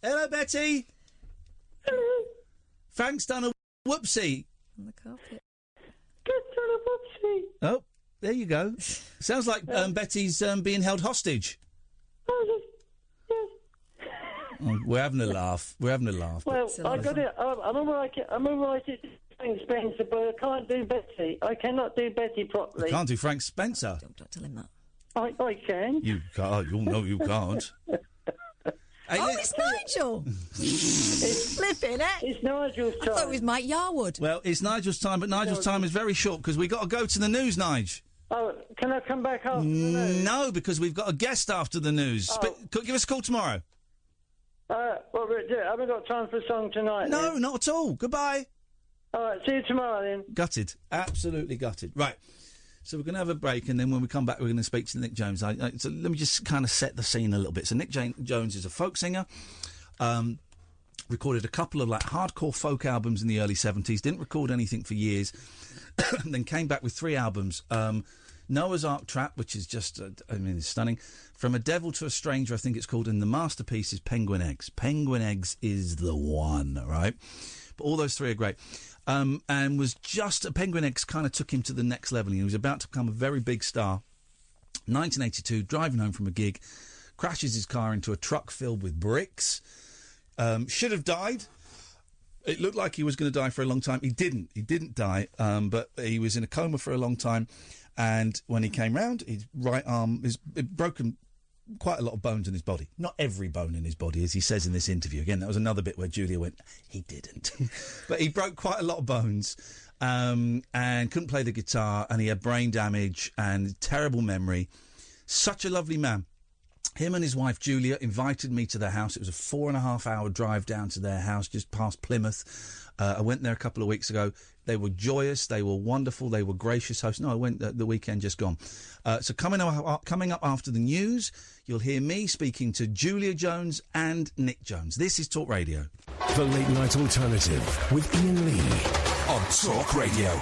hello, Betty. Hello. Frank's done a whoopsie. On the carpet. Frank's done a whoopsie. Oh, there you go. Sounds like Betty's being held hostage. Oh, yes. Oh, we're having a laugh. We're having a laugh. Well, I got it. I'm all right. I'm all right at Frank Spencer, but I can't do Betty. I cannot do Betty properly. You can't do Frank Spencer. Don't tell him that. I can. You can't. You'll know you can't. Hey, it's Nigel! Flipping it. It's Nigel's time. I thought it was Mike Yarwood. Well, it's Nigel's time, but Nigel's time is very short because we've got to go to the news, Nige. Oh, can I come back after the news? No, because we've got a guest after the news. Oh. Give us a call tomorrow. Well, I haven't got time for a song tonight. No, then. not at all. Goodbye. All right, see you tomorrow then. Gutted. Absolutely gutted. Right. So we're going to have a break, and then when we come back, we're going to speak to Nick Jones. So let me just kind of set the scene a little bit. So Nick Jones is a folk singer. Recorded a couple of hardcore folk albums in the early 70s. Didn't record anything for years. Then came back with 3 albums. Noah's Ark Trap, which is just, it's stunning. From a Devil to a Stranger, I think it's called. And the masterpiece is Penguin Eggs. Penguin Eggs is the one, right? But all those 3 are great. And was just... Penguin Eggs kind of took him to the next level. He was about to become a very big star. 1982, driving home from a gig, crashes his car into a truck filled with bricks. Should have died. It looked like he was going to die for a long time. He didn't. He didn't die, but he was in a coma for a long time. And when he came round, his right arm is broken... Quite a lot of bones in his body. Not every bone in his body, as he says in this interview. Again, that was another bit where Julia went, he didn't. But he broke quite a lot of bones and couldn't play the guitar, and he had brain damage and terrible memory. Such a lovely man. Him and his wife, Julia, invited me to their house. It was a 4.5-hour drive down to their house, just past Plymouth. I went there a couple of weeks ago. They were joyous. They were wonderful. They were gracious hosts. No, I went the weekend just gone. So coming up after the news, you'll hear me speaking to Julia Jones and Nick Jones. This is Talk Radio. The Late Night Alternative with Iain Lee on Talk Radio.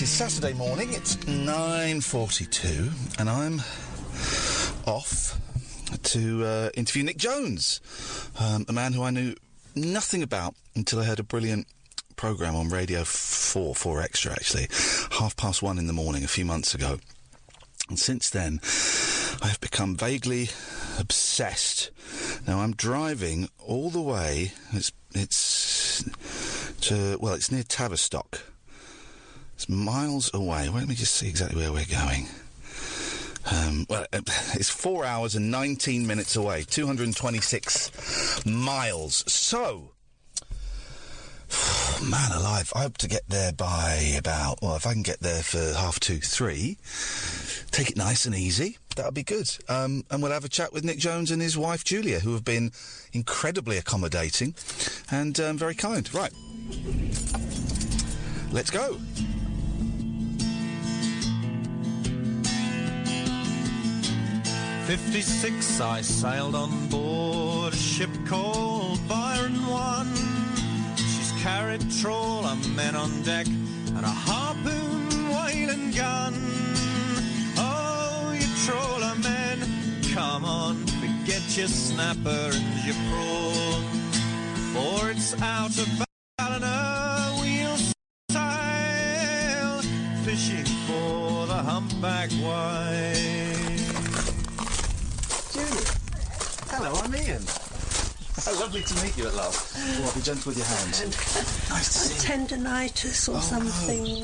Saturday morning, it's 9:42 and I'm off to interview Nick Jones, a man who I knew nothing about until I heard a brilliant programme on Radio 4 Extra, actually, 1:30 in the morning a few months ago. And since then, I have become vaguely obsessed. Now, I'm driving all the way, it's near Tavistock. It's miles away. Well, let me just see exactly where we're going. It's 4 hours and 19 minutes away, 226 miles. So, Oh, man alive. I hope to get there by about, well, if I can get there for 2:30, 3, take it nice and easy, that'll be good. And we'll have a chat with Nick Jones and his wife, Julia, who have been incredibly accommodating and very kind. Right. Let's go. '56, I sailed on board a ship called Byron One. She's carried trawler men on deck and a harpoon whaling gun. Oh, you trawler men, come on, forget your snapper and your prawn, for it's out of Ballina we'll sail, fishing for the humpback whale. Hello, I'm Iain. How lovely to meet you at last. Oh, I'll be gentle with your hands. Nice to see you. Tendinitis or something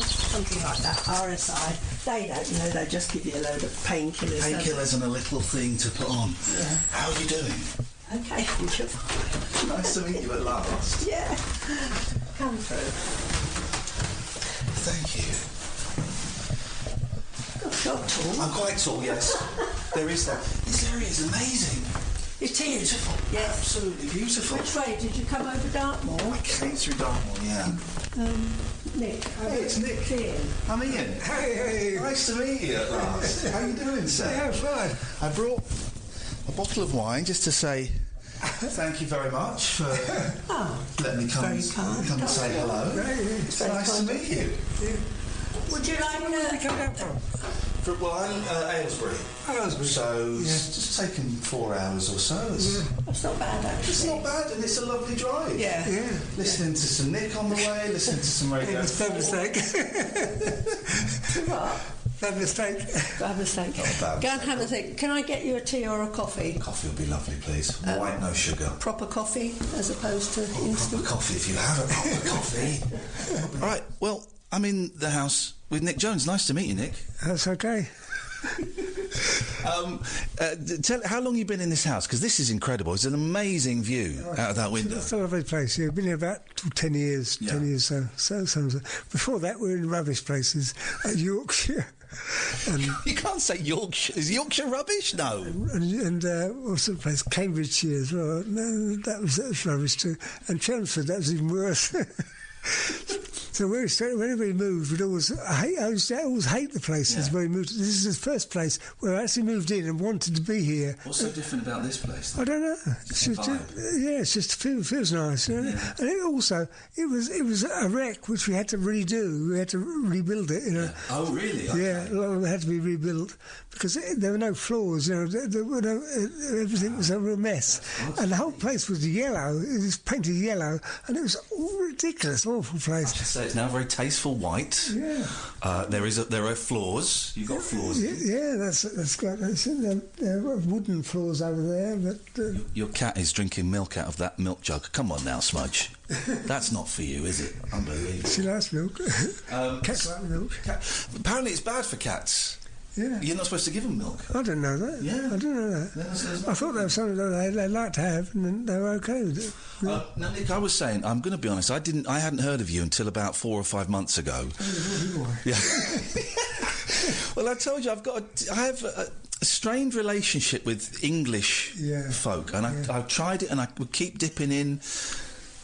like that. RSI. They don't know. They just give you a load of painkillers. Painkillers and a little thing to put on. Yeah. How are you doing? Okay, thank you. Nice to meet you at last. Yeah. Come through. Thank you. You're tall. I'm quite tall, yes. There is that. This area is amazing. It is. Beautiful. Yes. Absolutely beautiful. Which way? Did you come over Dartmoor? I came through Dartmoor, yeah. Nick. Hey, it's Nick. Iain. I'm Iain. Hey. Nice to meet you at last. How you doing, sir? Yeah, fine. I brought a bottle of wine just to say thank you very much for letting me come and say hello. It's nice to meet you. Yeah. Would you like Where did you come down from? Well, I'm Aylesbury. Aylesbury. So it's just taken 4 hours or so. That's not bad, actually. It's not bad, and it's a lovely drive. Yeah. Listening to some Nick on the way, listening to some radio. It was no mistake. What? Bad mistake. Bad mistake. Go and have a think. Can I get you a tea or a coffee? Coffee would be lovely, please. White, no sugar. Proper coffee as opposed to instant? Proper coffee, if you have a proper coffee. All right, well, I'm in the house with Nick Jones. Nice to meet you, Nick. That's okay. How long have you been in this house? Because this is incredible. It's an amazing view out of that window. It's a lovely place. Yeah, I've been here about 10 years. Yeah. 10 years. So. Before that, we were in rubbish places at Yorkshire. And you can't say Yorkshire. Is Yorkshire rubbish? No. And what's the place? Cambridgeshire as well. No, that was rubbish too. And Chelmsford, that was even worse. So whenever we moved, I always hate the places where we moved. This is the first place where I actually moved in and wanted to be here. What's so different about this place? I don't know. It's just feels nice. You know? Yeah. And it was a wreck which we had to redo. We had to rebuild it. You know. Yeah. Oh, really? Okay. Yeah, a lot of it had to be rebuilt because there were no floors. You know, there were no, everything was a real mess, and the whole place was yellow. It was painted yellow, and it was ridiculous, awful place. It's now very tasteful white. Yeah. There are floors. You've got floors. Yeah, that's great. There are wooden floors over there, but your cat is drinking milk out of that milk jug. Come on now, Smudge. That's not for you, is it? Unbelievable. She likes milk. Cats like milk. Apparently, it's bad for cats. Yeah. You're not supposed to give them milk. I didn't know that. Yeah. I didn't know that. I thought that was something that they liked to have, and they were okay with it. Now, Nick, I was saying, I'm going to be honest, I hadn't heard of you until about 4 or 5 months ago. Yeah. Well, I told you, I have a strained relationship with English folk, and I've tried it, and I would keep dipping in.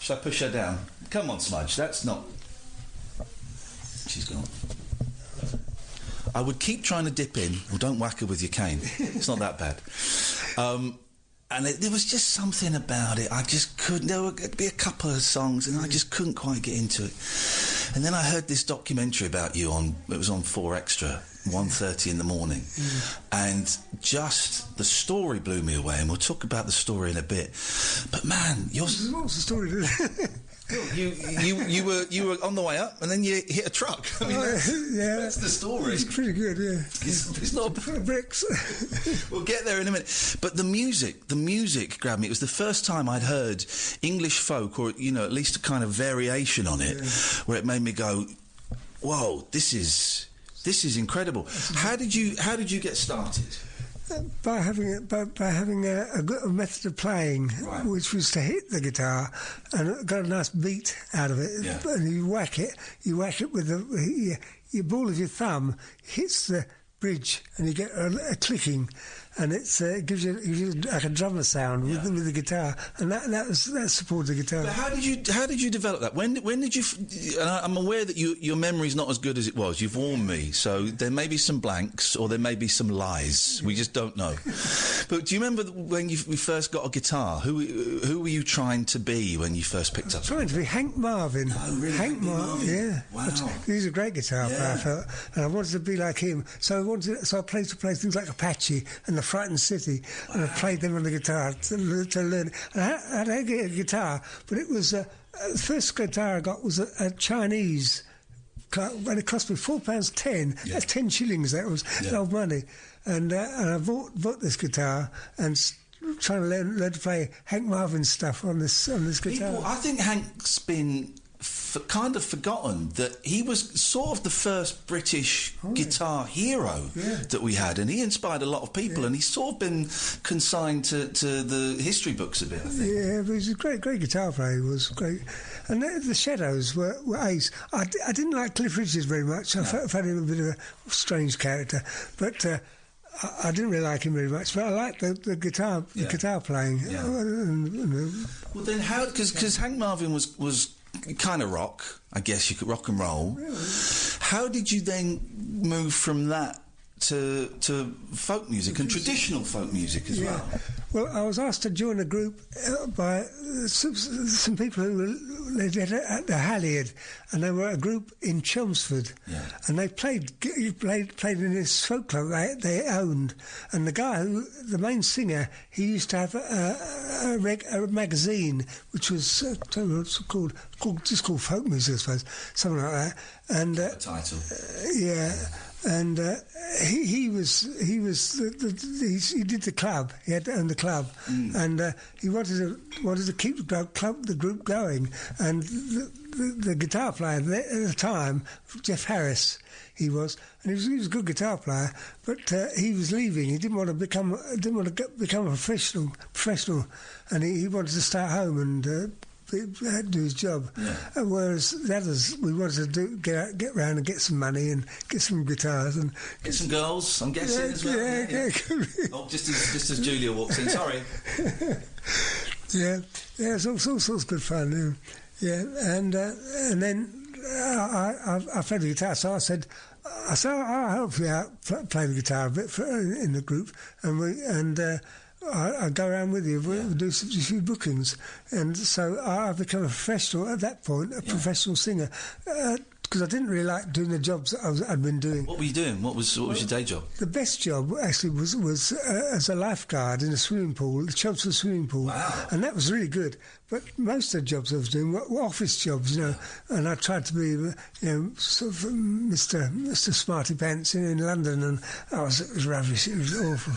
Shall I push her down? Come on, Smudge, that's not... She's gone. I would keep trying to dip in. Well, don't whack her with your cane. It's not that bad. And there was just something about it. I just couldn't... There would be a couple of songs, and I just couldn't quite get into it. And then I heard this documentary about you on... It was on 4 Extra, 1:30 in the morning. And just the story blew me away, and we'll talk about the story in a bit. But, man, What's the story? You were on the way up, and then you hit a truck. I mean, that's the story. It's pretty good, yeah. It's not bricks. We'll get there in a minute. But the music grabbed me. It was the first time I'd heard English folk, or at least a kind of variation on it, where it made me go, "Whoa, this is incredible." How did you get started? by having a method of playing, which was to hit the guitar and got a nice beat out of it. Yeah. And you whack it with your ball of your thumb hits the bridge, and you get a clicking, and it gives you like a drummer sound with the guitar, and that supported the guitar. But how did you develop that? When did you? And I'm aware that your memory's not as good as it was. You've warned me, so there may be some blanks or there may be some lies. We just don't know. But do you remember when we first got a guitar? Who were you trying to be when you first picked up? Trying to be Hank Marvin. Oh, really? Hank Marvin. Yeah. Wow. He's a great guitar player, I felt, and I wanted to be like him. So I played things like Apache and the Frightened City, and I played them on the guitar to learn. And I had a guitar, but it was the first guitar I got was a Chinese, and it cost me £4.10. Yeah. That's 10 shillings. That was old money, and I bought this guitar and trying to learn to play Hank Marvin stuff on this guitar. I think Hank's been kind of forgotten that he was sort of the first British guitar hero that we had, and he inspired a lot of people, and he's sort of been consigned to the history books a bit, I think. Yeah, but he's a great guitar player. He was great. And the Shadows were ace. I didn't like Cliff Richards very much. I found him a bit of a strange character, but I didn't really like him very much, but I liked the guitar playing. Yeah. Well, then how? Because Hank Marvin was kind of rock, I guess you could rock and roll. Really? How did you then move from that to folk music and traditional folk music as well? Well, I was asked to join a group by some people who lived at the Halliard, and they were a group in Chelmsford, and they played in this folk club they owned, and the main singer, he used to have a magazine which was called folk music, I suppose, something like that, and a title. And he did the club. He had to own the club, and he wanted to keep the group going. And the guitar player at the time, Jeff Harris, he was a good guitar player, but he was leaving. He didn't want to become a professional, and he wanted to stay at home and do his job. Whereas the others, we wanted to get round and get some money and get some guitars and get some girls, I'm guessing, as well. Oh, just as Julia walks in, sorry. It's all sorts of good fun. And then I played the guitar, so I said I'll help you out, play the guitar a bit in the group, and I'll go around with you. We'll do a few bookings, and so I became a professional at that point, professional singer, because I didn't really like doing the jobs that I'd been doing. What were you doing? What was your day job? The best job actually was as a lifeguard in a swimming pool, the Chelmsford swimming pool, and that was really good. But most of the jobs I was doing were office jobs, and I tried to be, sort of Mr. Smarty Pants in London, and it was rubbish. It was awful.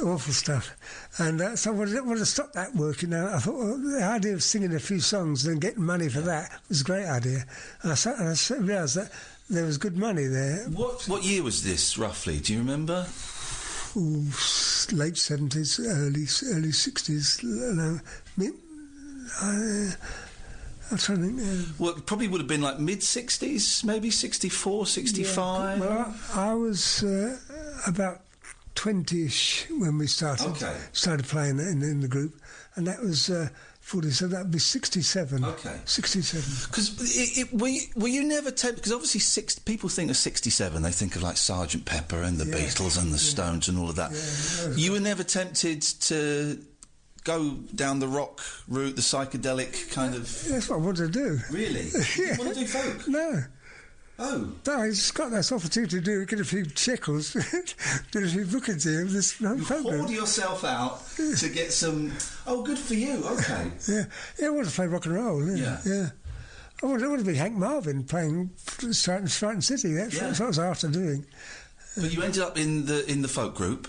Awful stuff, and so I wanted to stop that working. I thought the idea of singing a few songs and getting money for that was a great idea, and I realised that there was good money there. What year was this, roughly? Do you remember? Late 70s, early 60s. I'm trying to think. Well, it probably would have been like mid-60s, maybe 64, 65. Well, I was about 20ish when we started playing in the group, and that was 40, so that would be 67. 67. Because were you never tempted? Because obviously people think of 67, they think of like Sgt. Pepper and the Beatles and the Stones and all of that. You were never tempted to go down the rock route, the psychedelic kind of... That's what I wanted to do. Really? You didn't want to do folk? No. Oh. No, I just got this opportunity to get a few shekels, do a few bookings here with this program. Hoard yourself out to get some... Oh, good for you, OK. I wanted to play rock and roll, yeah. I wanted to be Hank Marvin playing Frightened City, that's what I was after doing. But you ended up in the folk group,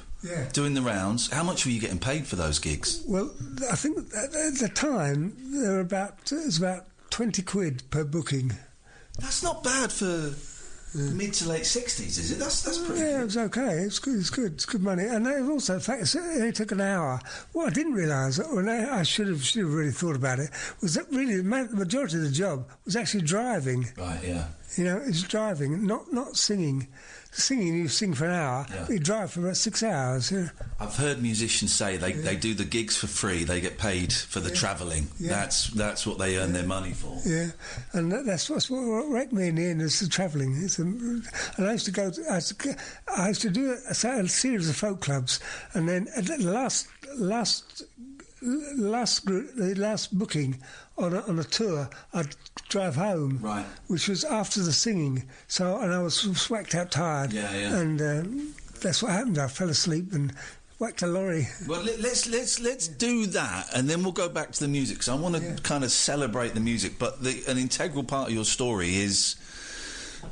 doing the rounds. How much were you getting paid for those gigs? Well, I think at the time, it was about 20 quid per booking. That's not bad for Mid to late 60s, is it? That's pretty good. Yeah, it was okay. It's good. It's good money. And it also, in fact, it took an hour. What I didn't realise, and I should have really thought about it, was that really the majority of the job was actually driving. Right, yeah. You know, it's driving, not singing. Singing, you sing for an hour, but you drive for about 6 hours. Yeah. I've heard musicians say they do the gigs for free. They get paid for the travelling. Yeah. That's what they earn their money for. Yeah, and that's what wrecked me in the end is the travelling. And I used to go. I used to do a series of folk clubs, and then at the last booking on a tour, I'd drive home, right, which was after the singing. And I was whacked out tired. Yeah. And that's what happened. I fell asleep and whacked a lorry. Well, let's do that, and then we'll go back to the music. Because I want to kind of celebrate the music, but an integral part of your story is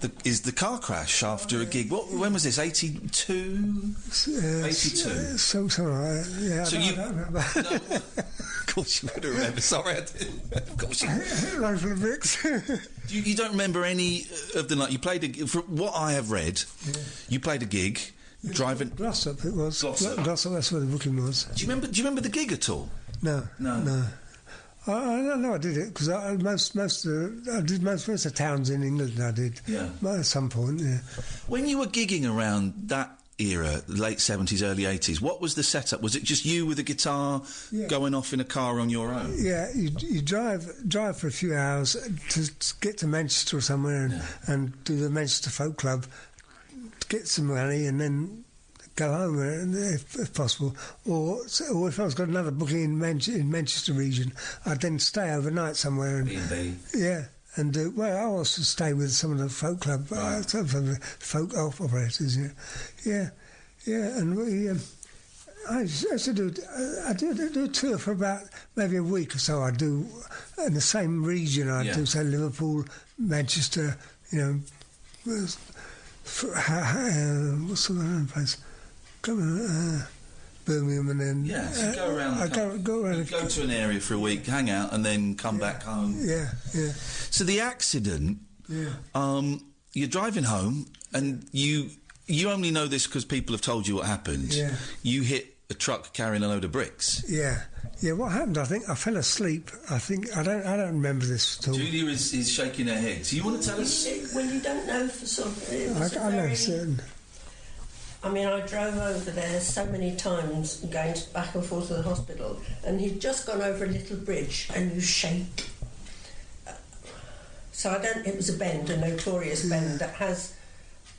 the car crash after a gig. When was this? 82? 82. So yeah. So I don't remember. No, of course you would remember. Sorry, I didn't. Of course you. Loads of bricks. You don't remember any of the night you played? From what I have read, you played a gig driving. Glossop, it was. Glossop, that's where the booking was. Do you remember the gig at all? No. I know I did it because I did most of the towns in England. I did, at some point. Yeah. When you were gigging around that era, late 70s, early 80s, what was the setup? Was it just you with a guitar going off in a car on your own? Yeah, you drive for a few hours to get to Manchester or somewhere and do the Manchester Folk Club, to get some money, and then go home if possible, or if I was got another booking in Manchester region, I'd then stay overnight somewhere. B&B. Yeah, and I also stay with some of the folk club, some of the folk operators. Yeah, and we. I used to do a tour for about maybe a week or so. I do in the same region. I do say Liverpool, Manchester. What's the other place? Birmingham, and then so go around. Go to an area for a week, hang out, and then come back home. Yeah. So the accident. You're driving home, and you only know this because people have told you what happened. Yeah. You hit a truck carrying a load of bricks. Yeah. What happened? I think I fell asleep. I don't remember this at all. Julia is shaking her head. Do you want to tell us? When you don't know for something, I know certain. I mean, I drove over there so many times, going back and forth to the hospital, and he'd just gone over a little bridge, and you shake. It was a bend, a notorious bend that has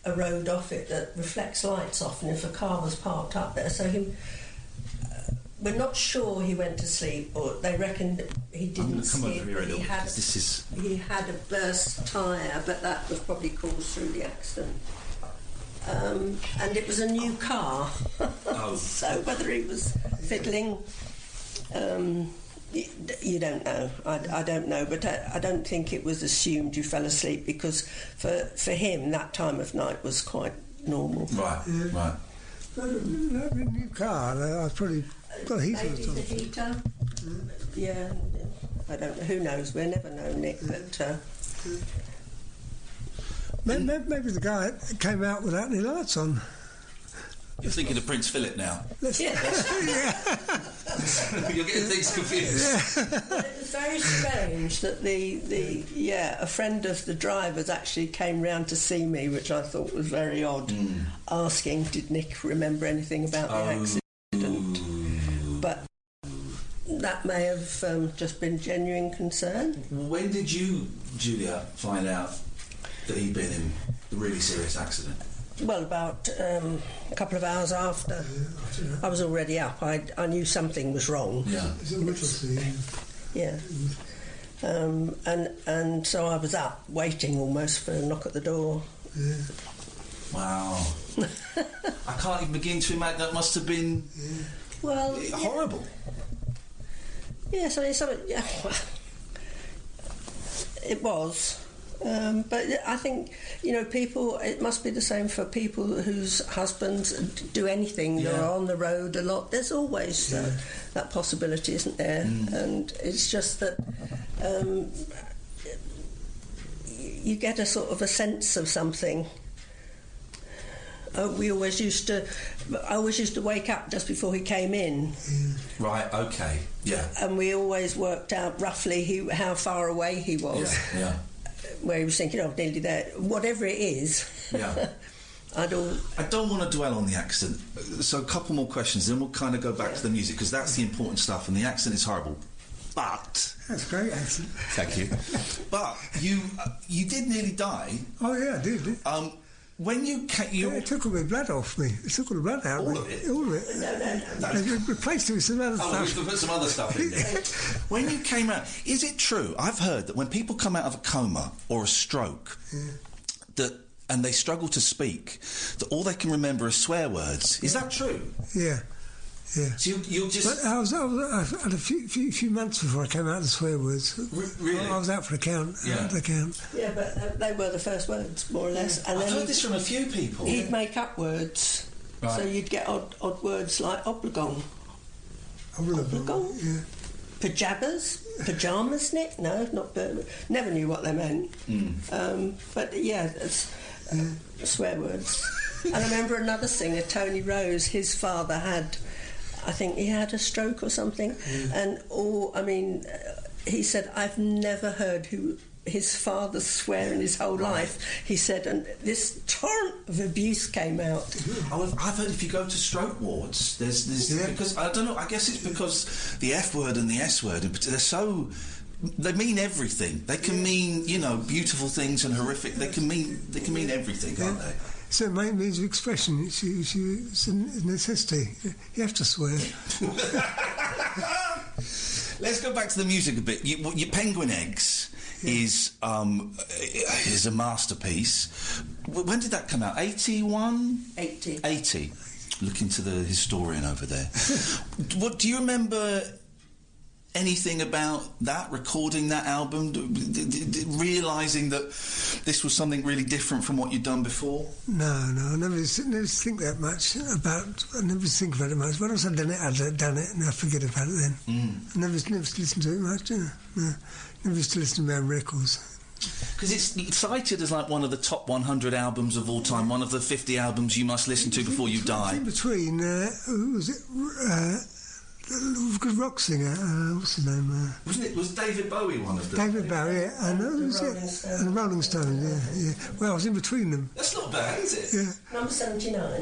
a road off it that reflects lights off, and if a car was parked up there, so we're not sure he went to sleep, or they reckon he didn't sleep. He had a burst tyre, but that was probably caused through the accident. And it was a new car, so whether he was fiddling, you don't know. I don't know, but I don't think it was assumed you fell asleep, because for him that time of night was quite normal. Right. A new car. I was probably got a heater. Maybe the heater. Yeah, I don't know. Who knows? We'll never know, Nick. But. Maybe the guy came out without any lights on. You're thinking of Prince Philip now. Yeah. You're getting things confused. Well, it was very strange that a friend of the driver's actually came round to see me, which I thought was very odd, asking, did Nick remember anything about the accident? But that may have just been genuine concern. When did you, Julia, find out that he'd been in a really serious accident? Well, about a couple of hours after. I was already up. I knew something was wrong. Yeah. Yeah. And so I was up, waiting almost for a knock at the door. Yeah. Wow. I can't even begin to imagine. That must have been horrible. Yes, it was. But I think, people, it must be the same for people whose husbands do anything. They're on the road a lot. There's always that possibility, isn't there? And it's just that, you get a sort of a sense of something. I always used to wake up just before he came in. Right, okay, yeah. And we always worked out roughly how far away he was. Yeah. Where he was thinking, oh, nearly there. Whatever it is. Yeah. I don't want to dwell on the accent. So a couple more questions, then we'll kind of go back to the music, because that's the important stuff, and the accent is horrible. But... That's a great accent. Thank you. But you did nearly die. Oh, yeah, I did. When you it took all my blood off me. It took all the blood out. All of it? All of it. No. They replaced it with some other stuff. Oh, we put some other stuff in there. When you came out, is it true? I've heard that when people come out of a coma or a stroke, and they struggle to speak, that all they can remember are swear words. Is that true? Yeah. Yeah. So you'll just... But I had a few months before I came out of the swear words. Really? I was out for the count. Yeah, but they were the first words, more or less. And I've heard this from a few people. He'd make up words. Right. So you'd get odd words like oblong. Oblong? Yeah. Pyjamas, Nick? No, not... Never knew what they meant. But, yeah, it's swear words. And I remember another singer, Tony Rose, his father had... I think he had a stroke or something, and he said, I've never heard his father swear in his whole life. He said, and this torrent of abuse came out. I've heard if you go to stroke wards, there's because I don't know. I guess it's because the F word and the S word, they're so. They mean everything. They can mean beautiful things and horrific. They can mean everything, can't they? So it means of expression. It's a necessity. You have to swear. Let's go back to the music a bit. Your Penguin Eggs is a masterpiece. When did that come out? 81? 80. Looking to the historian over there. What do you remember? Anything about that, recording that album, realising that this was something really different from what you'd done before? No, I never think that much about. I never think about it much. Once I'd done it, and I forget about it then. I never listened to it much. No, never used to listen to my own records. Because it's cited as like one of the top 100 albums of all time, one of the 50 albums you must listen to before you die. In between, who was it? Good rock singer, what's his name? Was David Bowie one of them? David Bowie, yeah, I know. And the Rolling Stones, yeah. Well, I was in between them. That's not bad, is it? Yeah. Number 79.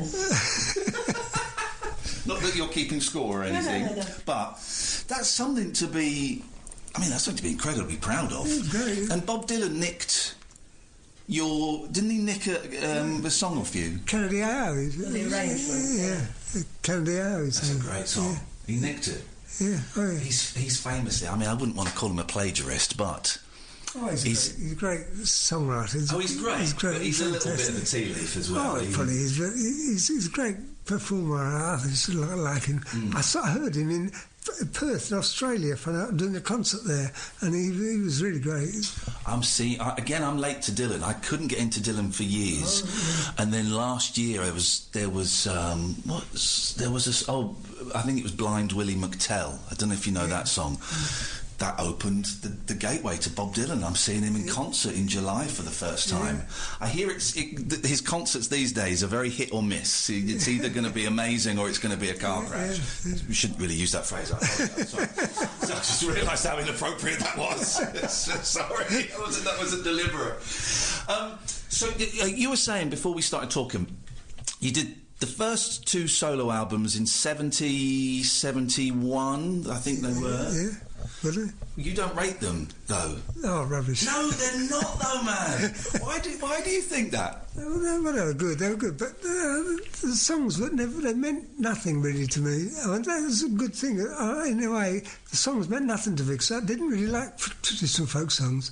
Not that you're keeping score or anything, no. but that's something to be... that's something to be incredibly proud of. Great. And Bob Dylan nicked... Didn't he nick a song off you? Kennedy A.O. The arrangement. Yeah. Kennedy A.O. That's a great song. Yeah. He nicked it. Yeah, oh yeah. He's famously... I wouldn't want to call him a plagiarist, but... Oh, he's a great songwriter. He's great. He's great. But he's a little bit of a tea leaf as well. Oh, probably he's a great performer. I just like him. I heard him in Perth, in Australia, doing a concert there, and he was really great. I'm late to Dylan. I couldn't get into Dylan for years, and then last year I think it was Blind Willie McTell. I don't know if you know that song. That opened the gateway to Bob Dylan. I'm seeing him in concert in July for the first time. I hear his concerts these days are very hit or miss. It's either going to be amazing or it's going to be a car crash. We shouldn't really use that phrase. I apologise. Sorry. So I just realised how inappropriate that was. Sorry, that wasn't deliberate. So you were saying before we started talking, you did the first two solo albums in 70, 71, I think they were. Yeah. Really? You don't rate them, though. Oh, rubbish. No, they're not, though, man. Why do you think that? Well, they were good, but the songs they meant nothing really to me. That was a good thing. In a way, the songs meant nothing to me, because I didn't really like traditional folk songs.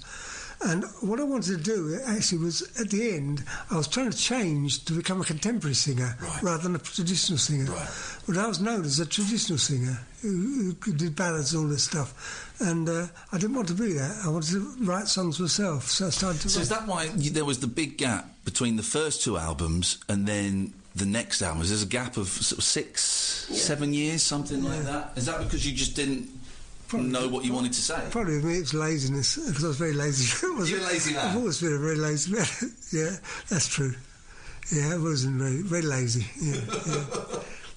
And what I wanted to do, actually, was, at the end, I was trying to change to become a contemporary singer rather than a traditional singer. Right. But I was known as a traditional singer who did ballads and all this stuff. And I didn't want to be that. I wanted to write songs myself. So I started to... So is that why there was the big gap between the first two albums and then the next album? There's a gap of sort of 7 years, something like that? Is that because you just didn't know what you wanted to say? Probably with me it's laziness, because I was very lazy. You're a lazy man. I've always been a very lazy man. Yeah, that's true. Yeah, I wasn't very lazy. Yeah.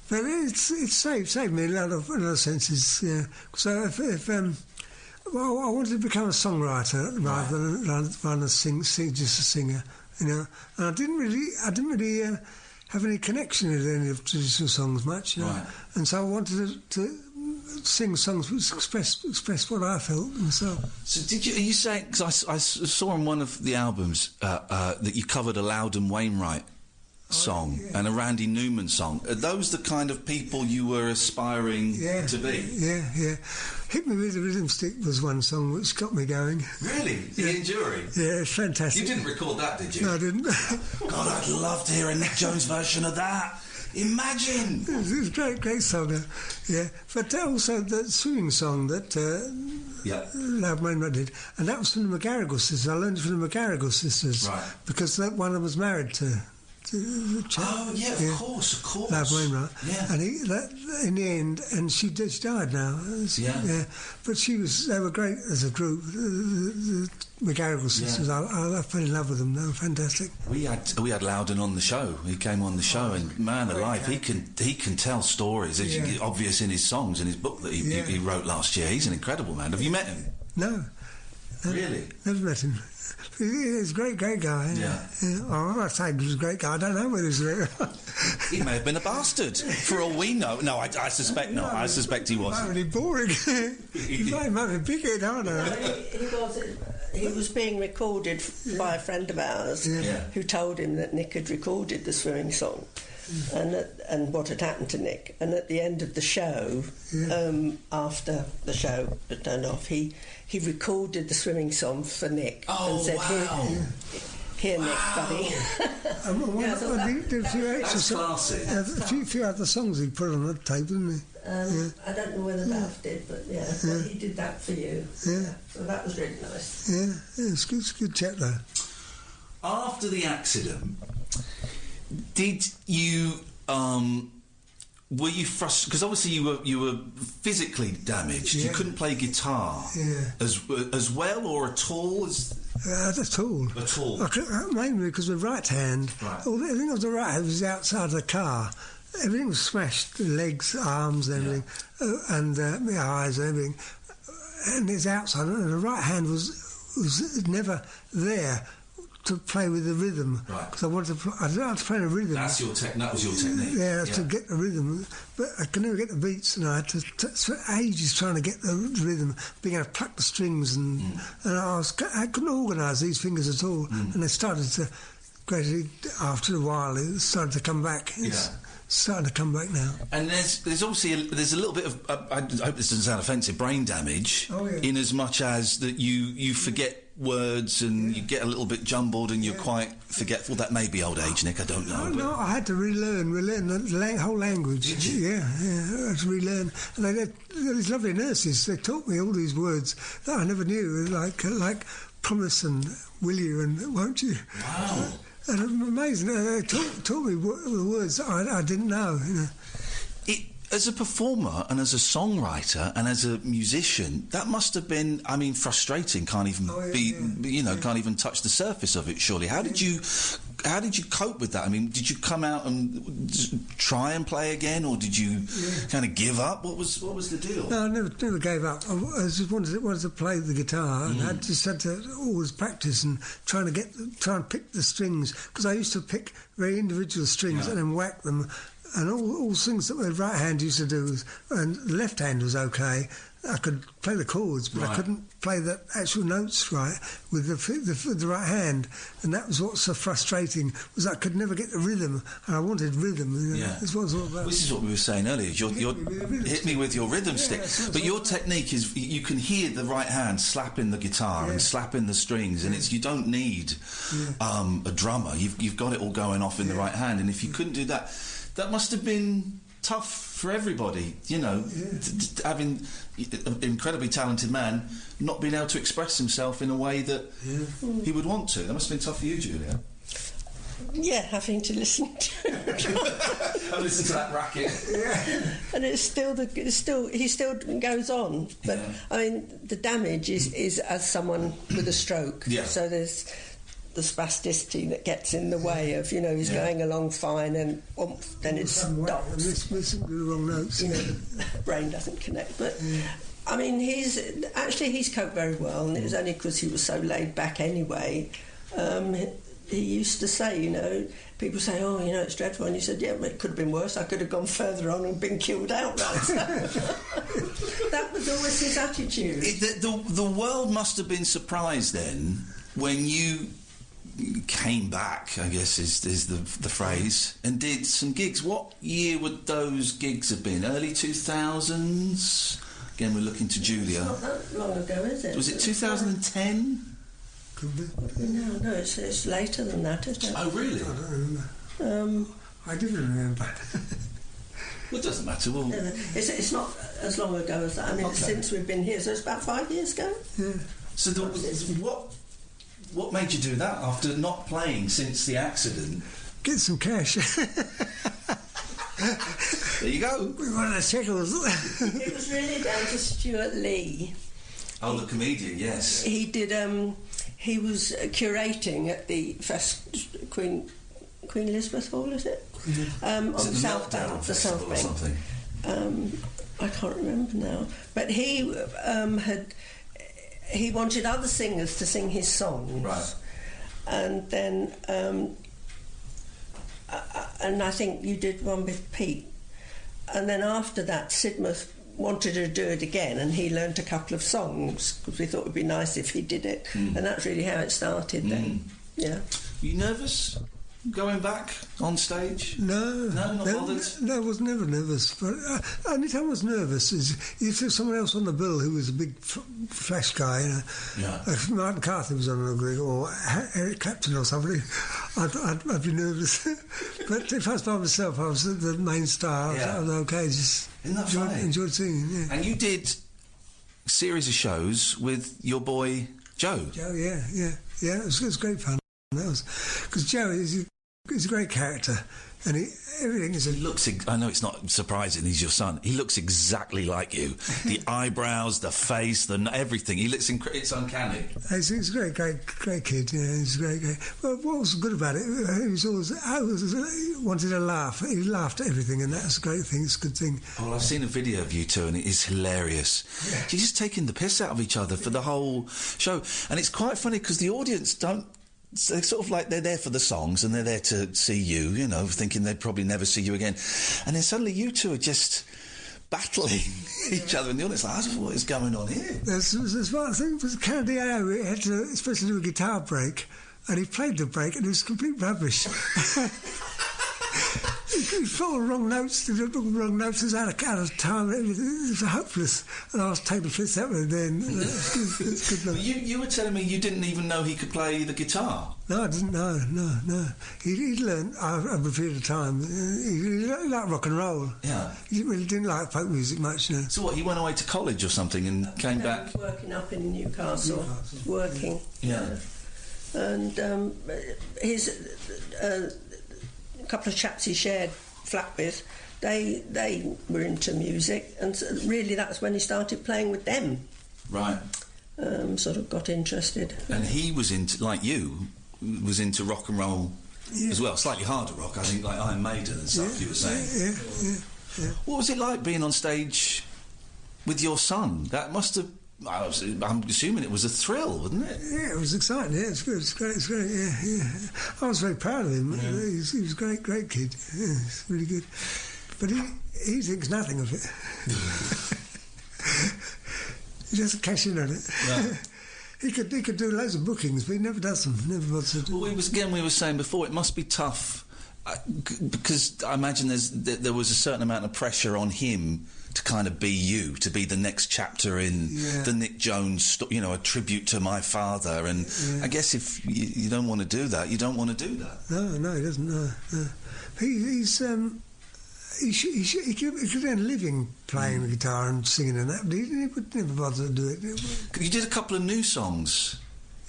But it's saved me in a lot of senses. Yeah. So if I wanted to become a songwriter rather than sing just a singer, you know. And I didn't really have any connection with any of traditional songs much, you know. Right. And so I wanted to sing songs which express what I felt myself. So are you saying, because I saw on one of the albums that you covered a Loudon Wainwright song and a Randy Newman song. Are those the kind of people you were aspiring to be? Yeah. Hit Me With the Rhythm Stick was one song which got me going. Really? Ian Jury? Yeah, it's fantastic. You didn't record that, did you? No, I didn't. God, I'd love to hear a Nick Jones version of that. Imagine! It's a great song, yeah. But also the swimming song that Loud Wainwright did, and that was from the McGarrigle sisters. I learned it from the McGarrigle sisters, right? Because one of them was married to of course. Loud Wainwright. Yeah. And in the end, and she died now. But they were great as a group. The McGarrigle sisters. I fell in love with them. They were fantastic. We had Loudon on the show. He came on the show, and man alive, he can tell stories. It's obvious in his songs, in his book that he wrote last year. He's an incredible man. Have you met him? No. Really? Never met him. He's a great guy. Yeah. I'm not saying he's a great guy. I don't know whether he's a great guy. He may have been a bastard, for all we know. No, I suspect not. I suspect he wasn't. He might be boring. He might be big-head, I don't know. He was being recorded by a friend of ours who told him that Nick had recorded the swimming song. And what had happened to Nick. And at the end of the show, after the show had turned off, he recorded the swimming song for Nick and said, Here, Nick, buddy. That's classy. A few other songs he put on the tape, didn't he? I don't know whether Daft did, but he did that for you. Yeah. So that was really nice. Yeah, it's a good chat though. After the accident, did you were you frustrated? Because obviously you were physically damaged. You couldn't play guitar as well or at all as. At all. At all. Mainly because with right hand, everything on the right hand was outside of the car. Everything was smashed, the legs, arms, and everything, and my eyes and everything. And it's outside, and the right hand was never there to play with the rhythm, because I wanted to. I didn't have to play the rhythm. That was your technique. Yeah, to get the rhythm, but I could never get the beats, and I had to spend ages trying to get the rhythm, being able to pluck the strings, and I couldn't organise these fingers at all, and they started to gradually, after a while, it started to come back. It's starting to come back now. And there's obviously a little bit of I hope this doesn't sound offensive, brain damage, in as much as that you forget words and you get a little bit jumbled and you're quite forgetful. That may be old age, Nick, I don't know. No, I had to relearn the whole language. Did you? Yeah, I had to relearn. And these lovely nurses, they taught me all these words that I never knew, like promise and will you and won't you. Wow. And amazing, they taught me the words that I didn't know. You know. As a performer and as a songwriter and as a musician, that must have been, frustrating. Can't even can't even touch the surface of it. Surely, how did you cope with that? Did you come out and try and play again, or did you kind of give up? What was the deal? No, I never gave up. I just wanted to play the guitar, and I just had to always practice and try and pick the strings, because I used to pick very individual strings and then whack them. And all things that my right hand used to do, and the left hand was okay. I could play the chords, but I couldn't play the actual notes right with the right hand. And that was what's so frustrating, was I could never get the rhythm, and I wanted rhythm. That's what it was all about. This is what we were saying earlier. Hit me with your rhythm stick. But your technique is you can hear the right hand slapping the guitar and slapping the strings, and you don't need a drummer. You've got it all going off in the right hand, and if you couldn't do that. That must have been tough for everybody, having an incredibly talented man not being able to express himself in a way that he would want to. That must have been tough for you, Julia. Yeah, having to listen to I listen to that racket. and he still goes on. But I mean, the damage is as someone with a stroke. Yeah. So there's the spasticity that gets in the way of, he's going along fine and then it stops. Missing the wrong notes. The brain doesn't connect. But I mean, he's coped very well, and it was only because he was so laid back anyway. He used to say, people say, oh, it's dreadful, and he said, yeah, but it could have been worse. I could have gone further on and been killed outright. That was always his attitude. The world must have been surprised then when you came back, I guess is the phrase, and did some gigs. What year would those gigs have been? Early 2000s? Again, we're looking to Julia. It's not that long ago, is it? Was it 2010? Could be. No, it's later than that, isn't it? Oh, really? I don't remember. I didn't remember. Well, it doesn't matter. Well, it's not as long ago as that. I mean, since we've been here, so it's about 5 years ago. Yeah. So what made you do that after not playing since the accident? Get some cash. There you go. We wanted the shekels. It was really down to Stuart Lee. Oh, the comedian, yes. He did. He was curating at the Queen Elizabeth Hall, is it? On the South Bank, the South Bank. Something. I can't remember now, but he he wanted other singers to sing his songs, right? And then and I think you did one with Pete, and then after that, Sidmouth wanted to do it again, and he learnt a couple of songs because we thought it would be nice if he did it, and that's really how it started. Then, yeah. Were you nervous going back on stage? No, not bothered. No, I was never nervous. But only time I was nervous is if there's someone else on the bill who was a big flash guy. If Martin Carthy was on the gig, or Eric Clapton or somebody, I'd be nervous. But if I was by myself, I was the main star. I was okay. Just enjoyed singing. Yeah. And you did a series of shows with your boy Joe. Joe, yeah. It was great fun. That was because Joe he's a great character, and everything is. I know it's not surprising. He's your son. He looks exactly like you. The eyebrows, the face, everything. He looks. It's uncanny. He's a great kid. Yeah, he's a great. Well, what was good about it? He was always. Wanted to laugh. He laughed at everything, and that's a great thing. It's a good thing. Well, I've seen a video of you two, and it is hilarious. Yeah. You're just taking the piss out of each other for the whole show, and it's quite funny because the audience don't. They're sort of like they're there for the songs and they're there to see you, thinking they'd probably never see you again. And then suddenly you two are just battling each other in the audience. Like, I don't know what is going on here. There's one thing with Caddick, we had to especially do a guitar break, and he played the break and it was complete rubbish. He followed wrong notes, it was out of time, it was hopeless, and I was taking the piss out of it then. It's good. You were telling me you didn't even know he could play the guitar. No, I didn't know, no. He'd learned over a period of time. He liked rock and roll. Yeah. He really didn't like folk music much, So what, he went away to college or something and came back? He was working up in Newcastle. Working. Yeah. And his... a couple of chaps he shared flat with, they were into music, and so really that's when he started playing with them. Right. Sort of got interested. And he was into, like you, was into rock and roll as well, slightly harder rock, I think, like Iron Maiden and stuff, you were saying. Yeah. What was it like being on stage with your son? That must have... I'm assuming it was a thrill, wasn't it? Yeah, it was exciting. Yeah, it's good. It's great. Yeah. I was very proud of him. Yeah. He was a great kid. Yeah, it's really good. But he thinks nothing of it. He doesn't cash in on it. Right. He could do loads of bookings, but he never does them. Never bothers to do. Well, we were saying before, it must be tough because I imagine there was a certain amount of pressure on him to kind of be you, to be the next chapter in the Nick Jones, a tribute to my father. And I guess if you don't want to do that, you don't want to do that. No, he doesn't. No. He could earn a living playing the guitar and singing and that, but he would never bother to do it. You did a couple of new songs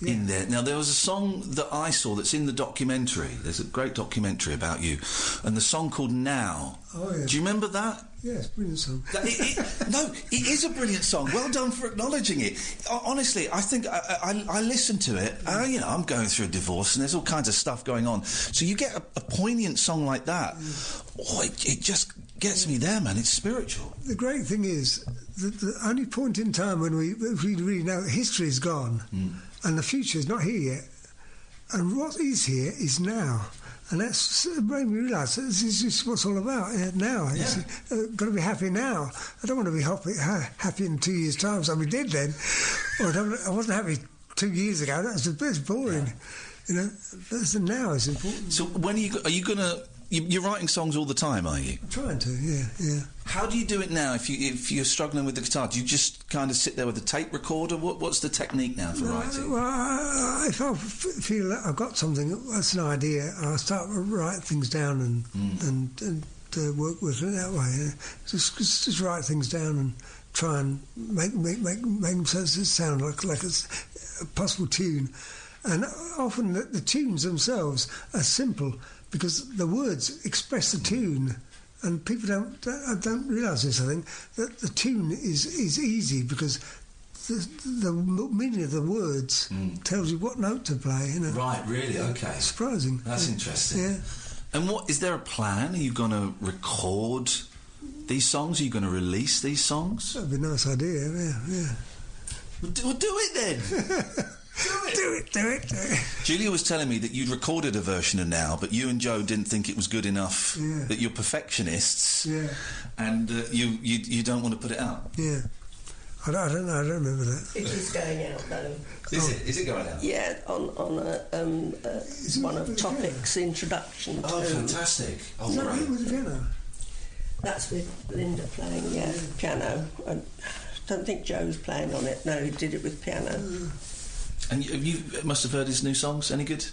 in there. Now, there was a song that I saw that's in the documentary. There's a great documentary about you, and the song called Now. Oh, yeah. Do you remember that? Yes, brilliant song. No, it is a brilliant song. Well done for acknowledging it. Honestly, I think I listened to it. I'm going through a divorce and there's all kinds of stuff going on. So you get a poignant song like that. Oh, it just gets me there, man. It's spiritual. The great thing is that the only point in time when we really know that history is gone and the future is not here yet, and what is here is now. And that's made me realise that this is just what it's all about now. Yeah. Got to be happy now. I don't want to be happy in 2 years' time, so we did then. Or I wasn't happy 2 years ago. That was a bit boring. But the now is important. So when are you going to... You're writing songs all the time, are you? I'm trying to, yeah. How do you do it now? If you're struggling with the guitar, do you just kind of sit there with a tape recorder? What's the technique now for writing? Well, if I feel that I've got something, that's an idea, I'll start to write things down and work with it that way. Just write things down and try and make them sound like a possible tune. And often the tunes themselves are simple, because the words express the tune, and people don't realise this. I think that the tune is easy because the meaning of the words tells you what note to play. Right, really? Okay. Surprising. That's interesting. Yeah. And is there a plan? Are you going to record these songs? Are you going to release these songs? That'd be a nice idea. Yeah. Well, do it then. Do it. Julia was telling me that you'd recorded a version of Now, but you and Joe didn't think it was good enough. Yeah. That you're perfectionists. Yeah. And you don't want to put it out. Yeah. I don't know. I don't remember that. It is going out though. Is it going out? Yeah, on one of Topic's introduction. Oh, fantastic! Oh, is that right with the piano? That's with Linda playing, piano. I don't think Joe's playing on it. No, he did it with piano. And you must have heard his new songs. Any good?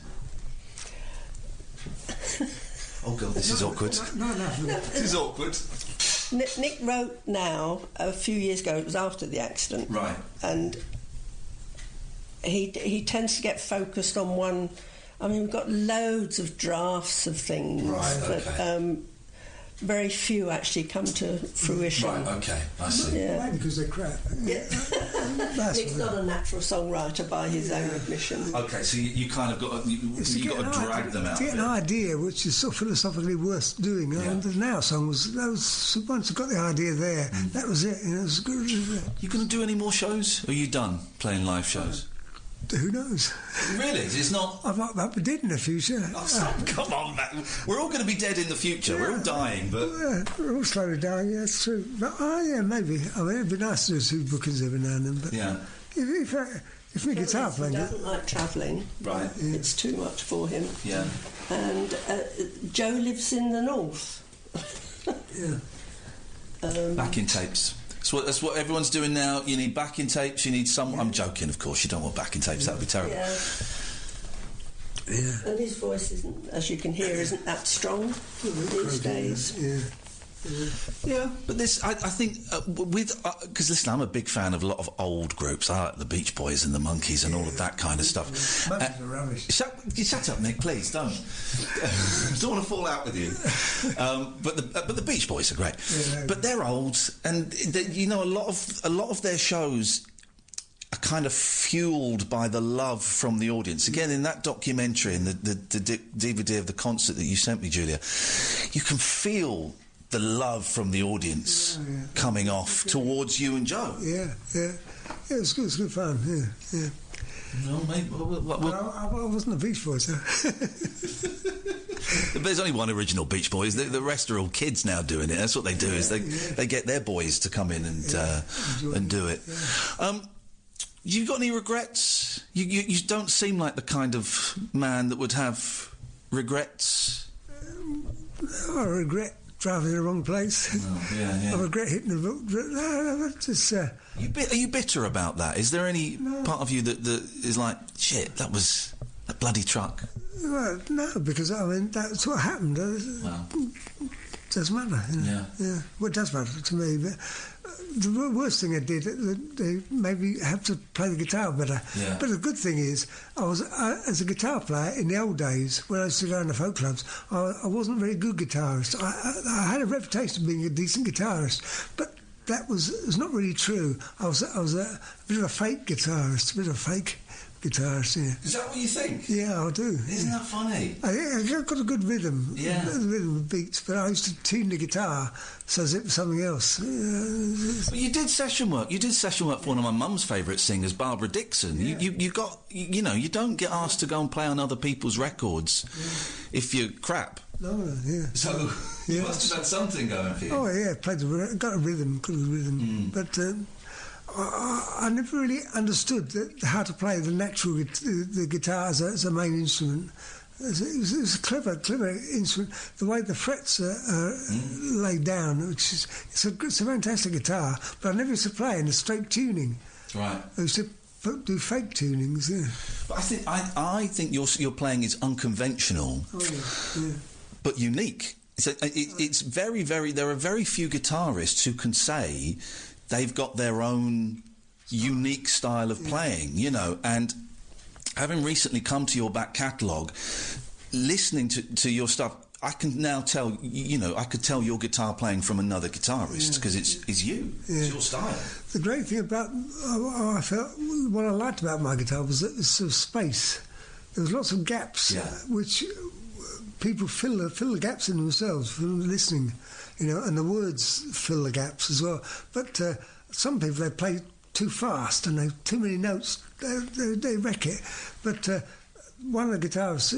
Oh God, this is awkward. No. This is awkward. Nick wrote Now a few years ago. It was after the accident, right? And he tends to get focused on one. I mean, we've got loads of drafts of things, right? But very few actually come to fruition. Right, okay, I see. Yeah. Because they're crap. Yeah. Nick's not a natural songwriter by his own admission. Okay, so you kind of got to drag them out. To get an idea which is so philosophically worth doing. Yeah. And the Now song was once I got the idea there, that was it. It was good. You going to do any more shows? Or are you done playing live shows? Who knows? Really? It's not... I might be dead in the future. Oh, come on, man. We're all going to be dead in the future. We're all dying, but... Yeah, we're all slowly dying, yeah, it's true. But, maybe. I mean, it'd be nice to do some bookings every now and then, but... Yeah. If my guitar playing... He doesn't like travelling. Right. Yeah. It's too much for him. Yeah. And Joe lives in the north. Yeah. Backing tapes. That's what everyone's doing now. You need backing tapes. You need some... Yeah. I'm joking, of course. You don't want backing tapes. That would be terrible. Yeah. And his voice isn't, as you can hear, isn't that strong these days. Yeah, but this, I think, because listen, I'm a big fan of a lot of old groups. I like the Beach Boys and the Monkees and all of that kind of stuff. Monkees are rubbish. Shut up, Nick, please, don't. I don't want to fall out with you. But the Beach Boys are great. Yeah, but they're old, and a lot of their shows are kind of fueled by the love from the audience. Again, in that documentary, in the DVD of the concert that you sent me, Julia, you can feel the love from the audience coming off towards you and Joe. Yeah, it's good fun. Yeah. No, mate. I wasn't a Beach Boy, so. There's only one original Beach Boys. The rest are all kids now doing it. That's what they do. They get their boys to come in and do it. Yeah. You got any regrets? You don't seem like the kind of man that would have regrets. I regret driving in the wrong place. I regret hitting the book. Just. Are you bitter about that? Is there any part of you that is like, shit, that bloody truck? Well, no, because I mean that's what happened. Doesn't matter. Yeah. Well, it does matter to me, but the worst thing I did, they made me have to play the guitar better. Yeah. But the good thing is, as a guitar player in the old days, when I used to go in the folk clubs, I wasn't a very good guitarist. I had a reputation of being a decent guitarist, but that was not really true. I was a bit of a fake guitarist, yeah. Is that what you think? Yeah, I do. Isn't that funny? I've got a good rhythm. Yeah. The rhythm of beats, but I used to tune the guitar so as it was something else. But you did session work. You did session work for one of my mum's favourite singers, Barbara Dixon. Yeah. You don't get asked to go and play on other people's records if you're crap. No, yeah. So you must have had something going for you. Oh, yeah, got a rhythm, But I never really understood how to play the guitar as a main instrument. It was a clever instrument. The way the frets are laid down, it's a fantastic guitar. But I never used to play in a straight tuning. Right. I used to do fake tunings. Yeah. But I think your playing is unconventional, but unique. It's very, very. There are very few guitarists who can say they've got their own unique style of playing, and having recently come to your back catalogue, listening to your stuff, I can now tell, I could tell your guitar playing from another guitarist, because it's you, it's your style. The great thing about, what I liked about my guitar was that it's sort of space. There was lots of gaps, which people fill the gaps in themselves from listening, and the words fill the gaps as well. But some people, they play too fast and they've too many notes, they wreck it. But one of the guitarists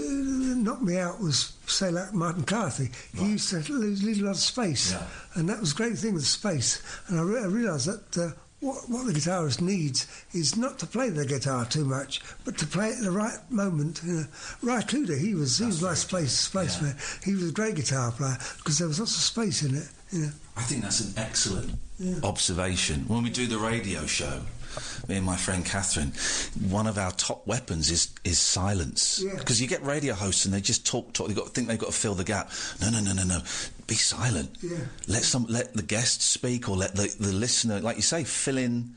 knocked me out was, say, like Martin Carthy. He used to leave a lot of space, and that was a great thing with space. And I realised that what the guitarist needs is not to play the guitar too much, but to play it at the right moment. Ry Cooder, he was my space man. He was a great guitar player because there was lots of space in it. I think that's an excellent observation. When we do the radio show, me and my friend Catherine, one of our top weapons is silence. Because you get radio hosts and they just talk. They think they've got to fill the gap. No. Be silent. Let the guest speak, or let the listener, like you say, fill in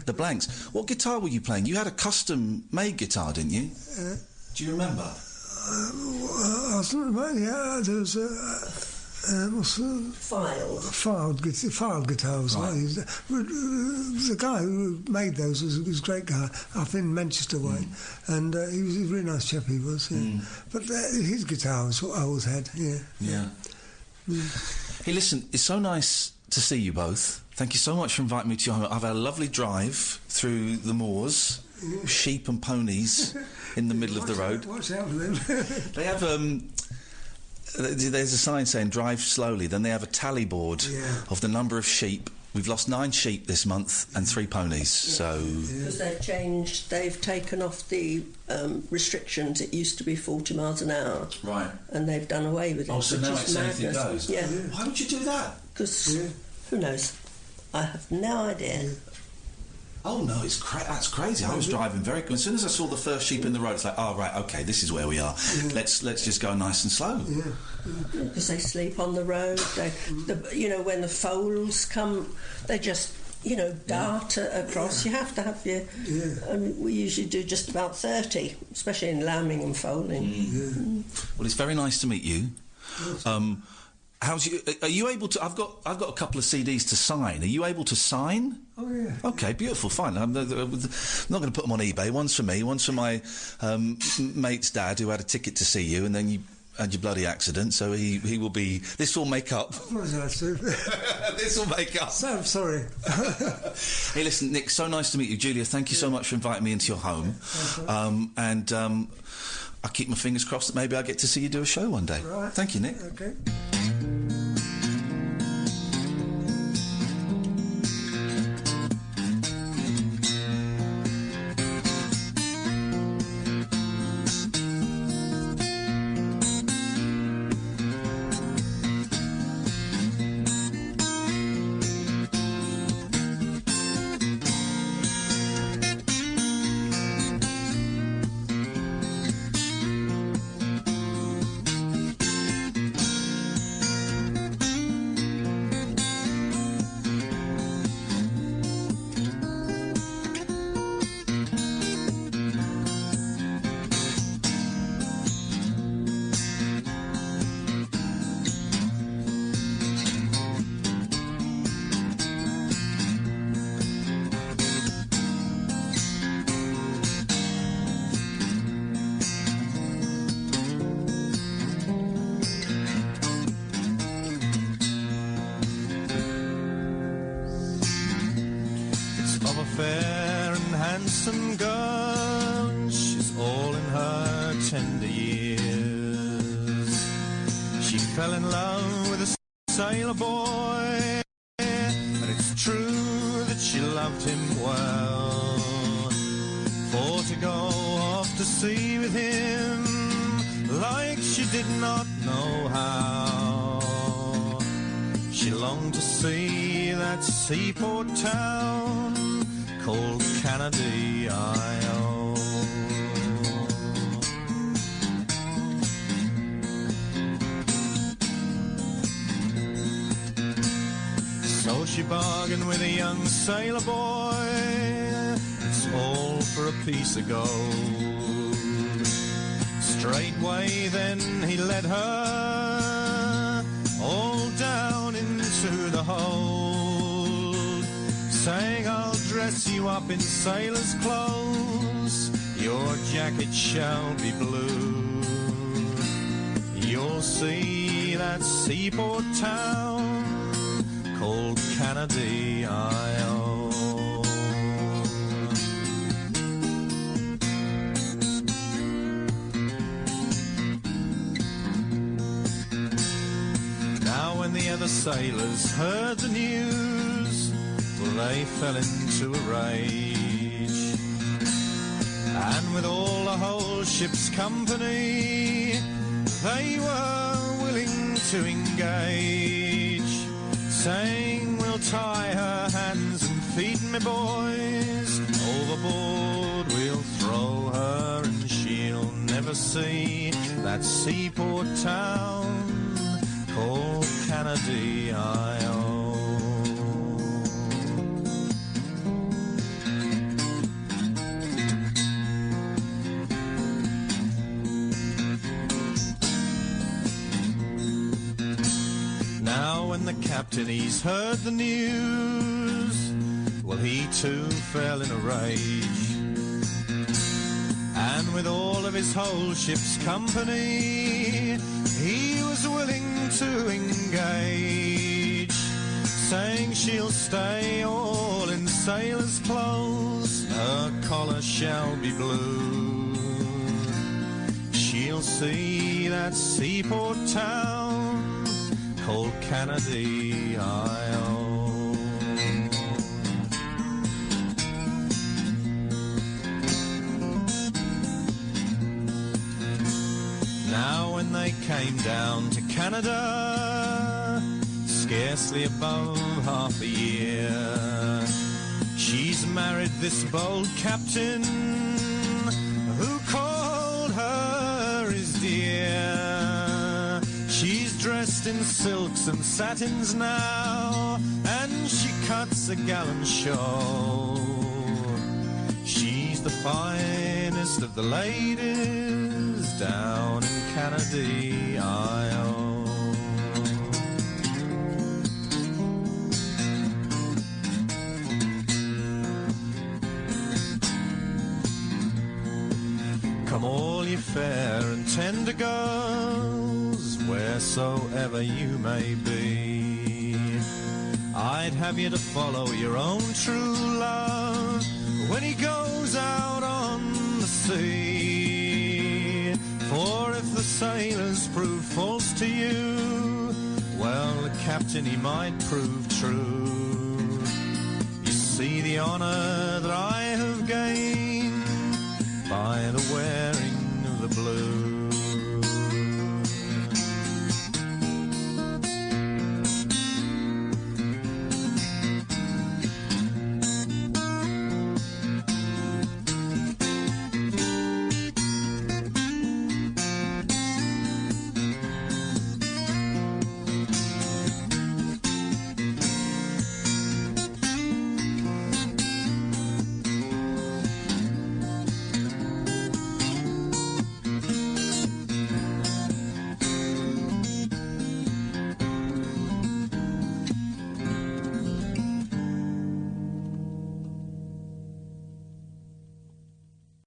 the blanks. What guitar were you playing? You had a custom-made guitar, didn't you? Do you remember? There was filed guitars. The guy who made those was a great guy up in Manchester way, and he was a really nice chap. He was, but his guitar was what I always had. Hey, listen, it's so nice to see you both. Thank you so much for inviting me to your home. I've had a lovely drive through the moors, sheep and ponies in the middle of the road. Watch out for them. They have there's a sign saying drive slowly. Then they have a tally board of the number of sheep. We've lost 9 sheep this month and 3 ponies. So because they've taken off the restrictions. It used to be 40 miles an hour, right? And they've done away with it. Oh, so now it's anything goes. Yeah. Why would you do that? Because who knows? I have no idea. Oh no, that's crazy. I was driving very quick. As soon as I saw the first sheep in the road, it's like, oh right, okay, this is where we are. Let's just go nice and slow. Because they sleep on the road. When the foals come, they just dart across. You have to have your. We usually do just about 30, especially in lambing and foaling. Well, it's very nice to meet you. Are you able to? I've got a couple of CDs to sign. Are you able to sign? Oh yeah. Okay, beautiful, fine. I'm not going to put them on eBay. One's for me, one's for my mate's dad who had a ticket to see you, and then you had your bloody accident. So he will be. This will make up. This will make up. So sorry. Hey, listen, Nick. So nice to meet you, Julia. Thank you so much for inviting me into your home. I keep my fingers crossed that maybe I get to see you do a show one day. Right. Thank you, Nick. Okay. handsome girl, she's all in her tender years. She fell in love with a sailor boy, and it's true that she loved him well. For to go off to sea with him, like she did not know how. She longed to see that seaport town called Canada. So she bargained with a young sailor boy, it's all for a piece of gold. Straightway then he led her all down into the hold, saying, I'll dress you up in sailor's clothes, your jacket shall be blue. You'll see that seaport town called Canada. Now when the other sailors heard the news, well, they fell into a rage, and with all the whole ship's company, they were willing to engage, saying, we'll tie her hands and feet, me boys, overboard we'll throw her, and she'll never see that seaport town called Canada. Now when the captain he's heard the news, well he too fell in a rage, and with all of his whole ship's company he was willing to engage, saying she'll stay all in sailor's clothes, her collar shall be blue. She'll see that seaport town called Canada. Now when they came down to Canada, scarcely above half a year, she's married this bold captain who called her his dear. She's dressed in silks and satins now, and she cuts a gallant shawl. She's the finest of the ladies down in Canada. Come all ye fair and tender girls, wheresoever you may be, I'd have you to follow your own true love when he goes out on the sea. For if the sailors prove false to you, well, the captain he might prove true. You see the honour that I